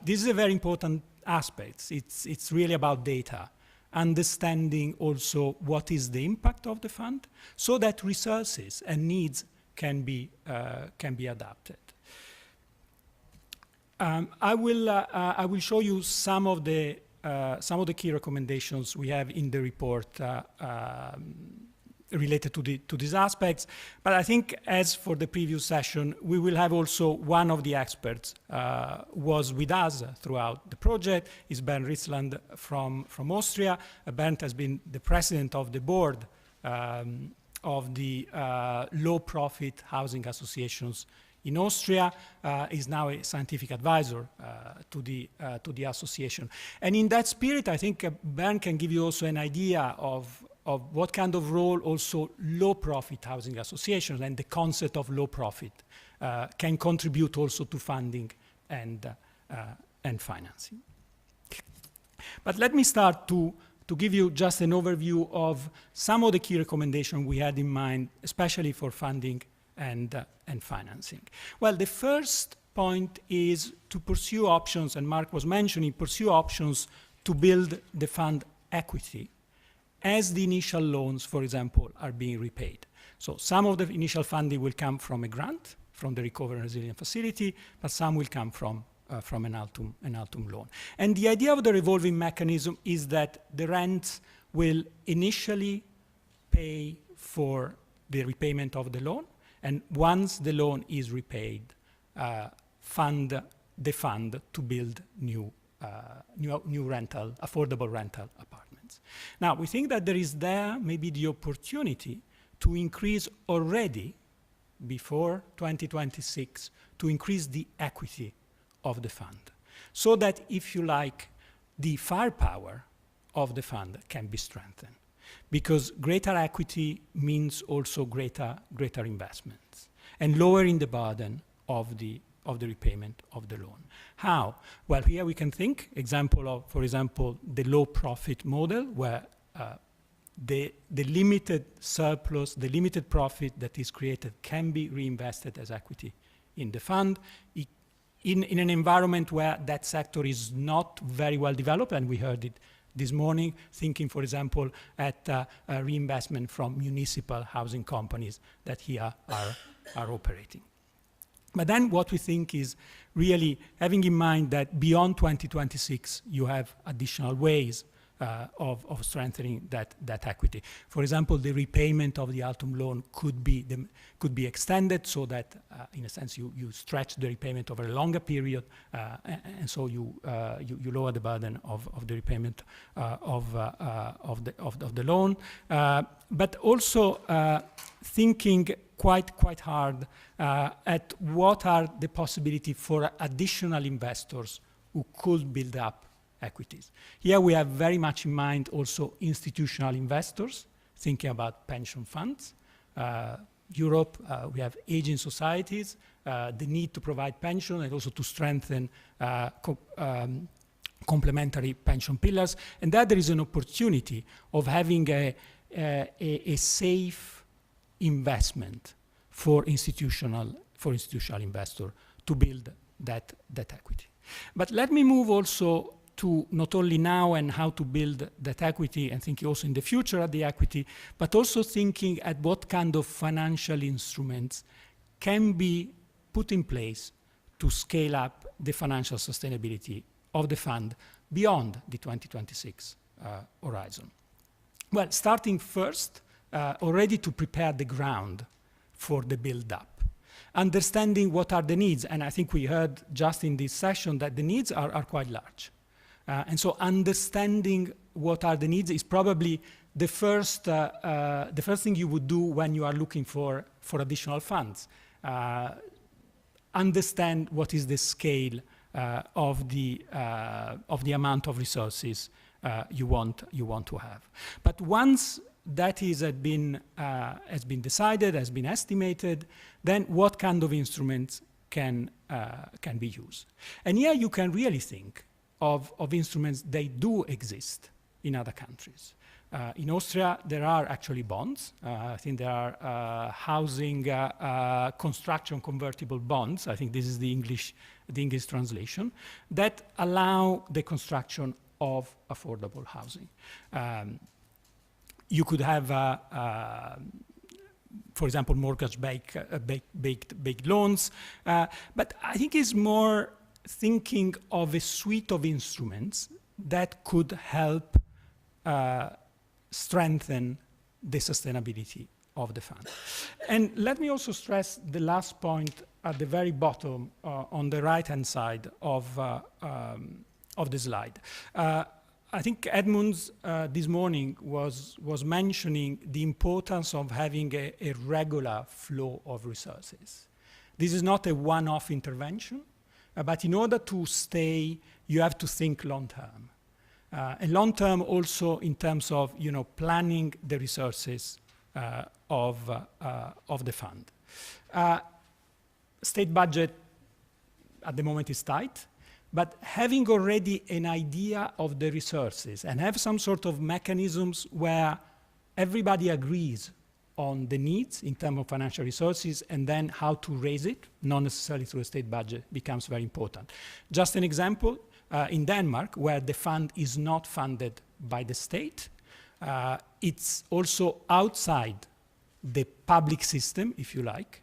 This is a very important aspect. It's really about data, understanding also what is the impact of the fund, so that resources and needs can be adapted. I will show you some of the key recommendations we have in the report related to these aspects. But I think, as for the previous session, we will have also one of the experts was with us throughout the project, is Bernd Ritzland from Austria. Bernd has been the president of the board of the low-profit housing associations in Austria, is now a scientific advisor to the association. And in that spirit, I think Bernd can give you also an idea of what kind of role also low-profit housing associations and the concept of low profit can contribute also to funding and financing. But let me start to give you just an overview of some of the key recommendations we had in mind, especially for funding and financing. Well, the first point is to pursue options, and Mark was mentioning, pursue options to build the fund equity as the initial loans, for example, are being repaid. So some of the initial funding will come from a grant, from the Recovery and Resilience Facility, but some will come from an Altum loan. And the idea of the revolving mechanism is that the rents will initially pay for the repayment of the loan, and once the loan is repaid, fund the fund to build new affordable rental apartments. Now, we think that there is maybe the opportunity to increase already, before 2026, to increase the equity of the fund, so that, if you like, the firepower of the fund can be strengthened. Because greater equity means also greater investments and lowering the burden of the repayment of the loan. How? Well, here we can think, for example, the low profit model, where the limited surplus, the limited profit that is created can be reinvested as equity in the fund. In an environment where that sector is not very well developed, and we heard it this morning, thinking, for example, at reinvestment from municipal housing companies that here are operating. But then what we think is really having in mind that beyond 2026, you have additional ways of strengthening that equity. For example, the repayment of the Altum loan could be extended, so that, in a sense, you stretch the repayment over a longer period, and so you lower the burden of the repayment of the loan. But also thinking quite hard at what are the possibilities for additional investors who could build up equities. Here we have very much in mind also institutional investors, thinking about pension funds. Europe, we have aging societies, the need to provide pension and also to strengthen complementary pension pillars. And that there is an opportunity of having a safe investment for institutional investor to build that equity. But let me move also to not only now and how to build that equity, and thinking also in the future at the equity, but also thinking at what kind of financial instruments can be put in place to scale up the financial sustainability of the fund beyond the 2026 horizon. Well, starting first, already to prepare the ground for the build-up. Understanding what are the needs, and I think we heard just in this session that the needs are quite large. And so understanding what are the needs is probably the first thing you would do when you are looking for additional funds. Understand what is the scale of the amount of resources you want to have. But once that has been decided, has been estimated, then what kind of instruments can be used. And here you can really think of instruments that do exist in other countries. In Austria, there are actually bonds. I think there are housing construction convertible bonds. I think this is the English translation that allow the construction of affordable housing. You could have, for example, mortgage-backed loans, but I think it's more thinking of a suite of instruments that could help strengthen the sustainability of the fund. And let me also stress the last point at the very bottom on the right-hand side of the slide. I think Edmunds this morning was mentioning the importance of having a regular flow of resources. This is not a one-off intervention, but in order to stay, you have to think long-term. And long-term also in terms of planning the resources of the fund. State budget at the moment is tight, but having already an idea of the resources and have some sort of mechanisms where everybody agrees on the needs in terms of financial resources and then how to raise it, not necessarily through a state budget, becomes very important. Just an example, in Denmark, where the fund is not funded by the state, it's also outside the public system, if you like.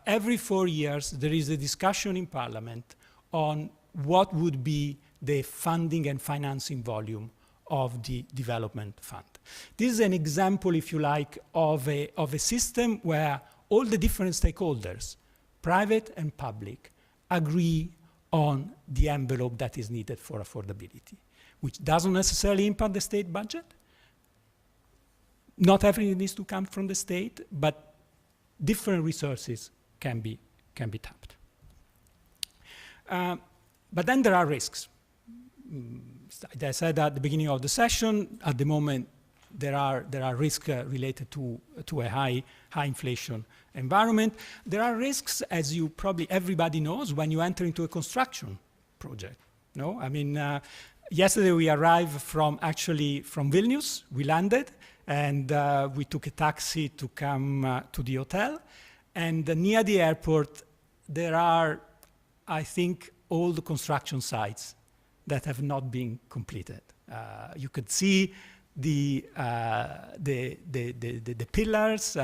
Every 4 years, there is a discussion in Parliament on what would be the funding and financing volume of the development fund. This is an example, if you like, of a system where all the different stakeholders, private and public, agree on the envelope that is needed for affordability, which doesn't necessarily impact the state budget. Not everything needs to come from the state, but different resources can be tapped. But then there are risks. As I said at the beginning of the session, at the moment, there are risks related to a high inflation environment. There are risks, as you probably everybody knows, when you enter into a construction project. No, I mean, yesterday we arrived from Vilnius. We landed and we took a taxi to come to the hotel. And near the airport, there are, I think, all the construction sites that have not been completed. You could see the pillars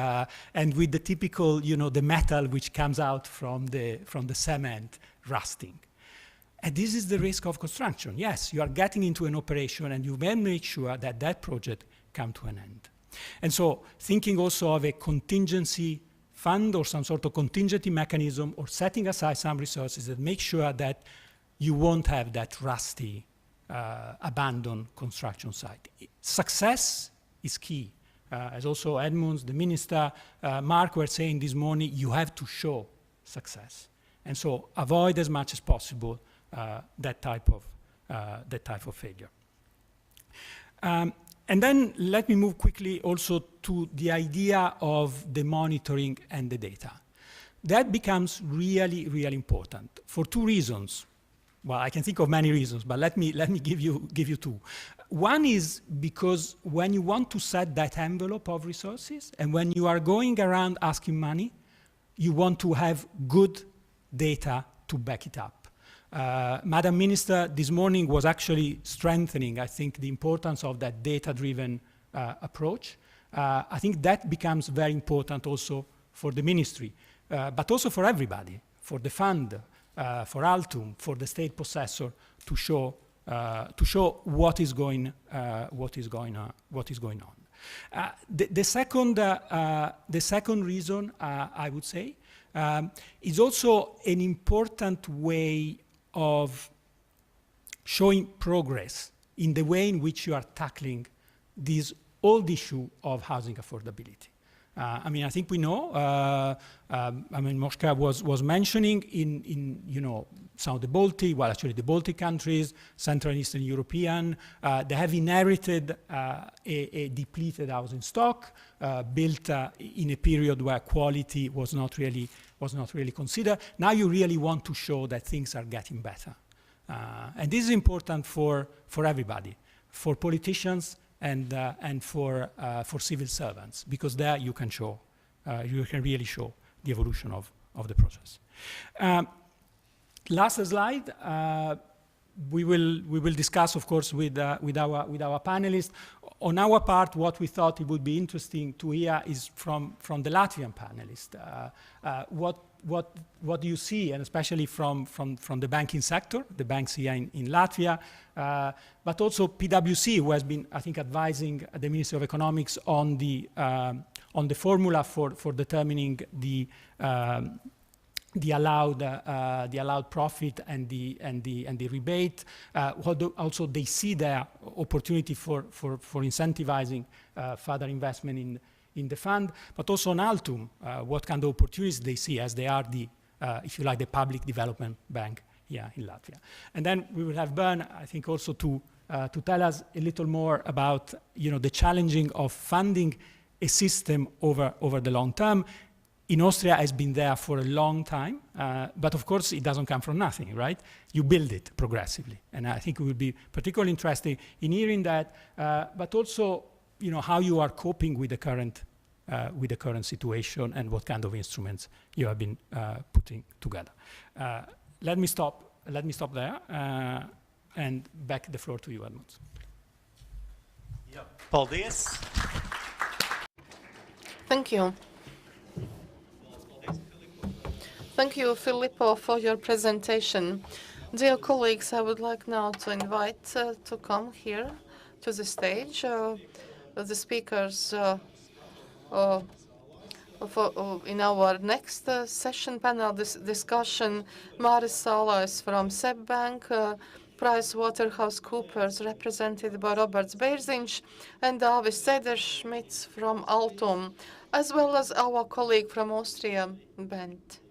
and with the typical, the metal which comes out from the cement rusting. And this is the risk of construction. Yes, you are getting into an operation and you may make sure that that project come to an end. And so thinking also of a contingency fund or some sort of contingency mechanism or setting aside some resources that make sure that you won't have that rusty, abandoned construction site. Success is key. As also Edmunds, the minister, Mark were saying this morning, you have to show success. And so avoid as much as possible that type of failure. And then let me move quickly also to the idea of the monitoring and the data. That becomes really, really important for two reasons. Well, I can think of many reasons, but let me give you two. One is because when you want to set that envelope of resources and when you are going around asking money, you want to have good data to back it up. Madam Minister this morning was actually strengthening, I think, the importance of that data-driven approach. I think that becomes very important also for the ministry, but also for everybody, for the fund, for Altum, for the state possessor, to show what is going on. The second reason, I would say, is also an important way of showing progress in the way in which you are tackling this old issue of housing affordability. I mean, I think we know. I mean, Moshka was mentioning in some of the Baltic, well, actually the Baltic countries, Central and Eastern European, they have inherited a depleted housing stock built in a period where quality was not really considered. Now you really want to show that things are getting better, and this is important for everybody, for politicians and for civil servants, because there you can show, you can really show the evolution of the process. Last slide. We will discuss, of course, with our panelists. On our part, what we thought it would be interesting to hear is from the Latvian panelists. What do you see, and especially from the banking sector, the banks here in Latvia, but also PwC, who has been, I think, advising the Ministry of Economics on the formula for determining the allowed profit and the rebate. Also, they see their opportunity for incentivizing further investment in the fund, but also on Altum, what kind of opportunities they see, as they are the, if you like, the public development bank here in Latvia. And then we will have Bern, I think, also to tell us a little more about the challenging of funding a system over the long term. In Austria has been there for a long time, but of course it doesn't come from nothing, right? You build it progressively, and I think it will be particularly interesting in hearing that, but also how you are coping with the current situation and what kind of instruments you have been putting together. Let me stop there, and back the floor to you, Edmund. Yeah. Paldies. Thank you. Thank you, Filippo, for your presentation. Dear colleagues, I would like now to invite to come here to the stage the speakers in our next session panel discussion. Māris Salais from SEB Bank, PricewaterhouseCoopers, represented by Roberts Bērziņš, and Dāvis Cederschmidts from Altum, as well as our colleague from Austria, Bent.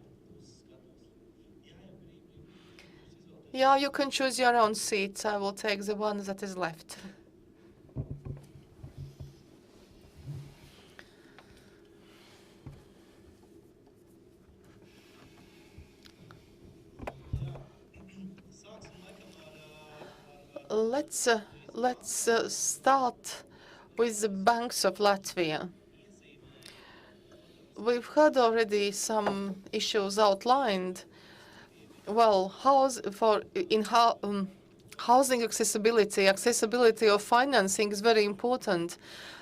Yeah, you can choose your own seats. I will take the one that is left. Let's start with the banks of Latvia. We've heard already some issues outlined. Well, housing accessibility of financing is very important,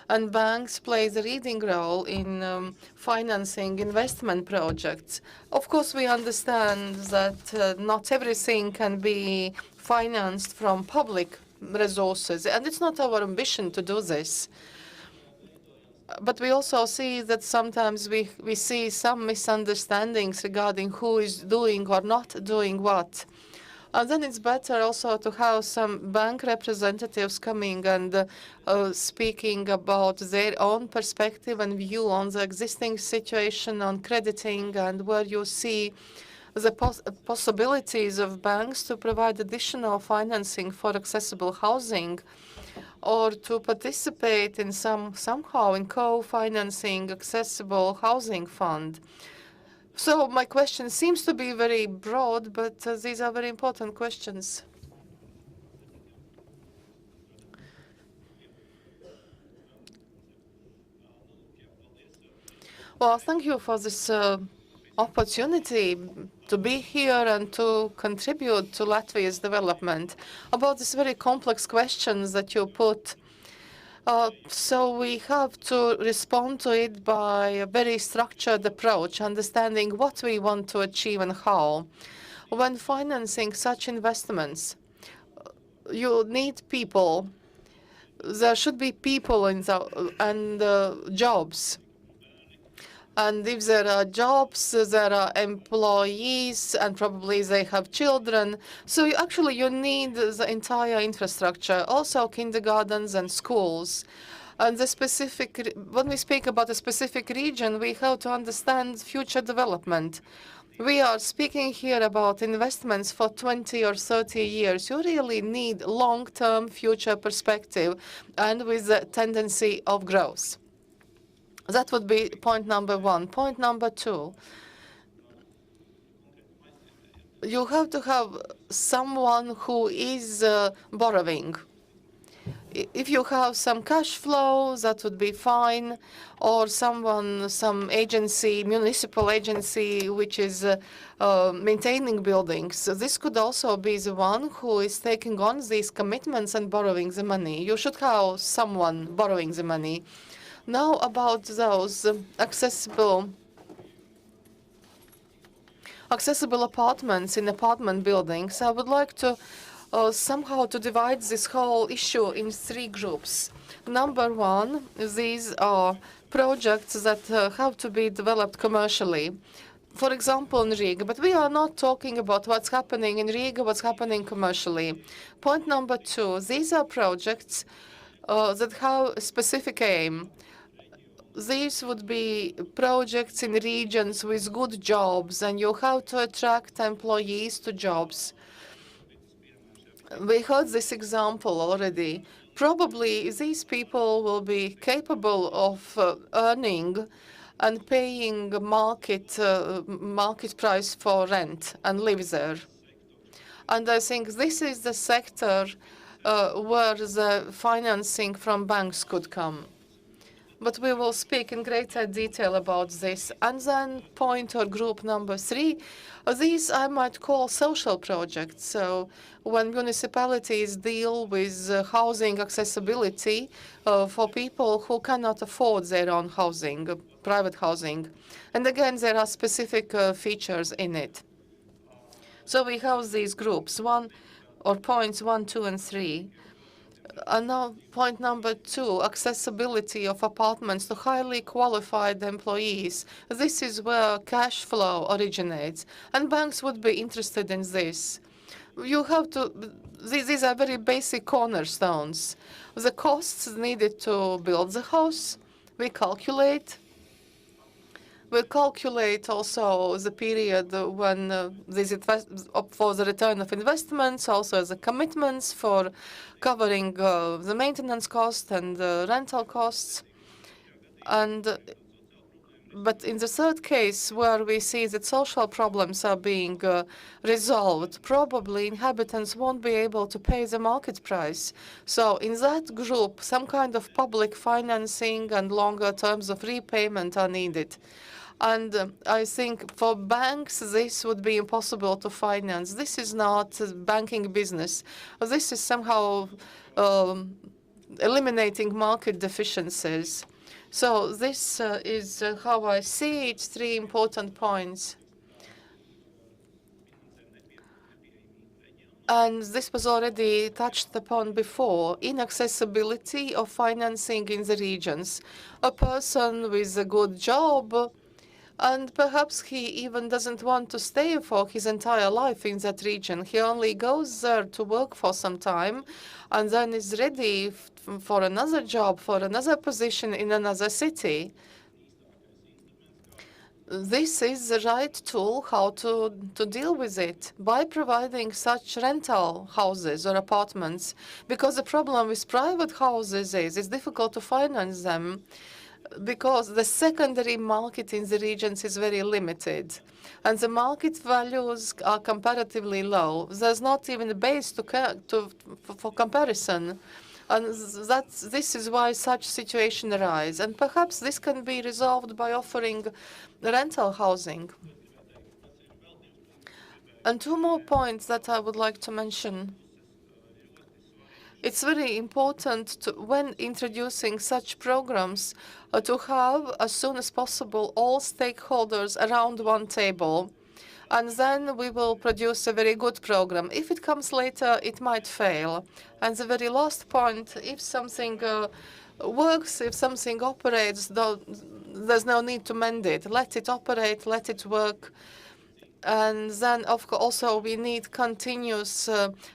and banks play the leading role in financing investment projects. Of course, we understand that not everything can be financed from public resources, and it's not our ambition to do this. But we also see that sometimes we see some misunderstandings regarding who is doing or not doing what. And then it's better also to have some bank representatives coming and speaking about their own perspective and view on the existing situation on crediting, and where you see the possibilities of banks to provide additional financing for accessible housing, or to participate in somehow in co-financing accessible housing fund. So my question seems to be very broad, but these are very important questions. Well, thank you for this opportunity to be here and to contribute to Latvia's development about these very complex questions that you put. So we have to respond to it by a very structured approach, understanding what we want to achieve and how. When financing such investments, you need people. There should be people and jobs. And if there are jobs, there are employees, and probably they have children. So you need the entire infrastructure, also kindergartens and schools. And when we speak about a specific region, we have to understand future development. We are speaking here about investments for 20 or 30 years. You really need long-term future perspective and with a tendency of growth. That would be point number one. Point number two, you have to have someone who is borrowing. If you have some cash flow, that would be fine, or some agency, municipal agency, which is maintaining buildings. So this could also be the one who is taking on these commitments and borrowing the money. You should have someone borrowing the money. Now about those accessible apartments in apartment buildings, I would like to somehow to divide this whole issue in three groups. Number one, these are projects that have to be developed commercially. For example, in Riga, but we are not talking about what's happening in Riga, what's happening commercially. Point number two, these are projects that have a specific aim. These would be projects in regions with good jobs, and you have to attract employees to jobs. We heard this example already. Probably these people will be capable of earning and paying market price for rent and live there. And I think this is the sector where the financing from banks could come. But we will speak in greater detail about this. And then point or group number three, these I might call social projects. So when municipalities deal with housing accessibility for people who cannot afford their own housing, private housing. And again, there are specific features in it. So we have these groups, points 1, 2, and 3. And now point number two, accessibility of apartments to highly qualified employees. This is where cash flow originates, and banks would be interested in this. You have to, these are very basic cornerstones. The costs needed to build the house, we calculate. We calculate also the period when for the return of investments, also the commitments for covering the maintenance cost and the rental costs. But in the third case, where we see that social problems are being resolved, probably inhabitants won't be able to pay the market price. So in that group, some kind of public financing and longer terms of repayment are needed. And I think for banks, this would be impossible to finance. This is not banking business. This is somehow eliminating market deficiencies. So this is how I see it, three important points. And this was already touched upon before, inaccessibility of financing in the regions. A person with a good job, and perhaps he even doesn't want to stay for his entire life in that region. He only goes there to work for some time and then is ready for another job, for another position in another city. This is the right tool how to deal with it, by providing such rental houses or apartments. Because the problem with private houses is it's difficult to finance them, because the secondary market in the regions is very limited, and the market values are comparatively low. There's not even a base for comparison, and this is why such situation arise. And perhaps this can be resolved by offering rental housing. And two more points that I would like to mention. It's very important when introducing such programs to have, as soon as possible, all stakeholders around one table. And then we will produce a very good program. If it comes later, it might fail. And the very last point, if something works, if something operates, there's no need to mend it. Let it operate, let it work. And then, also, we need continuous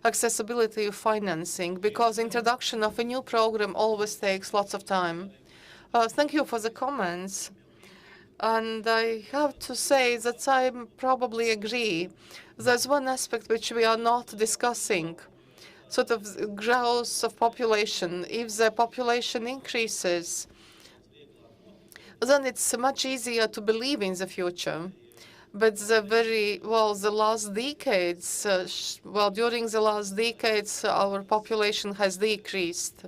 accessibility of financing, because introduction of a new program always takes lots of time. Thank you for the comments. And I have to say that I probably agree. There's one aspect which we are not discussing, sort of growth of population. If the population increases, then it's much easier to believe in the future. But the last decades, during the last decades, our population has decreased.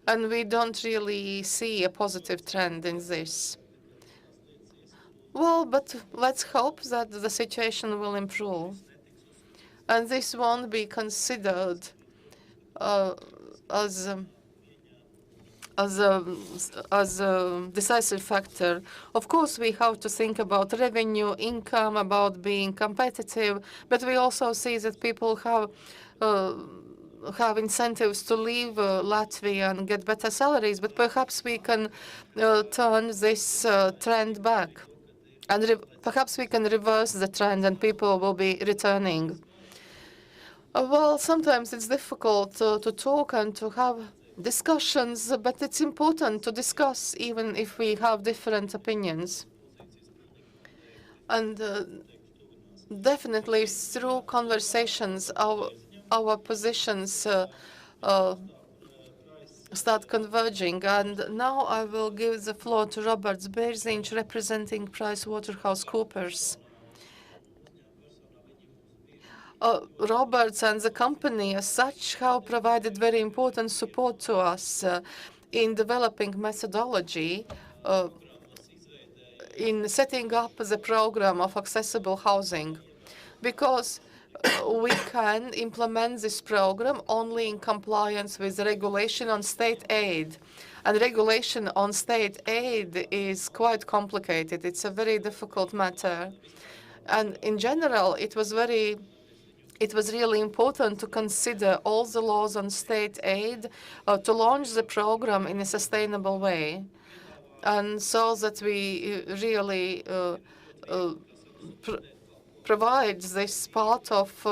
And we don't really see a positive trend in this. Well, but let's hope that the situation will improve. And this won't be considered as a decisive factor. Of course, we have to think about revenue, income, about being competitive, but we also see that people have incentives to leave Latvia and get better salaries. But perhaps we can turn this trend back, and perhaps we can reverse the trend, and people will be returning. Well, sometimes it's difficult to talk and to have discussions, but it's important to discuss even if we have different opinions. And definitely through conversations, our positions start converging. And now I will give the floor to Robert Bērziņš, representing PricewaterhouseCoopers. Roberts and the company as such have provided very important support to us in developing methodology in setting up the program of accessible housing, because we can implement this program only in compliance with regulation on state aid. And regulation on state aid is quite complicated. It's a very difficult matter. And in general, it was really important to consider all the laws on state aid to launch the program in a sustainable way, and so that we really provide this part of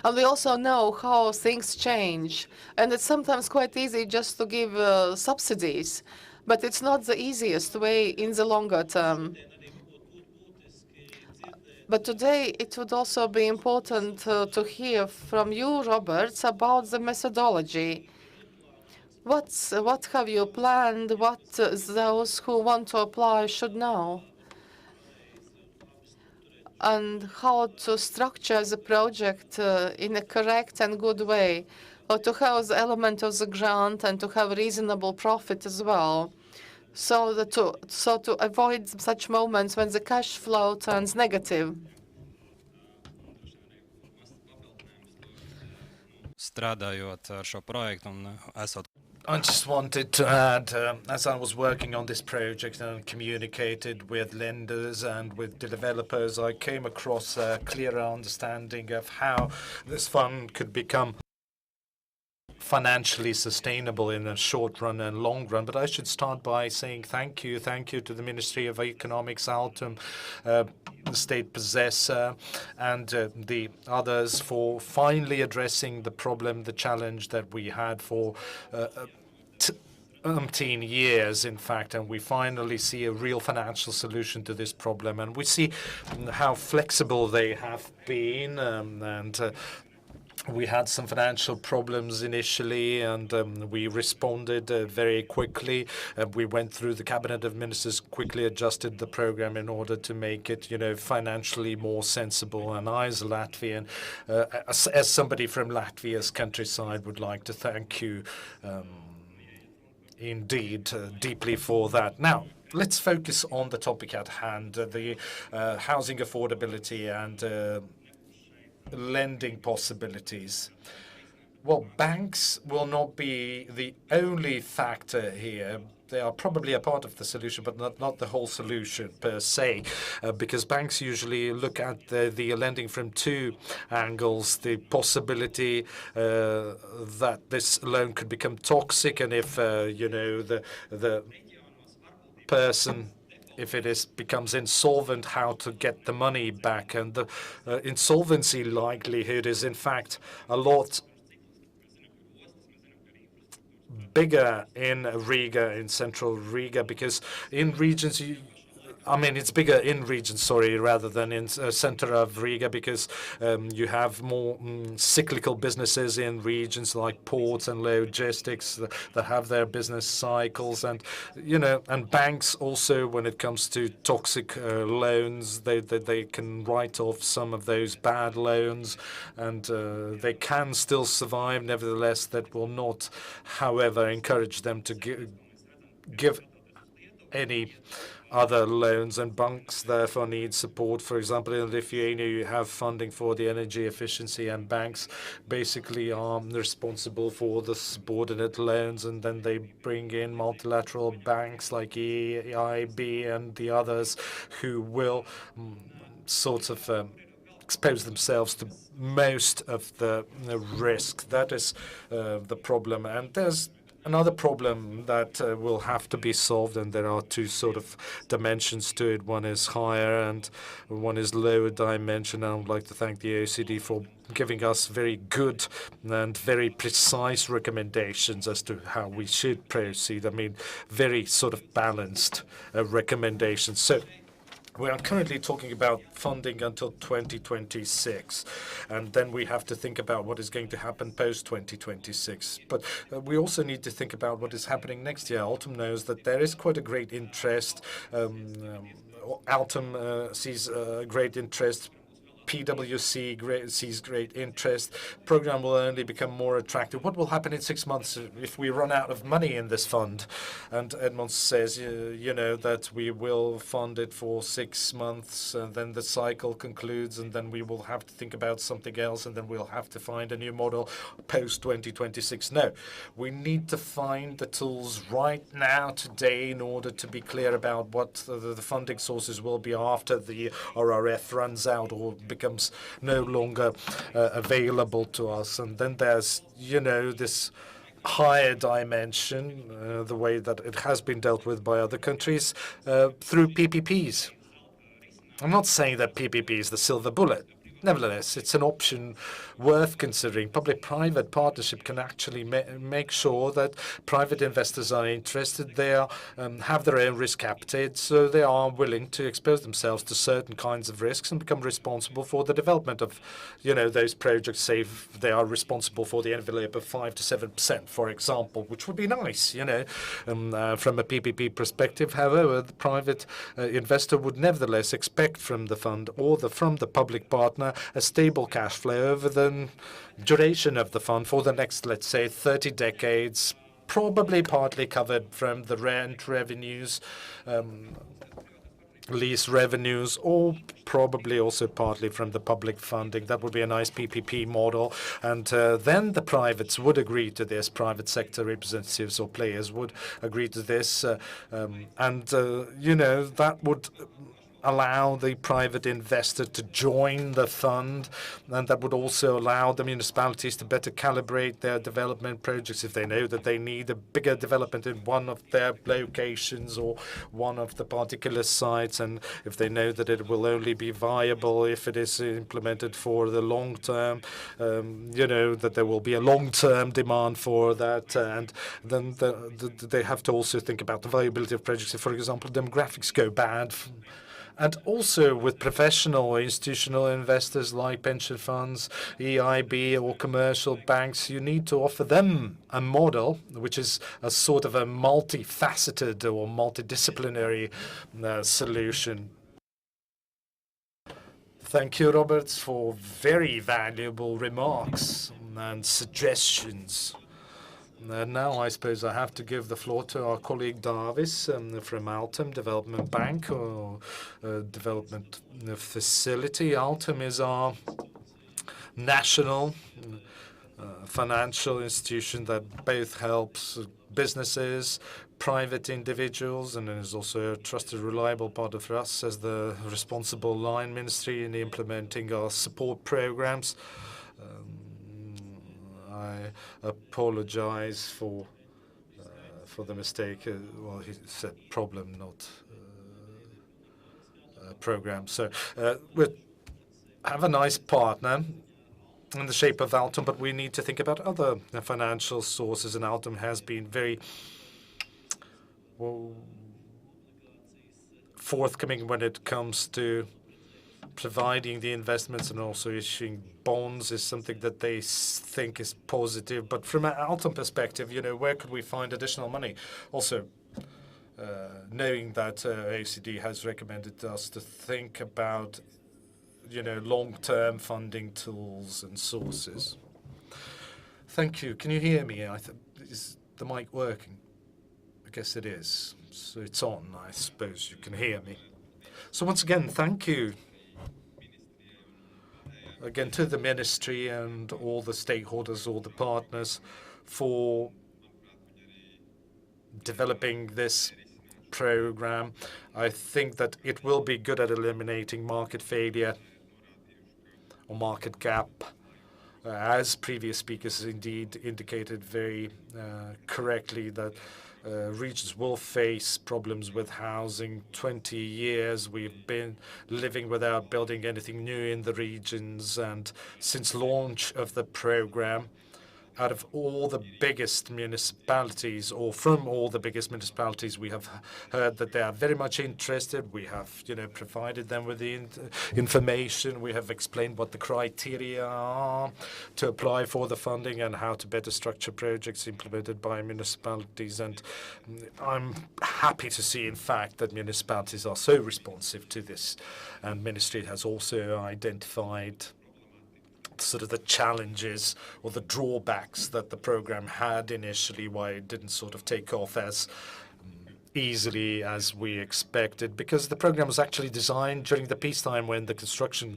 and we also know how things change, and it's sometimes quite easy just to give subsidies, but it's not the easiest way in the longer term. But today it would also be important to hear from you, Roberts, about the methodology. What have you planned? What those who want to apply should know? And how to structure the project in a correct and good way, or to have the element of the grant and to have reasonable profit as well, so to avoid such moments when the cash flow turns negative. Strādājot ar šo projektu un esot. I just wanted to add, as I was working on this project and communicated with lenders and with developers, I came across a clearer understanding of how this fund could become financially sustainable in the short run and long run. But I should start by saying thank you to the Ministry of Economics, Altum, the state possessor, and the others for finally addressing the problem, the challenge that we had for 18 years, in fact, and we finally see a real financial solution to this problem. And we see how flexible they have been, and we had some financial problems initially, and we responded very quickly. We went through the cabinet of ministers, quickly adjusted the program in order to make it, financially more sensible. And I, as a Latvian, as somebody from Latvia's countryside, would like to thank you indeed deeply for that. Now, let's focus on the topic at hand, the housing affordability and lending possibilities. Well, banks will not be the only factor here. They are probably a part of the solution, but not the whole solution per se, because banks usually look at the lending from two angles: the possibility that this loan could become toxic, and if the person, if it becomes insolvent, how to get the money back. And the insolvency likelihood is in fact a lot bigger in Riga, in central Riga, because in regions it's bigger in regions, sorry, rather than in center of Riga, because you have more cyclical businesses in regions like ports and logistics that have their business cycles, and and banks also, when it comes to toxic loans, they can write off some of those bad loans, and they can still survive. Nevertheless, that will not, however, encourage them to give any other loans, and banks therefore need support. For example, in Lithuania, you have funding for the energy efficiency, and banks basically are responsible for the subordinate loans, and then they bring in multilateral banks like EIB and the others who will sort of expose themselves to most of the risk. That is the problem. And there's another problem that will have to be solved, and there are two sort of dimensions to it. One is higher and one is lower dimension. I would like to thank the OECD for giving us very good and very precise recommendations as to how we should proceed. I mean, very sort of balanced recommendations. So we are currently talking about funding until 2026, and then we have to think about what is going to happen post-2026. But we also need to think about what is happening next year. Altum knows that there is quite a great interest. Altum sees great interest. PwC sees great interest. Program will only become more attractive. What will happen in 6 months if we run out of money in this fund? And Edmond says, that we will fund it for 6 months, and then the cycle concludes, and then we will have to think about something else, and then we'll have to find a new model post-2026. No, we need to find the tools right now, today, in order to be clear about what the funding sources will be after the RRF runs out or becomes no longer available to us. And then there's, this higher dimension, the way that it has been dealt with by other countries, through PPPs. I'm not saying that PPP is the silver bullet. Nevertheless, it's an option worth considering. Public-private partnership can actually make sure that private investors are interested. They have their own risk appetite, so they are willing to expose themselves to certain kinds of risks and become responsible for the development of, those projects. Say if they are responsible for the envelope of 5 to 7%, for example, which would be nice, from a PPP perspective. However, the private investor would nevertheless expect from the fund or from the public partner a stable cash flow over the duration of the fund for the next, let's say, 30 decades, probably partly covered from the rent revenues, lease revenues, or probably also partly from the public funding. That would be a nice PPP model. And then the privates would agree to this. Private sector representatives or players would agree to this. That would allow the private investor to join the fund, and that would also allow the municipalities to better calibrate their development projects if they know that they need a bigger development in one of their locations or one of the particular sites, and if they know that it will only be viable if it is implemented for the long term, that there will be a long-term demand for that, and then they have to also think about the viability of projects if, for example, demographics go bad. And also with professional or institutional investors like pension funds, EIB, or commercial banks, you need to offer them a model which is a sort of a multifaceted or multidisciplinary solution. Thank you, Robert, for very valuable remarks and suggestions. Now I suppose I have to give the floor to our colleague Davis from Altum Development Bank or Development Facility. Altum is our national financial institution that both helps businesses, private individuals, and is also a trusted, reliable partner for us as the responsible line ministry in implementing our support programs. I apologize for the mistake. Well, he said problem, not program. So we have a nice partner in the shape of Altum, but we need to think about other financial sources, and Altum has been very forthcoming when it comes to providing the investments, and also issuing bonds is something that they think is positive. But from an Altum perspective, where could we find additional money? Also, knowing that OECD has recommended us to think about long-term funding tools and sources. Thank you. Can you hear me? Is the mic working? I guess it is. So it's on. I suppose you can hear me. So once again, thank you again to the ministry and all the stakeholders, all the partners for developing this program. I think that it will be good at eliminating market failure or market gap, as previous speakers indeed indicated very correctly, that regions will face problems with housing. 20 years we've been living without building anything new in the regions, and since launch of the program, out of all the biggest municipalities, or from all the biggest municipalities, we have heard that they are very much interested. We have, provided them with the information. We have explained what the criteria are to apply for the funding and how to better structure projects implemented by municipalities. And I'm happy to see, in fact, that municipalities are so responsive to this. And Ministry has also identified sort of the challenges or the drawbacks that the program had initially, why it didn't sort of take off as easily as we expected, because the program was actually designed during the peacetime when the construction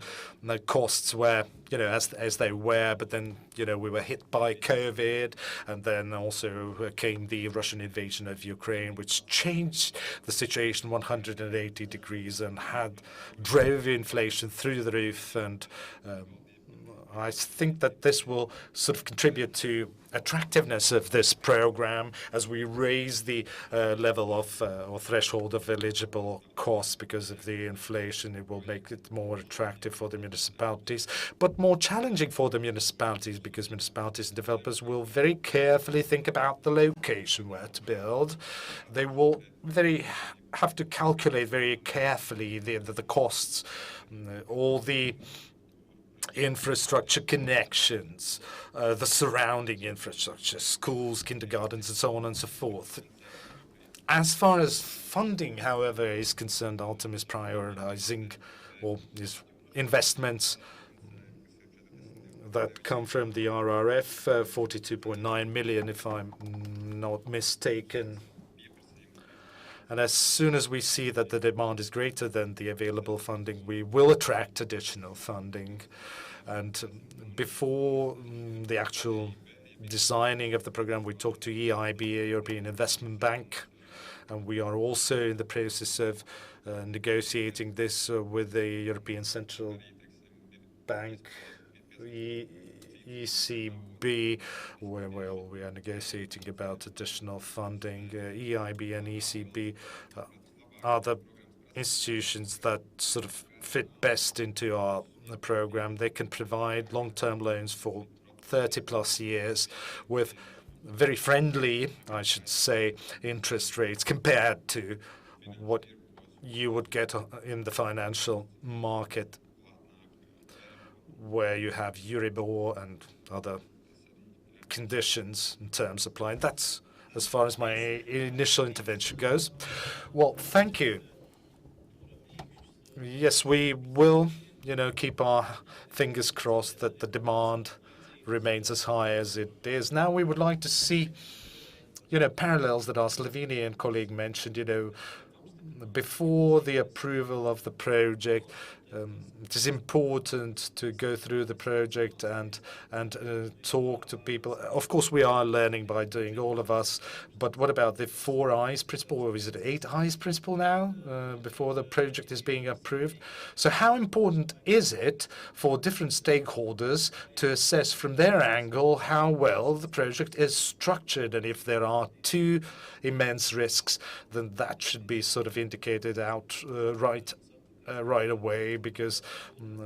costs were, as they were. But then, we were hit by COVID, and then also came the Russian invasion of Ukraine, which changed the situation 180 degrees and drove inflation through the roof. And I think that this will sort of contribute to attractiveness of this program as we raise the level of or threshold of eligible costs because of the inflation. It will make it more attractive for the municipalities, but more challenging for the municipalities, because municipalities and developers will very carefully think about the location where to build. They will have to calculate very carefully the costs, all the infrastructure connections, the surrounding infrastructure, schools, kindergartens, and so on and so forth. As far as funding, however, is concerned, Altum is prioritizing is investments that come from the RRF, 42.9 million, if I'm not mistaken. And as soon as we see that the demand is greater than the available funding, we will attract additional funding. And before the actual designing of the program, we talked to EIB, European Investment Bank, and we are also in the process of negotiating this with the European Central Bank, ECB, where we are negotiating about additional funding. EIB and ECB are the institutions that sort of fit best into our program. They can provide long-term loans for 30-plus years with very friendly, I should say, interest rates compared to what you would get in the financial market, where you have Euribor and other conditions and terms applied. That's as far as my initial intervention goes. Well, thank you. Yes, we will, keep our fingers crossed that the demand remains as high as it is. Now we would like to see, parallels that our Slovenian colleague mentioned, before the approval of the project, it is important to go through the project and talk to people. Of course, we are learning by doing, all of us. But what about the 4 eyes principle, or is it 8 eyes principle now, before the project is being approved? So how important is it for different stakeholders to assess from their angle how well the project is structured? And if there are too immense risks, then that should be sort of indicated out right away, because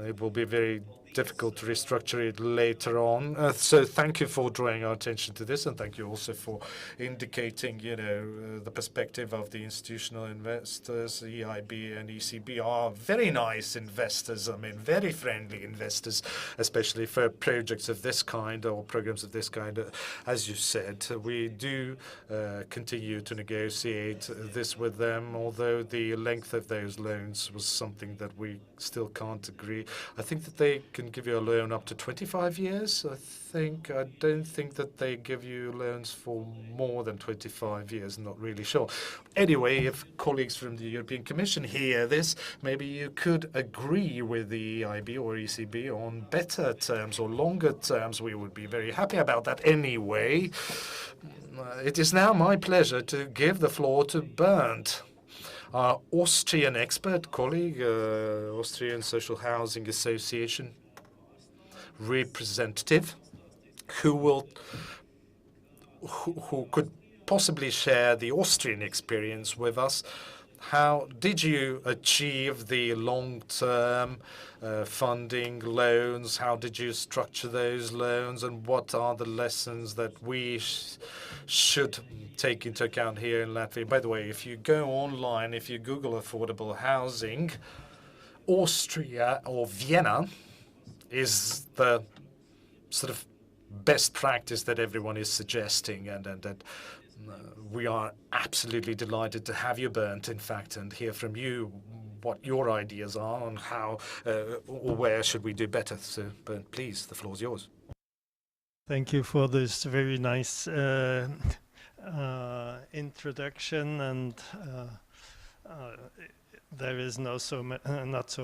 it will be very difficult to restructure it later on. So thank you for drawing our attention to this, and thank you also for indicating, the perspective of the institutional investors. EIB and ECB are very nice investors, very friendly investors, especially for projects of this kind or programs of this kind. As you said, we do continue to negotiate this with them, although the length of those loans was something that we still can't agree. I think that they can give you a loan up to 25 years. I don't think that they give you loans for more than 25 years. Not really sure. Anyway, if colleagues from the European Commission hear this, maybe you could agree with the EIB or ECB on better terms or longer terms. We would be very happy about that anyway. It is now my pleasure to give the floor to Bernd, our Austrian expert colleague, Austrian Social Housing Association representative, who could possibly share the Austrian experience with us. How did you achieve the long-term funding loans? How did you structure those loans? And what are the lessons that we should take into account here in Latvia? By the way, if you go online, if you Google affordable housing, Austria or Vienna is the sort of best practice that everyone is suggesting, and we are absolutely delighted to have you, Bernd, in fact, and hear from you what your ideas are on how or where should we do better. So, Bernd, please, the floor is yours. Thank you for this very nice introduction, and there is not so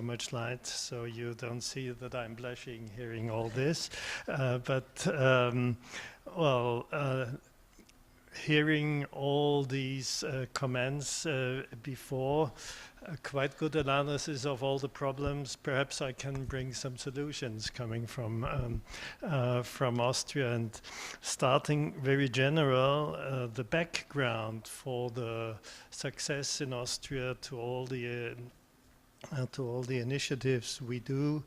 much light, so you don't see that I'm blushing hearing all this. Hearing all these comments before, quite good analysis of all the problems. Perhaps I can bring some solutions coming from Austria, and starting very general, the background for the success in Austria to all the initiatives we do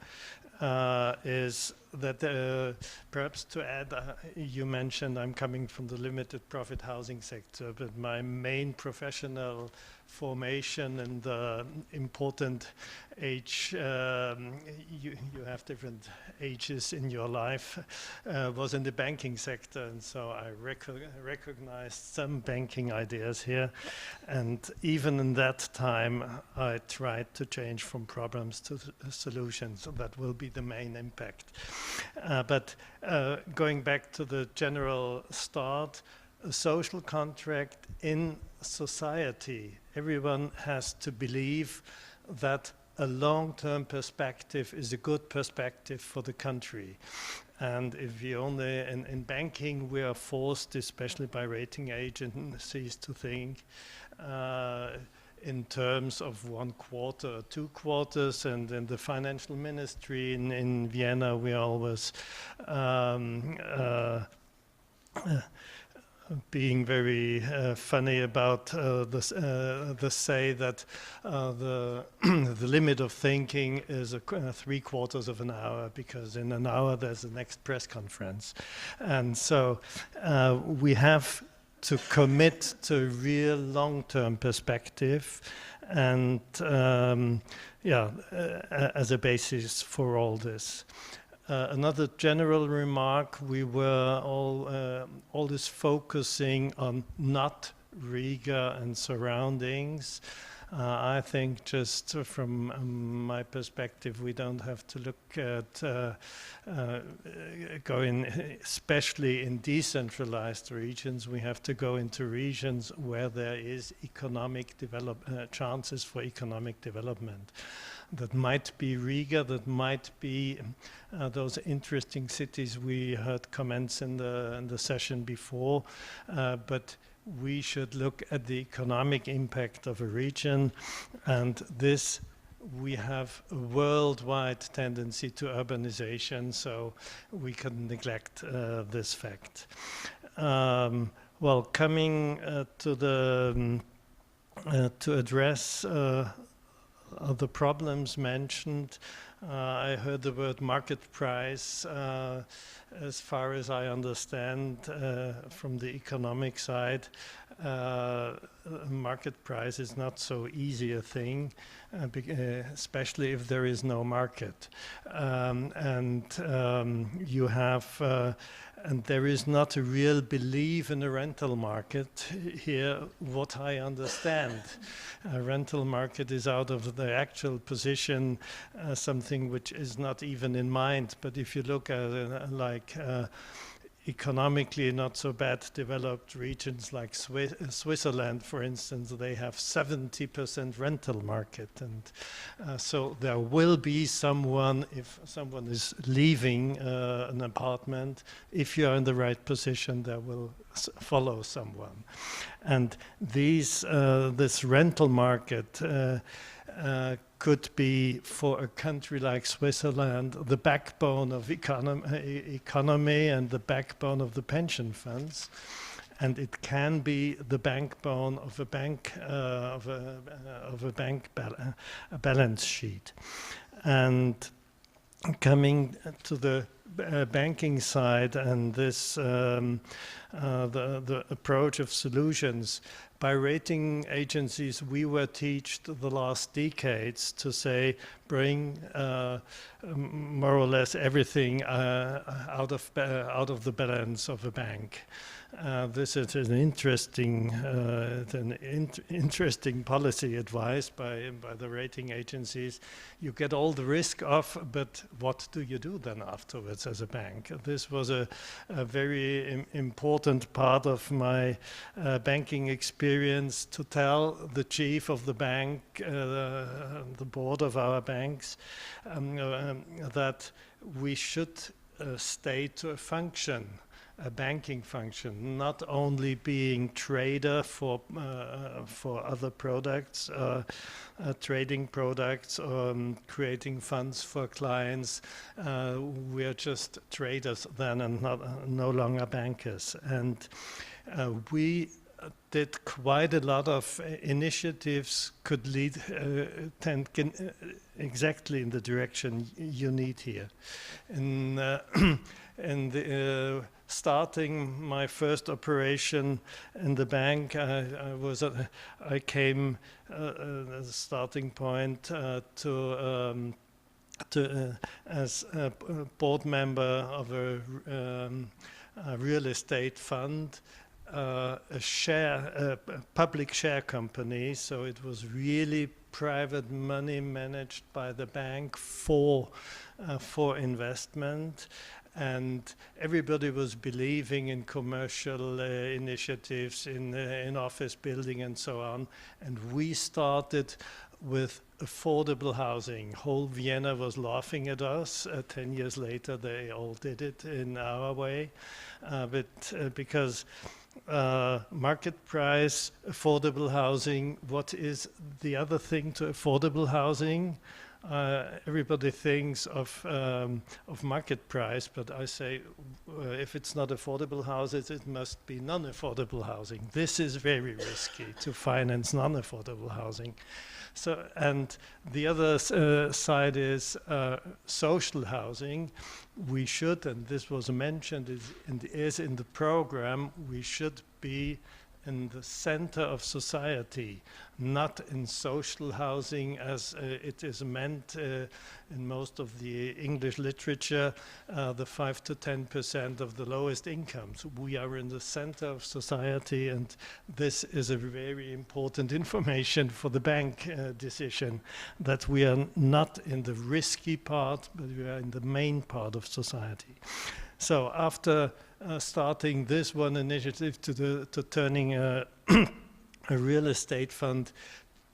is that perhaps to add, you mentioned I'm coming from the limited profit housing sector, but my main professional formation and the important age, you have different ages in your life, was in the banking sector, and so I recognized some banking ideas here, and even in that time I tried to change from problems to solutions, so that will be the main impact. But going back to the general start, a social contract in society, everyone has to believe that a long-term perspective is a good perspective for the country. And if we only, in banking, we are forced, especially by rating agencies, to think in terms of 1 quarter or 2 quarters, and in the financial ministry in Vienna, we always being very funny about the say that the limit of thinking is 3/4 of an hour, because in an hour there's the next press conference. And so we have to commit to real long-term perspective, and as a basis for all this. Another general remark, we were always focusing on not Riga and surroundings. I think just from my perspective, we don't have to look at going, especially in decentralized regions, we have to go into regions where there is economic chances for economic development. That might be Riga, that might be those interesting cities we heard comments in the session before, but we should look at the economic impact of a region, and this we have a worldwide tendency to urbanization, so we can neglect this fact. Well, coming to the to address the problems mentioned, I heard the word market price. As far as I understand from the economic side, market price is not so easy a thing, especially if there is no market. You have and there is not a real belief in the rental market here, what I understand. A rental market is out of the actual position, something which is not even in mind. But if you look at like economically not so bad developed regions like Switzerland, for instance, they have 70% rental market. And so there will be someone, if someone is leaving an apartment, if you are in the right position, there will follow someone. And these, this rental market could be, for a country like Switzerland, the backbone of economy and the backbone of the pension funds, and it can be the backbone of a bank balance sheet. And coming to the banking side and this the approach of solutions. By rating agencies, we were taught the last decades to say, bring more or less everything out of the balance of a bank. This is an interesting, interesting policy advice by the rating agencies. You get all the risk off, but what do you do then afterwards as a bank? This was a very important part of my banking experience, to tell the chief of the bank, the board of our banks, that we should stay to a function, a banking function, not only being trader for other products, trading products, creating funds for clients. We are just traders then, and no longer bankers. And we did quite a lot of initiatives could lead exactly in the direction you need here. Starting my first operation in the bank, I came as a starting point as a board member of a real estate fund, a public share company. So it was really private money managed by the bank for investment. And everybody was believing in commercial initiatives, in office building and so on. And we started with affordable housing. Whole Vienna was laughing at us. 10 years later, they all did it in our way. Because market price, affordable housing, what is the other thing to affordable housing? Everybody thinks of market price, but I say if it's not affordable houses, it must be non-affordable housing. This is very risky to finance non-affordable housing. So, and the other side is social housing. We should, and this was mentioned, is in the program, we should be in the center of society, not in social housing as it is meant in most of the English literature, the 5 to 10% of the lowest incomes. We are in the center of society, and this is a very important information for the bank decision, that we are not in the risky part, but we are in the main part of society. So after starting this one initiative to turning a real estate fund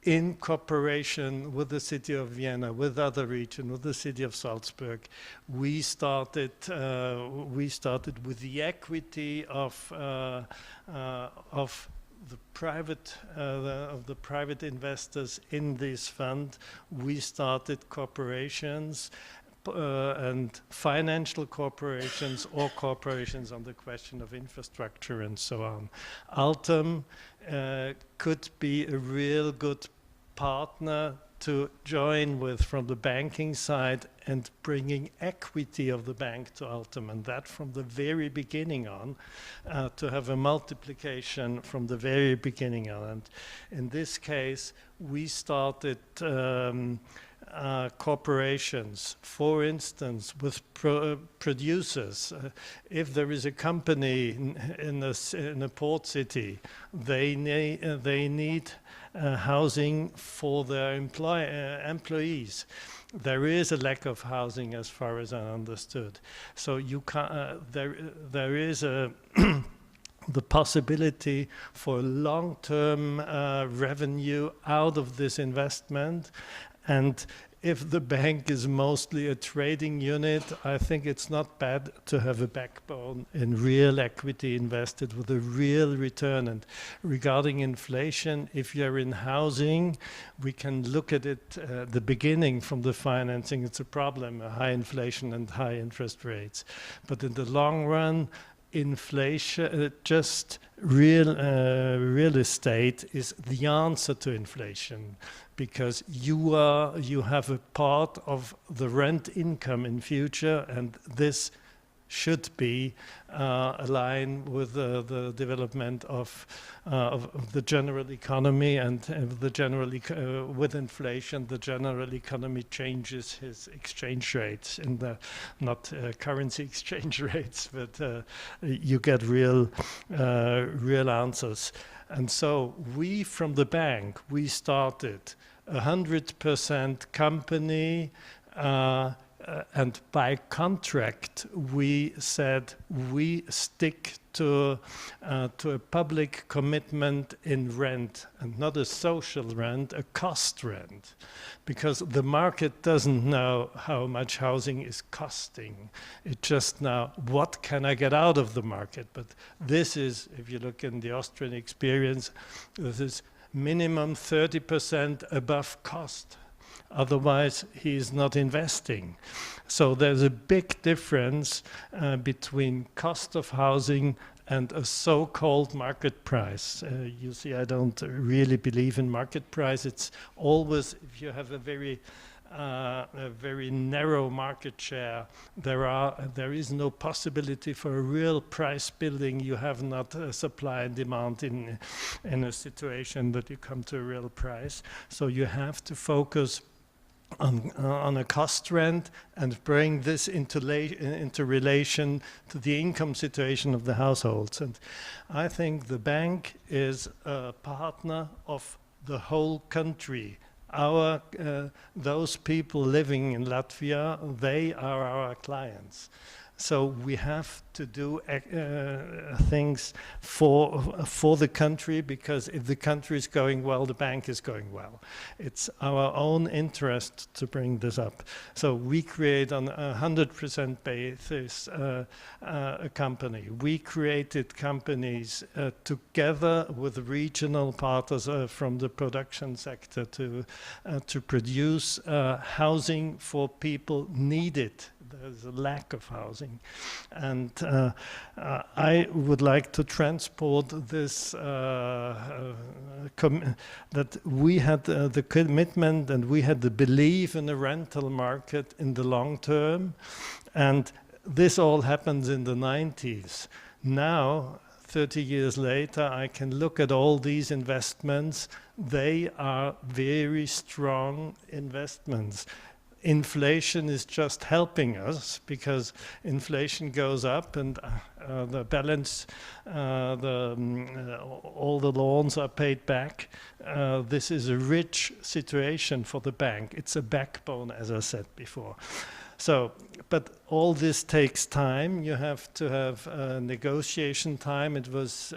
in cooperation with the city of Vienna, with other regions, with the city of Salzburg, we started with the equity of the private investors in this fund. We started corporations and financial corporations or corporations on the question of infrastructure and so on. Altum could be a real good partner to join with from the banking side and bringing equity of the bank to Altum, and that from the very beginning on, to have a multiplication from the very beginning on. And in this case, we started corporations, for instance, with producers. If there is a company in a port city, they need housing for their employees. There is a lack of housing, as far as I understood. So you there is a the possibility for long-term revenue out of this investment. And if the bank is mostly a trading unit, I think it's not bad to have a backbone in real equity invested with a real return. And regarding inflation, if you're in housing, we can look at it at the beginning from the financing. It's a problem, high inflation and high interest rates. But in the long run, inflation, just real estate is the answer to inflation, because you have a part of the rent income in future, and this should be aligned with the development of the general economy, and with inflation, the general economy changes his exchange rates, in the not currency exchange rates, but you get real answers. And so we, from the bank, we started 100% company, and by contract, we said we stick to a public commitment in rent, and not a social rent, a cost rent, because the market doesn't know how much housing is costing. It just now, what can I get out of the market? But this is, if you look in the Austrian experience, this is minimum 30% above cost. Otherwise, he is not investing. So there's a big difference between cost of housing and a so-called market price. You see, I don't really believe in market price. It's always, if you have a very narrow market share, there is no possibility for a real price building. You have not supply and demand in a situation that you come to a real price. So you have to focus on a cost rent and bring this into relation to the income situation of the households. And I think the bank is a partner of the whole country. Those people living in Latvia, they are our clients. So we have to do things for the country, because if the country is going well, the bank is going well. It's our own interest to bring this up. So we create on a 100% basis a company. We created companies together with regional partners from the production sector to produce housing for people needed. There's a lack of housing, and I would like to transport this that we had the commitment and we had the belief in the rental market in the long term, and this all happens in the 90s. Now, 30 years later, I can look at all these investments. They are very strong investments. Inflation is just helping us, because inflation goes up and the balance, all the loans are paid back. This is a rich situation for the bank. It's a backbone, as I said before. So, but all this takes time. You have to have negotiation time. It was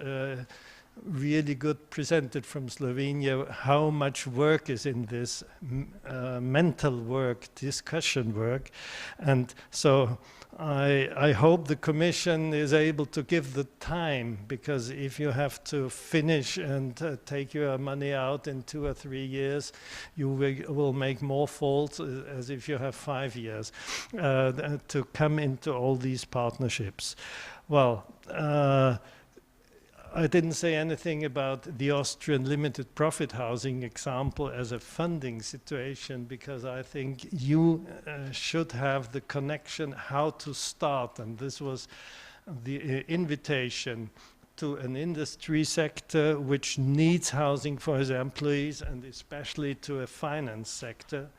really good presented from Slovenia how much work is in this mental work, discussion work. And so I hope the Commission is able to give the time, because if you have to finish and take your money out in 2 or 3 years, you will make more faults as if you have 5 years to come into all these partnerships. Well, I didn't say anything about the Austrian limited profit housing example as a funding situation, because I think you should have the connection how to start. And this was the invitation to an industry sector which needs housing for its employees, and especially to a finance sector.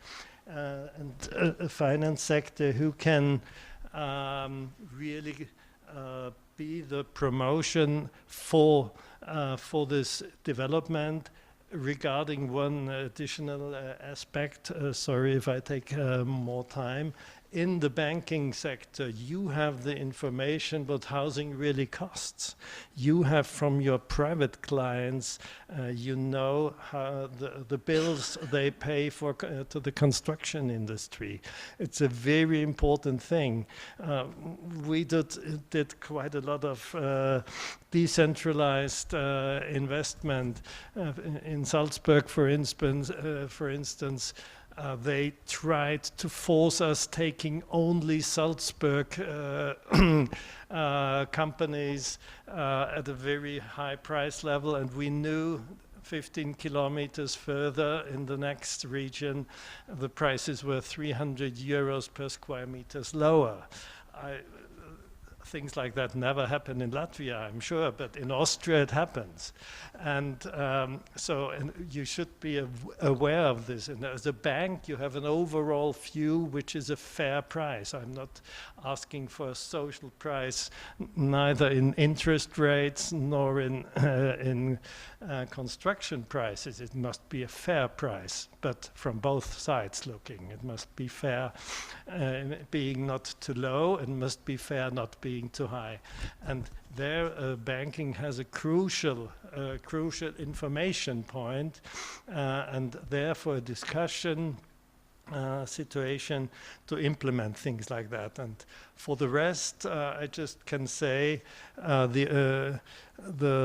And a finance sector who can really be the promotion for this development. Regarding one additional aspect, sorry if I take more time, in the banking sector, you have the information what housing really costs. You have from your private clients, you know how the bills they pay for to the construction industry. It's a very important thing. We did quite a lot of decentralized investment in Salzburg, for instance. They tried to force us taking only Salzburg companies at a very high price level, and we knew 15 kilometers further in the next region the prices were 300 euros per square meters lower. Things like that never happen in Latvia, I'm sure, but in Austria it happens. And so you should be aware of this. And as a bank, you have an overall view which is a fair price. I'm not asking for a social price, neither in interest rates nor in construction prices. It must be a fair price, but from both sides looking. It must be fair, being not too low, and must be fair not being too high. And there banking has a crucial information point, and therefore a discussion situation to implement things like that. And for the rest, I just can say the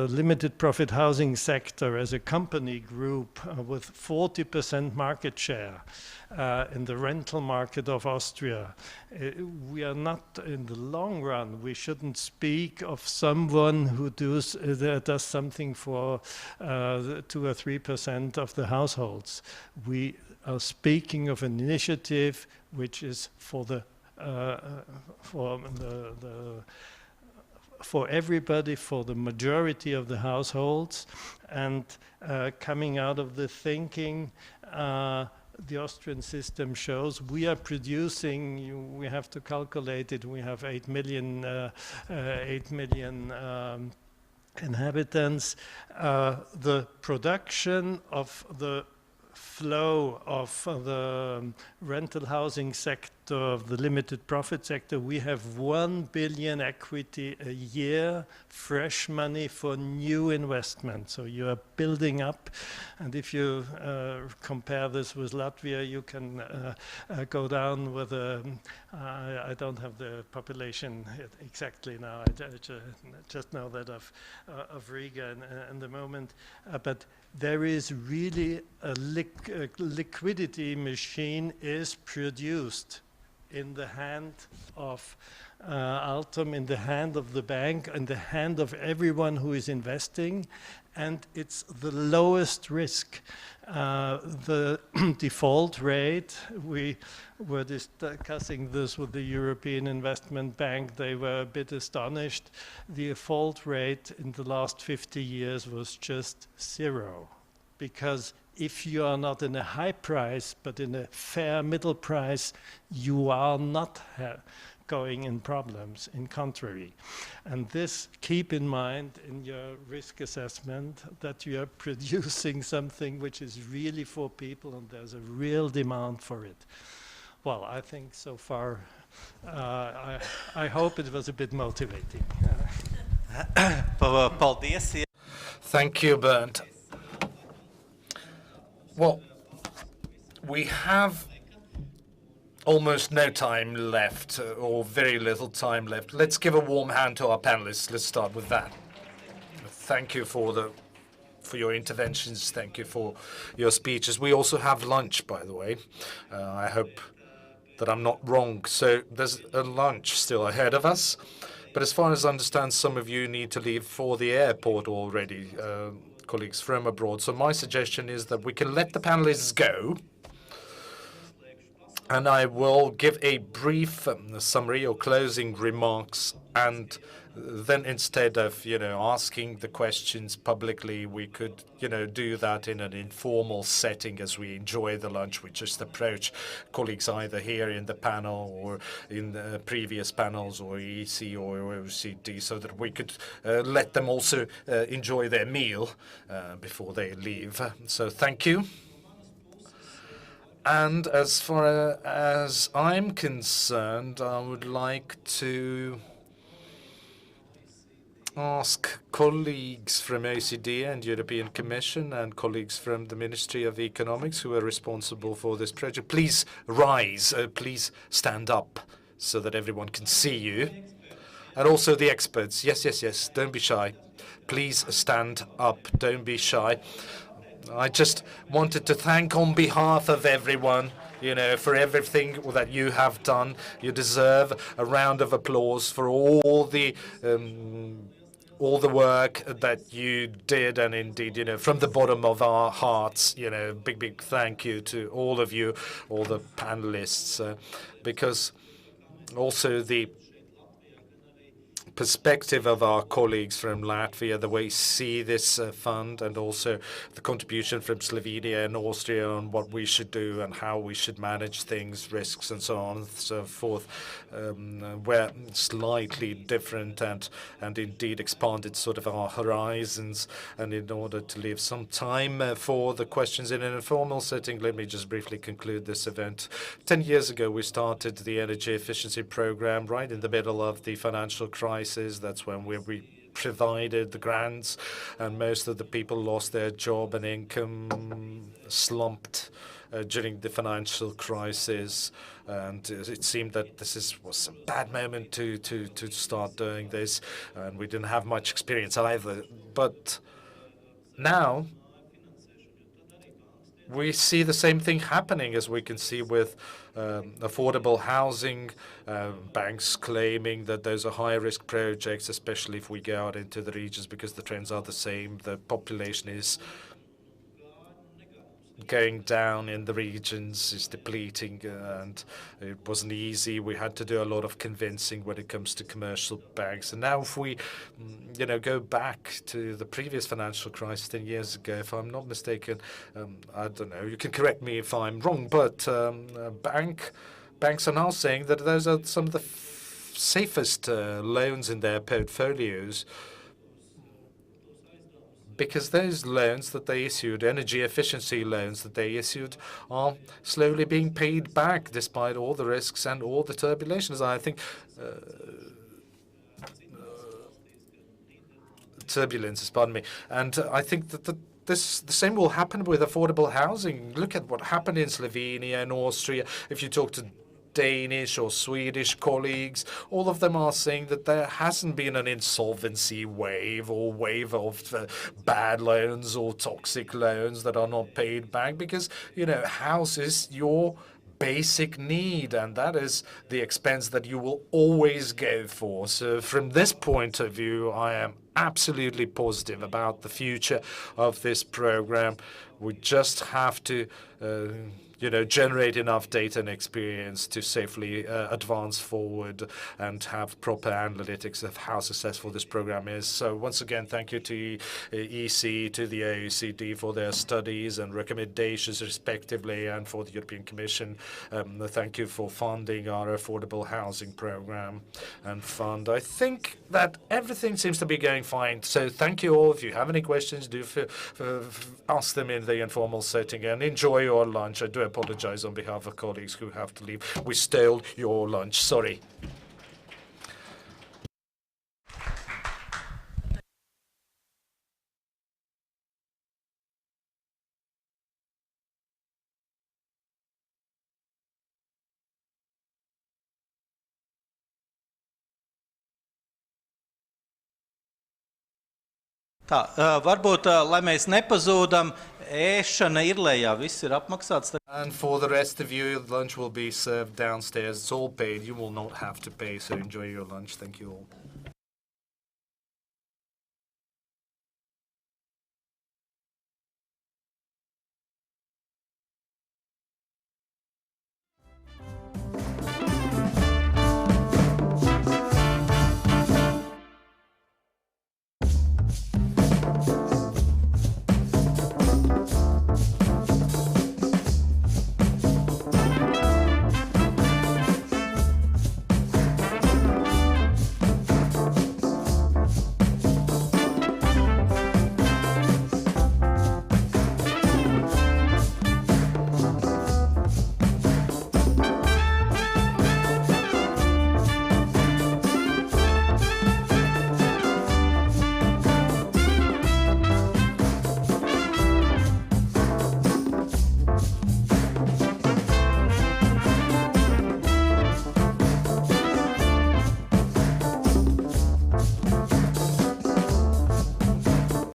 limited profit housing sector as a company group with 40% market share in the rental market of Austria. We are not, in the long run, we shouldn't speak of someone who does something for 2 or 3% of the households. We are speaking of an initiative which is for everybody, for the majority of the households, and coming out of the thinking, the Austrian system shows we are producing, we have to calculate it, we have 8 million inhabitants. The production of the flow of the rental housing sector, of the limited profit sector, we have 1 billion equity a year, fresh money for new investment. So you are building up, and if you compare this with Latvia, you can go down with I don't have the population exactly now, I just know that of Riga in the moment, but there is really a liquidity machine is produced in the hand of Altum, in the hand of the bank, in the hand of everyone who is investing, and it's the lowest risk. The default rate, we were discussing this with the European Investment Bank, they were a bit astonished. The default rate in the last 50 years was just 0, because if you are not in a high price, but in a fair middle price, you are not going in problems, in contrary. And this, keep in mind in your risk assessment, that you are producing something which is really for people, and there's a real demand for it. Well, I think so far, I hope it was a bit motivating. Thank you, Bernd. Well, we have almost no time left, or very little time left. Let's give a warm hand to our panelists. Let's start with that. Thank you for your interventions. Thank you for your speeches. We also have lunch, by the way. I hope that I'm not wrong. So there's a lunch still ahead of us. But as far as I understand, some of you need to leave for the airport already, colleagues from abroad. So my suggestion is that we can let the panelists go. And I will give a brief summary or closing remarks, and then instead of, asking the questions publicly, we could, do that in an informal setting as we enjoy the lunch. We just approach colleagues either here in the panel or in the previous panels or EC or OECD, so that we could let them also enjoy their meal before they leave. So thank you. And as far as I'm concerned, I would like to ask colleagues from OECD and European Commission and colleagues from the Ministry of Economics who are responsible for this project, please rise, please stand up so that everyone can see you. And also the experts, yes, don't be shy. Please stand up, don't be shy. I just wanted to thank on behalf of everyone, for everything that you have done. You deserve a round of applause for all the work that you did, and indeed, from the bottom of our hearts, big thank you to all of you, all the panelists, because also the perspective of our colleagues from Latvia, the way we see this fund, and also the contribution from Slovenia and Austria on what we should do and how we should manage things, risks, and so on and so forth, were slightly different and indeed expanded sort of our horizons. And in order to leave some time for the questions in an informal setting, let me just briefly conclude this event. 10 years ago, we started the energy efficiency program right in the middle of the financial crisis. That's when we provided the grants, and most of the people lost their job and income slumped during the financial crisis. And it seemed that this was a bad moment to start doing this, and we didn't have much experience either. But now we see the same thing happening, as we can see with affordable housing, banks claiming that those are high-risk projects, especially if we go out into the regions, because the trends are the same. The population is going down in the regions, is depleting, and it wasn't easy. We had to do a lot of convincing when it comes to commercial banks. And now if we, go back to the previous financial crisis 10 years ago, if I'm not mistaken, I don't know, you can correct me if I'm wrong, but banks are now saying that those are some of the safest loans in their portfolios, because those loans that they issued, energy efficiency loans that they issued, are slowly being paid back despite all the risks and all the turbulences. I think turbulences, pardon me. And I think that the same will happen with affordable housing. Look at what happened in Slovenia and Austria. If you talk to Danish or Swedish colleagues, all of them are saying that there hasn't been an insolvency wave or wave of bad loans or toxic loans that are not paid back, because, house is your basic need, and that is the expense that you will always go for. So from this point of view, I am absolutely positive about the future of this program. We just have to generate enough data and experience to safely advance forward and have proper analytics of how successful this program is. So once again, thank you to EC, to the OECD for their studies and recommendations respectively, and for the European Commission. Thank you for funding our affordable housing program and fund. I think that everything seems to be going fine. So thank you all. If you have any questions, do ask them in the informal setting, and enjoy your lunch. I do apologize on behalf of colleagues who have to leave. We stole your lunch. Sorry. Tā, varbūt, lai mēs nepazūdam, ēšana ir lejā, viss ir apmaksāts. And for the rest of you, lunch will be served downstairs. It's all paid. You will not have to pay, so enjoy your lunch. Thank you all.